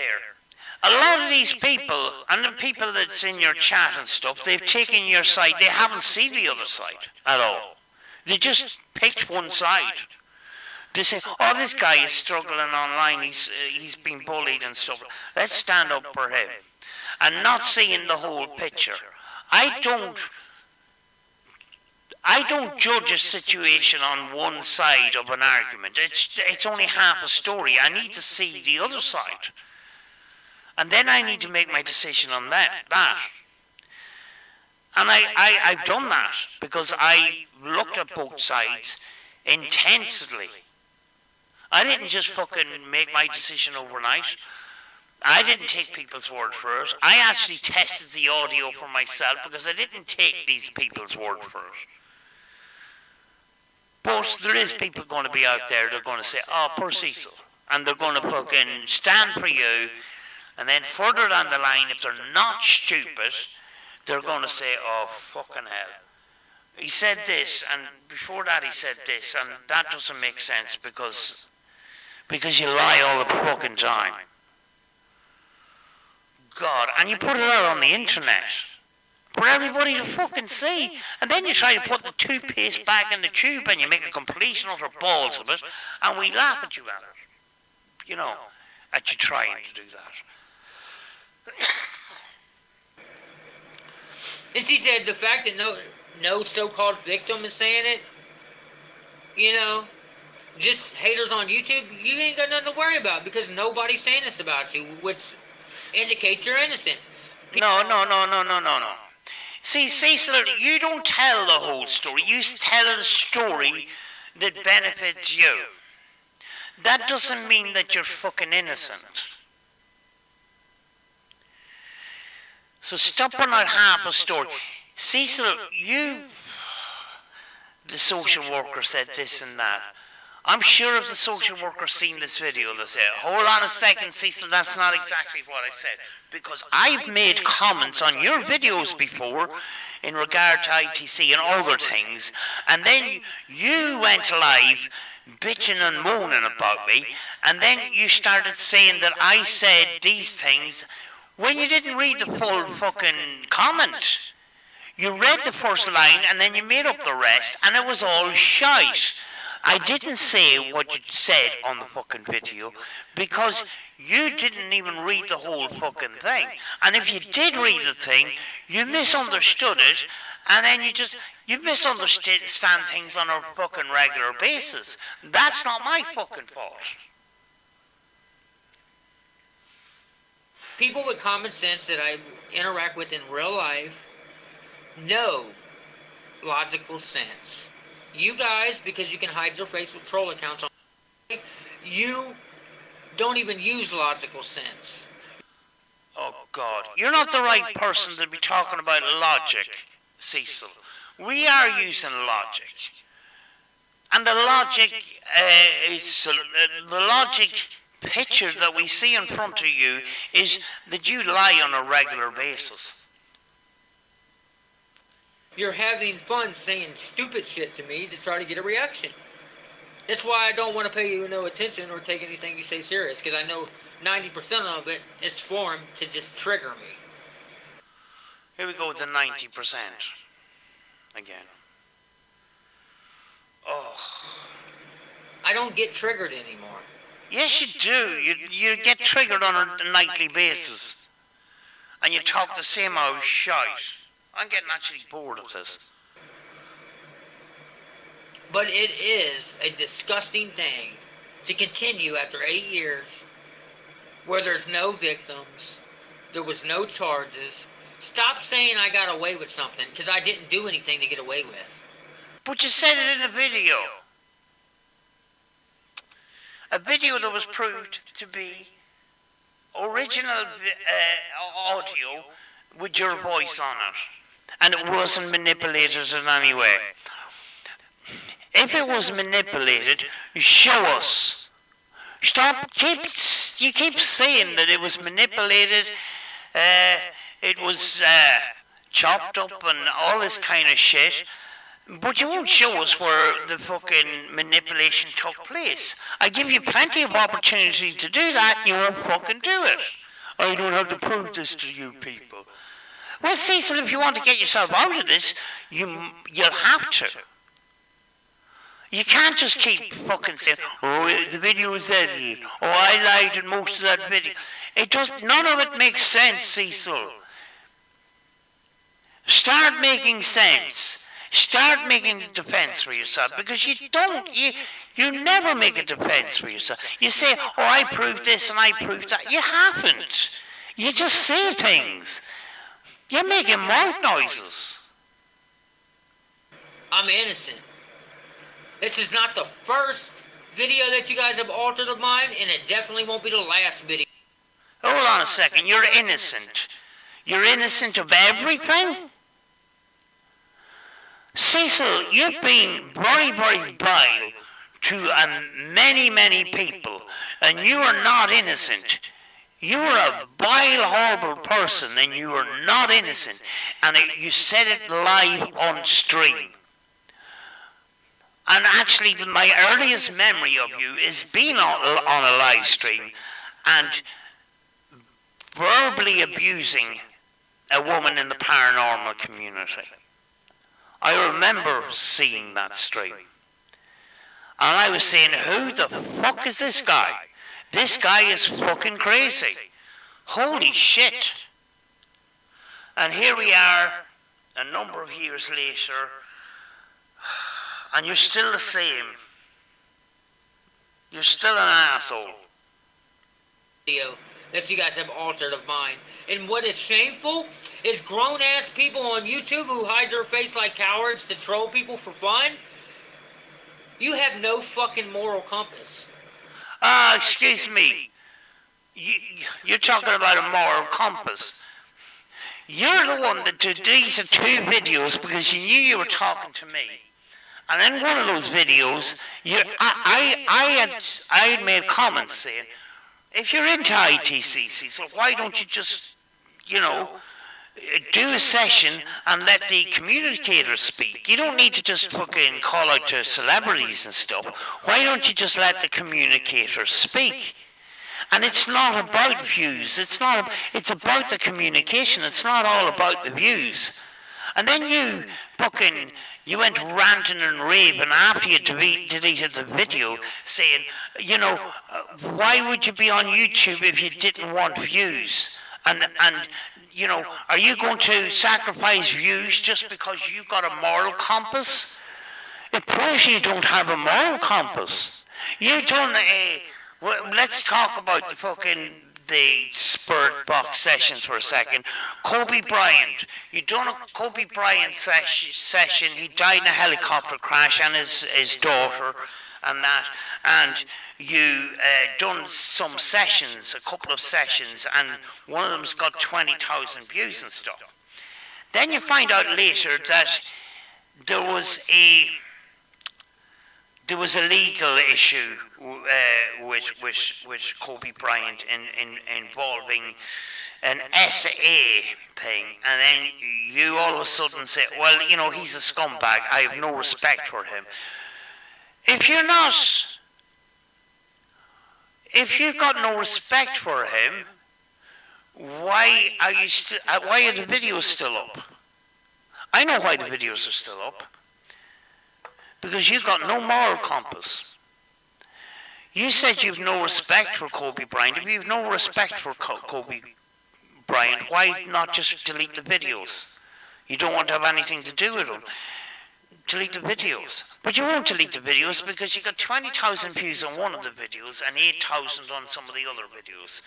A lot of these people, and the people that's in your chat and stuff, they've taken your side. They haven't seen the other side at all. They just picked one side. They say, oh, this guy is struggling online. He's been bullied and stuff. Let's stand up for him. And not seeing the whole picture. I don't judge a situation on one side of an argument. It's only half a story. I need to see the other side. And then I need to make my decision on that. And I've done that because I looked at both sides intensely. I didn't just fucking make my decision overnight. I didn't take people's word for it. I actually tested the audio for myself because I didn't take these people's word for it. But there is people going to be out there, they're going to say, oh, poor Cecil. And they're going to fucking stand for you. And then further down the line, if they're not stupid, they're going to say, oh, fucking hell. He said this, and before that he said this, and that doesn't make sense because you lie all the fucking time. God, and you put it out on the internet for everybody to fucking see. And then you try to put the toothpaste back in the tube and you make a complete and utter balls of it, and we laugh at you at it. You know, at you trying to do that. And she said the fact that no so-called victim is saying it, you know, just haters on YouTube, you ain't got nothing to worry about because nobody's saying this about you, which indicates you're innocent. No. See, Cecil, you don't tell the whole story. You tell the story that benefits you. That doesn't mean that you're fucking innocent. So stop on out half a story. Cecil, the social worker said this and that. I'm sure if the social worker seen this video, they say, hold on a second, Cecil, that's not exactly what I said. Because I've made comments on your videos before in regard to ITC and other things, and then you went live bitching and moaning about me, and then you started saying that I said these things when you didn't read the full fucking comment. You read the first line and then you made up the rest, and it was all shite. I didn't say what you said on the fucking video because you didn't even read the whole fucking thing. And if you did read the thing, you misunderstood it, and then you misunderstand things on a fucking regular basis. That's not my fucking fault. People with common sense that I interact with in real life know logical sense. You guys, because you can hide your face with troll accounts on, you don't even use logical sense. Oh God, you're not the right person to be talking about logic, Cecil. We are using logic, and the logic the logic picture that we see in front of you is that you lie on a regular basis. You're having fun saying stupid shit to me to try to get a reaction. That's why I don't want to pay you no attention or take anything you say serious, because I know 90% of it is formed to just trigger me. Here we go with the 90% again. Oh. I don't get triggered anymore. Yes, you do. You get triggered on a nightly basis. And you talk the same old shite. I'm getting actually bored of this. But it is a disgusting thing to continue after 8 years where there's no victims, there was no charges. Stop saying I got away with something, because I didn't do anything to get away with. But you said it in a video. A video that was proved to be original audio with your voice on it. And it wasn't manipulated in any way. If it was manipulated, show us. You keep saying that it was manipulated, it was chopped up and all this kind of shit, but you won't show us where the fucking manipulation took place. I give you plenty of opportunity to do that, you won't fucking do it. I don't have to prove this to you people. Well, Cecil, if you want to get yourself out of this, you'll have to. You can't just keep fucking saying, oh, the video was edited, oh, I lied in most of that video. None of it makes sense, Cecil. Start making sense. Start making a defense for yourself, because you never make a defense for yourself. You say, oh, I proved this and I proved that. You haven't. You just say things. You're making mouth noises. I'm innocent. This is not the first video that you guys have altered of mine, and it definitely won't be the last video. Hold on a second. You're innocent. You're innocent of everything? Cecil, you've been very, very vile to many, many people, and you are not innocent. You are a vile, horrible person, and you are not innocent. And you said it live on stream. And actually, my earliest memory of you is being on a live stream and verbally abusing a woman in the paranormal community. I remember seeing that stream. And I was saying, who the fuck is this guy? This guy is fucking crazy. Holy shit. And here we are, a number of years later, and you're still the same. You're still an asshole. Video that you guys have altered of mine. And what is shameful is grown-ass people on YouTube who hide their face like cowards to troll people for fun. You have no fucking moral compass. Excuse me. You're talking about a moral compass. You're the one that deleted 2 videos because you knew you were talking to me. And in one of those videos, I had made comments saying, if you're into ITCC, so why don't you just, do a session and let the communicators speak? You don't need to just fucking call out to celebrities and stuff. Why don't you just let the communicators speak? And it's not about views. It's about the communication. It's not all about the views. And then you went ranting and raving after you deleted the video, saying, why would you be on YouTube if you didn't want views? And are you going to sacrifice views just because you've got a moral compass? Of course you don't have a moral compass. You don't. Well, let's talk about the Spirit Box sessions for a second. Kobe Bryant. You done a Kobe Bryant session. He died in a helicopter crash, and his daughter, and that. And you done some sessions, a couple of sessions, and one of them's got 20,000 views and stuff. Then you find out later that there was a legal issue with Kobe Bryant involving an SA thing, and then you all of a sudden say, well, he's a scumbag, I have no respect for him. If you've got no respect for him, why are the videos still up? I know why the videos are still up. Because you've got no moral compass. You said you've no respect for Kobe Bryant. If you've no respect for Kobe Bryant, why not just delete the videos? You don't want to have anything to do with him. Delete the videos. But you won't delete the videos because you got 20,000 views on one of the videos and 8,000 on some of the other videos.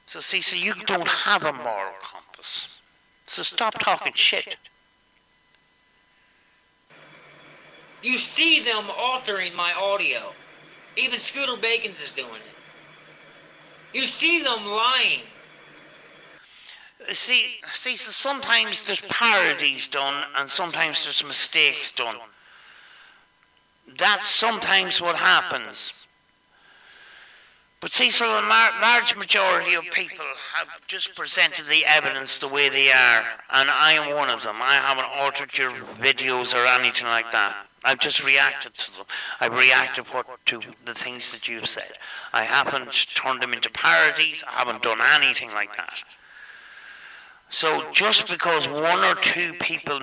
So you don't have a moral compass. So stop talking shit. You see them altering my audio. Even Scooter Bacons is doing it. You see them lying. See, so sometimes there's parodies done and sometimes there's mistakes done. That's sometimes what happens. But see, so the large majority of people have just presented the evidence the way they are, and I am one of them. I haven't altered your videos or anything like that. I've just reacted to them. I've reacted to the things that you've said. I haven't turned them into parodies. I haven't done anything like that. So just because 1 or 2 people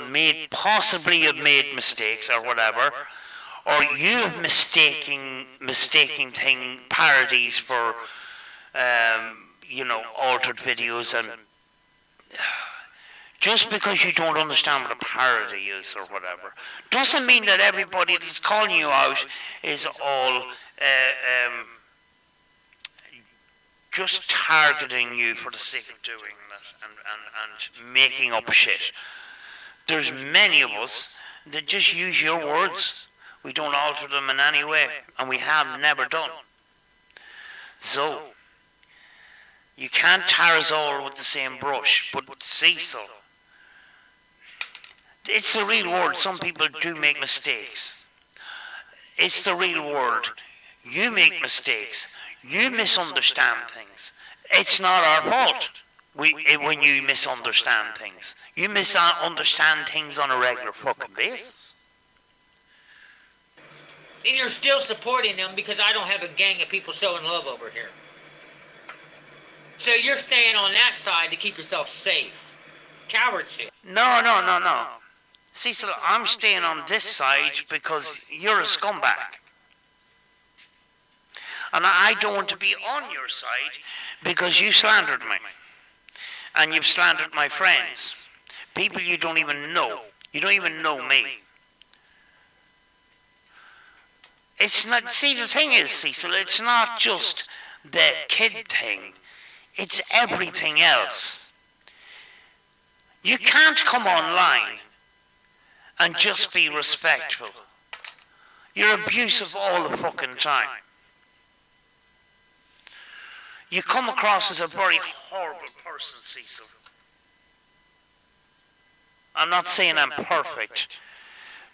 possibly have made mistakes or whatever, or you have mistaking parodies for altered videos, and just because you don't understand what a parody is or whatever, doesn't mean that everybody that's calling you out is all just targeting you for the sake of doing that and making up shit. There's many of us that just use your words. We don't alter them in any way, and we have never done. So, you can't tar us all with the same brush, but Cecil, it's the real world. Some people do make mistakes. It's the real world. You make mistakes. You misunderstand things. It's not our fault when you misunderstand things. You misunderstand things on a regular fucking basis. And you're still supporting them because I don't have a gang of people showing love over here. So you're staying on that side to keep yourself safe. Coward shit. No. Cecil, I'm staying on this side because you're a scumbag. And I don't want to be on your side because you slandered me. And you've slandered my friends. People you don't even know. You don't even know me. It's not, see, the thing is, Cecil, it's not just the kid thing. It's everything else. You can't come online and just be respectful. You're abusive all the fucking time. You come across as a very horrible person, Cecil. I'm not saying I'm perfect.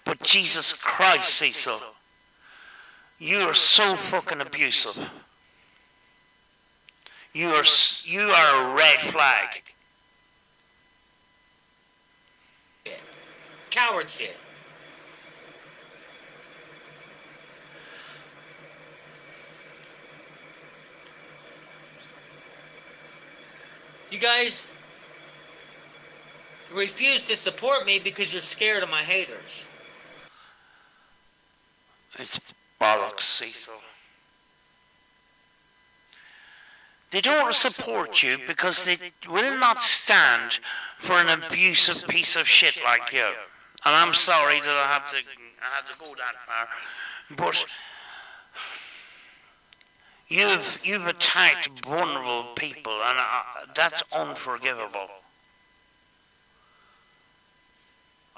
But Jesus Christ, Cecil, you are so fucking abusive. You are a red flag. Coward shit. You guys refuse to support me because you're scared of my haters. It's bollocks, Cecil. They don't support you because they will not stand for an abusive piece of shit like you. And I'm sorry that I had to go that far, but you've attacked vulnerable people, and that's unforgivable.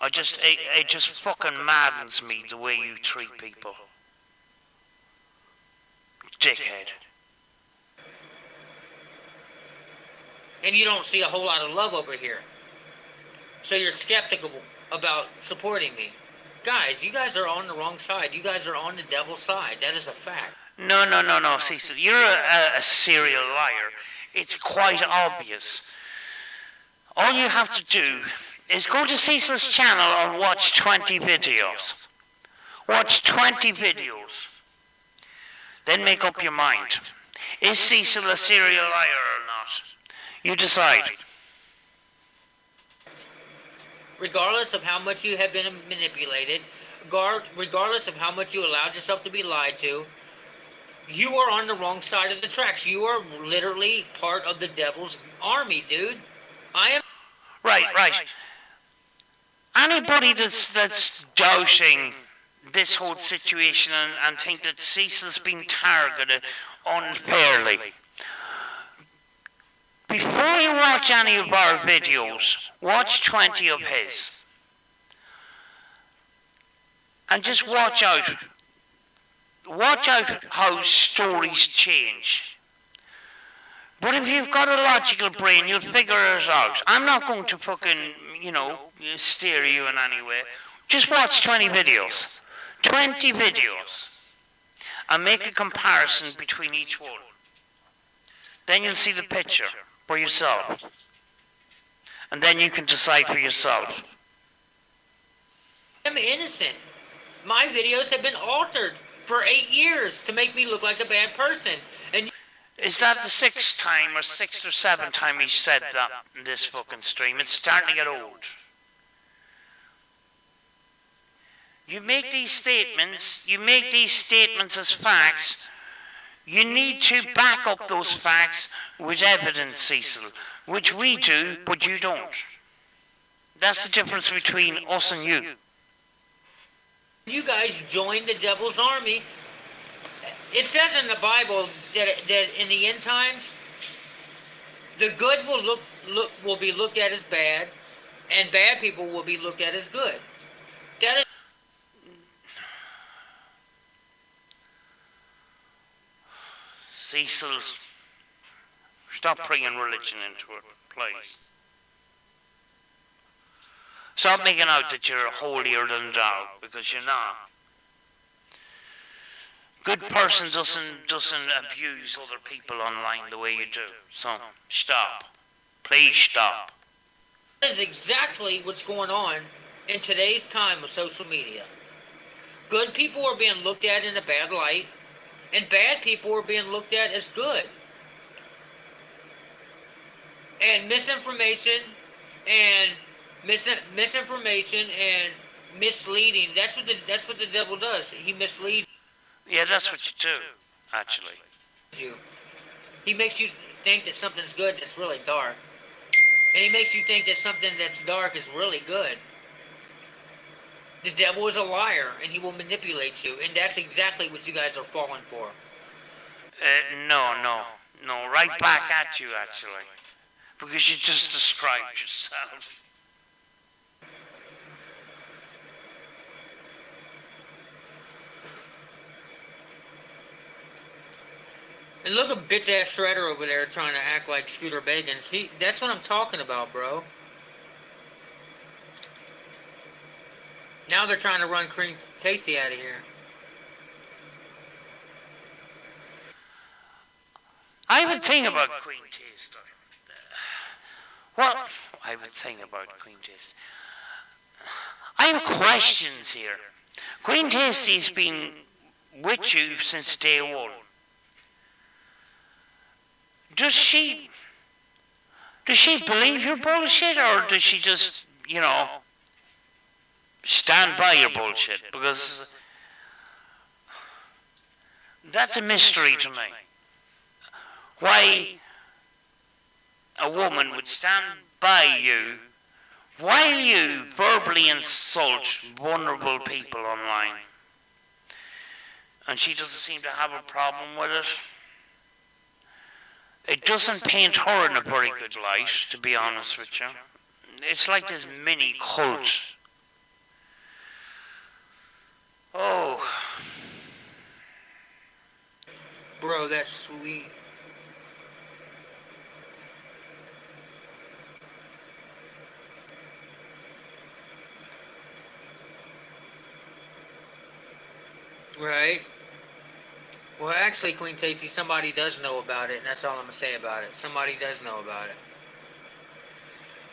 It just fucking maddens me the way you treat people. Dickhead. And you don't see a whole lot of love over here. So you're skeptical about supporting me. Guys, you guys are on the wrong side. You guys are on the devil's side. That is a fact. No, Cecil. You're a serial liar. It's quite obvious. All you have to do is go to Cecil's channel and watch 20 videos. Watch 20 videos. Then make up your mind. Is Cecil a serial liar or not? You decide. Regardless of how much you have been manipulated, regardless of how much you allowed yourself to be lied to, you are on the wrong side of the tracks. You are literally part of the devil's army, dude. I am... Right. Anybody that's doubting this whole situation and think that Cecil's being targeted unfairly, before you watch any of our videos, watch 20 of his. And just watch out. Watch out how stories change. But if you've got a logical brain, you'll figure it out. I'm not going to fucking, steer you in any way. Just watch 20 videos. 20 videos. And make a comparison between each one. Then you'll see the picture for yourself. And then you can decide for yourself. I'm innocent. My videos have been altered for 8 years to make me look like a bad person. And is that the sixth or seventh time he said that in this fucking stream? It's starting to get old. You make these statements as facts. You need to back up those facts with evidence, Cecil, which we do, but you don't. That's the difference between us and you. You guys joined the devil's army. It says in the Bible that in the end times, the good will be looked at as bad, and bad people will be looked at as good. That is. Cecil, stop bringing religion into it, please. Stop making out that you're holier than thou, because you're not. Good person doesn't abuse other people online the way you do. So stop. Please stop. That is exactly what's going on in today's time of social media. Good people are being looked at in a bad light, and bad people are being looked at as good. And misinformation and misleading. That's what the devil does. He misleads. Yeah, that's what you do, actually. He makes you think that something's good that's really dark. And he makes you think that something that's dark is really good. The devil is a liar, and he will manipulate you. And that's exactly what you guys are falling for. No. Right back at you, actually. Because you just described yourself. And look at bitch-ass Shredder over there trying to act like Scooter Bagans. That's what I'm talking about, bro. Now they're trying to run Queen Tasty out of here. I would think about Queen Taste. Well, I would think about Queen Taste. I have questions here. Queen Tasty's been with you since day one. Does she believe your bullshit, or does she just, stand by your bullshit? Because that's a mystery to me. Why a woman would stand by you while you verbally insult vulnerable people online. And she doesn't seem to have a problem with it. It doesn't paint her in a very good light, to be honest with you. It's like this mini cult. Oh. Bro, that's sweet. Right. Well, actually, Queen Tasty, somebody does know about it, and that's all I'm going to say about it. Somebody does know about it.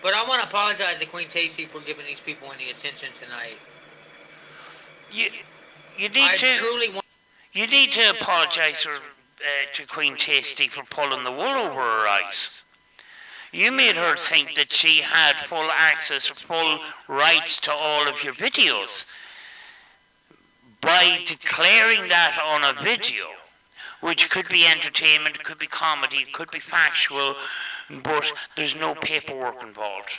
But I want to apologize to Queen Tasty for giving these people any attention tonight. You need to apologize to Queen Tasty for pulling the wool over her eyes. You made her think that she had full access, full rights to all of your videos. By declaring that on a video, which could be entertainment, could be comedy, could be factual, but there's no paperwork involved,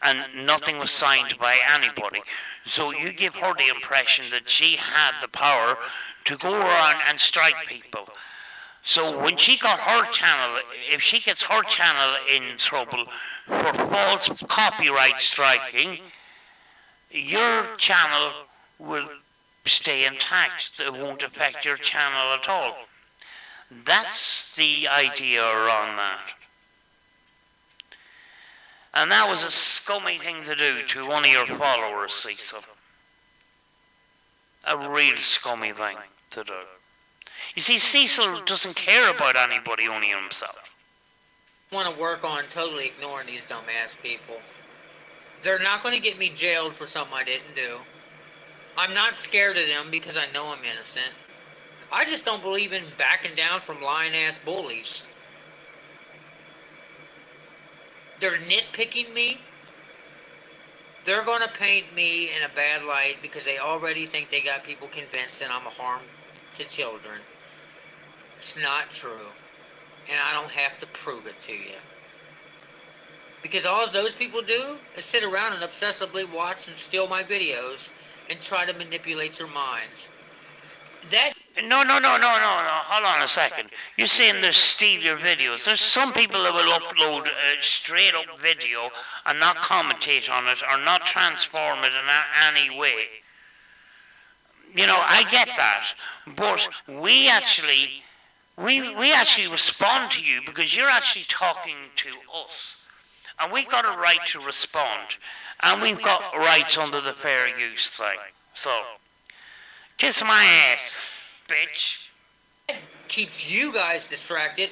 and nothing was signed by anybody. So you give her the impression that she had the power to go around and strike people. So when she got her channel, if she gets her channel in trouble for false copyright striking, your channel will stay intact. It won't affect your channel at all. That's the idea around that. And that was a scummy thing to do to one of your followers, Cecil. A real scummy thing to do. You see, Cecil doesn't care about anybody, only himself. I want to work on totally ignoring these dumbass people. They're not going to get me jailed for something I didn't do. I'm not scared of them because I know I'm innocent. I just don't believe in backing down from lying-ass bullies. They're nitpicking me. They're going to paint me in a bad light because they already think they got people convinced that I'm a harm to children. It's not true. And I don't have to prove it to you. Because all those people do is sit around and obsessively watch and steal my videos and try to manipulate your minds. No. Hold on a second. You're saying they steal your videos. There's some people that will upload a straight up video and not commentate on it or not transform it in any way. I get that. But we actually respond to you because you're actually talking to us. And we got a right to respond. And we've got rights under the fair use thing. So, kiss my ass, bitch. Keeps you guys distracted,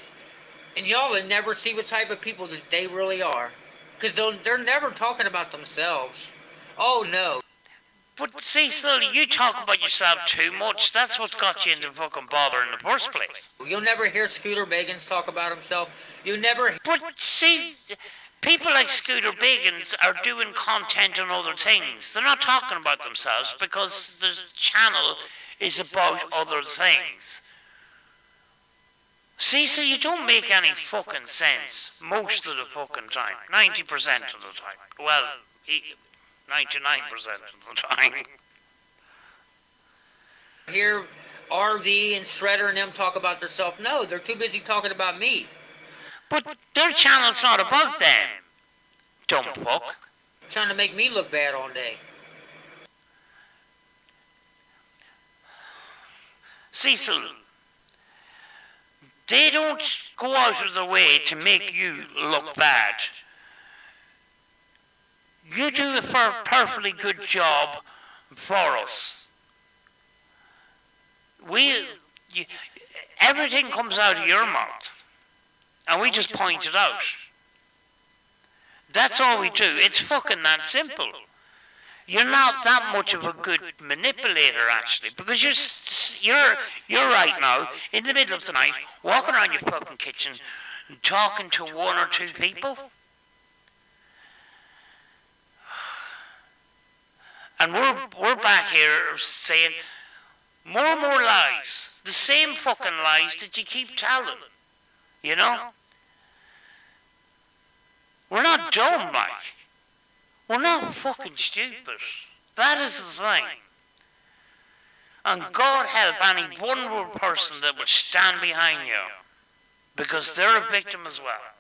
and y'all will never see what type of people that they really are. Because they're never talking about themselves. Oh, no. But Cecil, you talk about yourself too much. That's what got you into fucking bother in the first place. You'll never hear Scooter Bagans talk about himself. You never... But see... People like Scooter Bagans are doing content on other things. They're not talking about themselves because the channel is about other things. See, so you don't make any fucking sense most of the fucking time. 90% of the time. Well, 99% of the time. Hear RV and Shredder and them talk about themselves. No, they're too busy talking about me. But their channel's not about them. Dumb fuck. Trying to make me look bad all day. Cecil, they don't go out of the way to make you look bad. You do a perfectly good job for us. You, everything comes out of your mouth, and we just point it out. That's all we do. It's fucking that simple. You're not that much of a good manipulator, actually, because you're right now in the middle of the night, walking around your fucking kitchen, talking to one or two people, and we're back here saying more and more lies, the same fucking lies that you keep telling, you know. We're not dumb, like. We're not fucking stupid. That is the thing. And God help any one more person that would stand behind you, because they're a victim as well.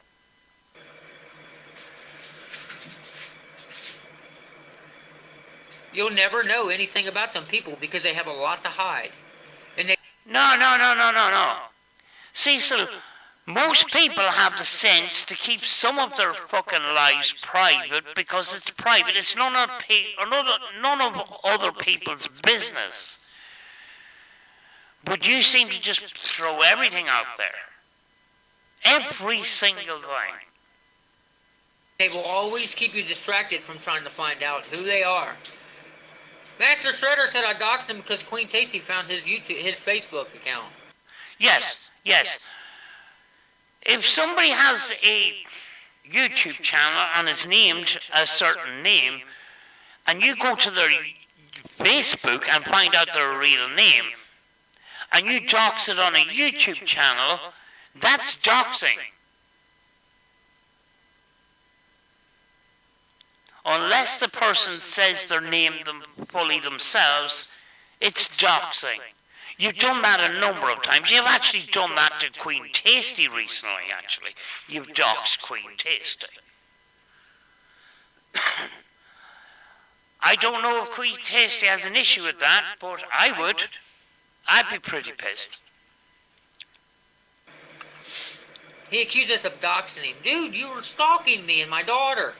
You'll never know anything about them people because they have a lot to hide. And they No. Cecil, most people have the sense to keep some of their fucking lives private because it's private. It's none of other people's business. But you seem to just throw everything out there. Every single thing. They will always keep you distracted from trying to find out who they are. Master Shredder said I doxed him because Queen Tasty found his Facebook account. Yes. If somebody has a YouTube channel and is named a certain name, and you go to their Facebook and find out their real name, and you dox it on a YouTube channel, that's doxing. Unless the person says their name fully themselves, it's doxing. You've done that a number of times. You've actually done that to Queen Tasty recently, actually. You've doxed Queen Tasty. I don't know if Queen Tasty has an issue with that, but I would. I'd be pretty pissed. He accused us of doxing him. Dude, you were stalking me and my daughter.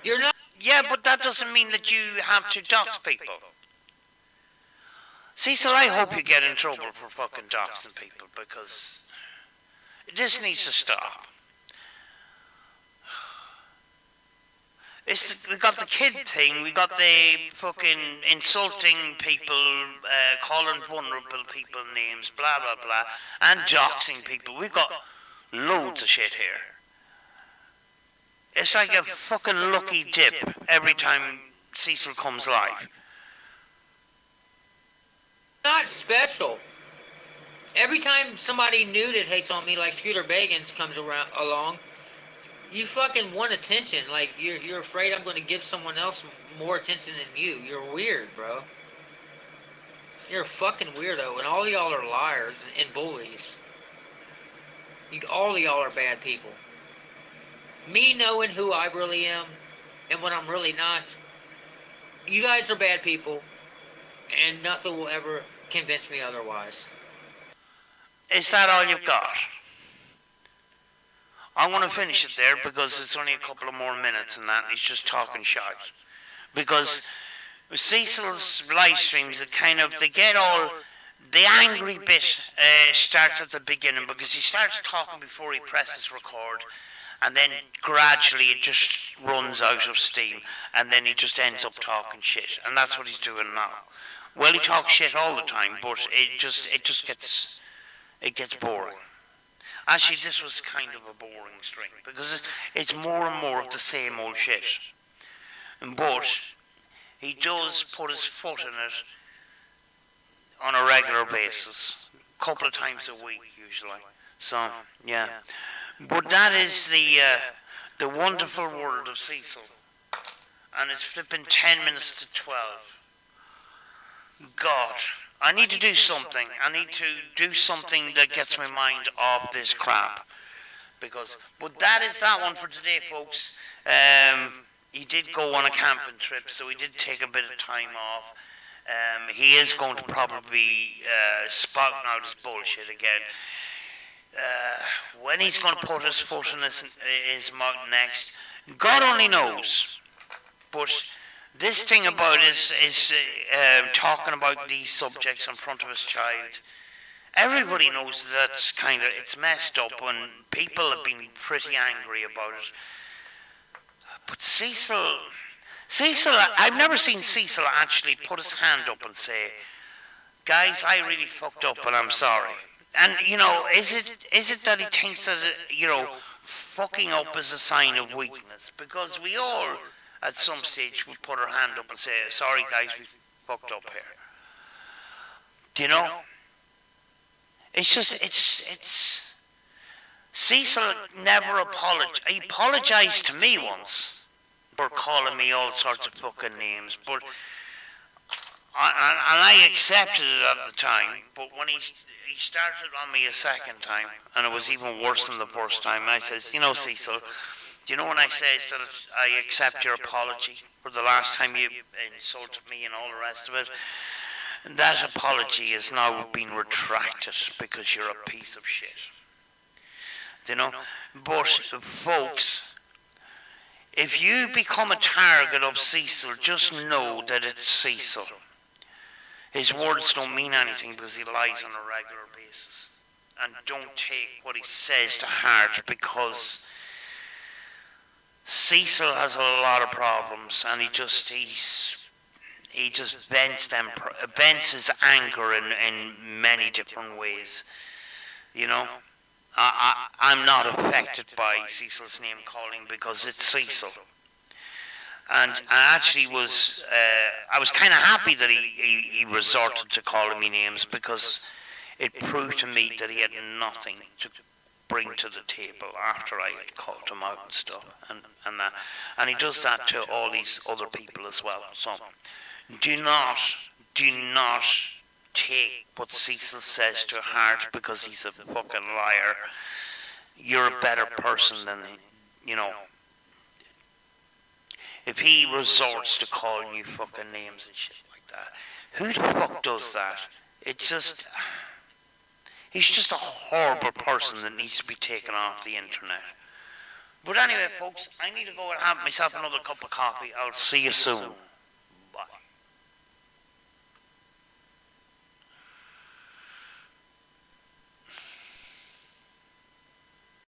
You're not... Yeah, but that doesn't mean that you have to dox people. Cecil, I hope you get in trouble for fucking doxing people, because this needs to stop. We got the kid thing, we got the fucking insulting people, calling vulnerable people names, blah blah blah, and doxing people. We've got loads of shit here. It's like a fucking lucky dip every time Cecil comes live. Not special. Every time somebody new that hates on me, like Scooter Bagans, comes along, you fucking want attention. Like, you're afraid I'm going to give someone else more attention than you. You're weird, bro. You're a fucking weirdo, and all y'all are liars and bullies. All y'all are bad people. Me knowing who I really am and what I'm really not, you guys are bad people, and nothing will ever convince me otherwise. Is that all you've got? I want to finish it there because it's only a couple of more minutes and that, and he's just talking shit. Because Cecil's live streams, they get all, the angry bit starts at the beginning because he starts talking before he presses record, and then gradually it just runs out of steam, and then he just ends up talking shit, and that's what he's doing now. Well, he talks shit all the time, but it gets boring. Actually, this was kind of a boring stream because it's more and more of the same old shit. But he does put his foot in it on a regular basis, a couple of times a week usually. So yeah, but that is the wonderful world of Cecil, and it's flipping 10 minutes to 12. God, I need to do something. I need to do something that gets my mind off this crap. But that is that one for today, folks. He did go on a camping trip, so he did take a bit of time off. He is going to probably be spouting out his bullshit again. When he's going to put his foot in his mouth next, God only knows. But This thing about is talking about these subjects in front of his child. Everybody knows that's kind of, it's messed up, and people have been pretty angry about it. But Cecil, I've never seen Cecil actually put his hand up and say, guys, I really fucked up and I'm sorry. And, you know, is it that he thinks that, you know, fucking up is a sign of weakness? Because we all, at some stage, would put our hand up and say, sorry guys, we fucked up here. Do you know? It's just, it's... Cecil never apologized. He apologized to me once for calling me all sorts of fucking names, but... And I accepted it at the time, but when he started on me a second time, and it was even worse than the first time, I says, you know, Cecil, do you know when I says that I accept your apology for the last time you insulted me and all the rest of it? And that apology has now been retracted because you're a piece of shit. Do you know? But, folks, if you become a target of Cecil, just know that it's Cecil. His words don't mean anything because he lies on a regular basis. And don't take what he says to heart, because Cecil has a lot of problems, and he just vents his anger in many different ways. You know, I'm not affected by Cecil's name calling because it's Cecil. And I actually was, I was kind of happy that he resorted to calling me names, because it proved to me that he had nothing to bring to the table after I had called him out and stuff, and that. And he does that to all these other people as well. So do not take what Cecil says to heart because he's a fucking liar. You're a better person than, you know. If he resorts to calling you fucking names and shit like that, who the fuck does that? It's just... He's just a horrible person that needs to be taken off the internet. But anyway, folks, I need to go and have myself another cup of coffee. I'll see you soon.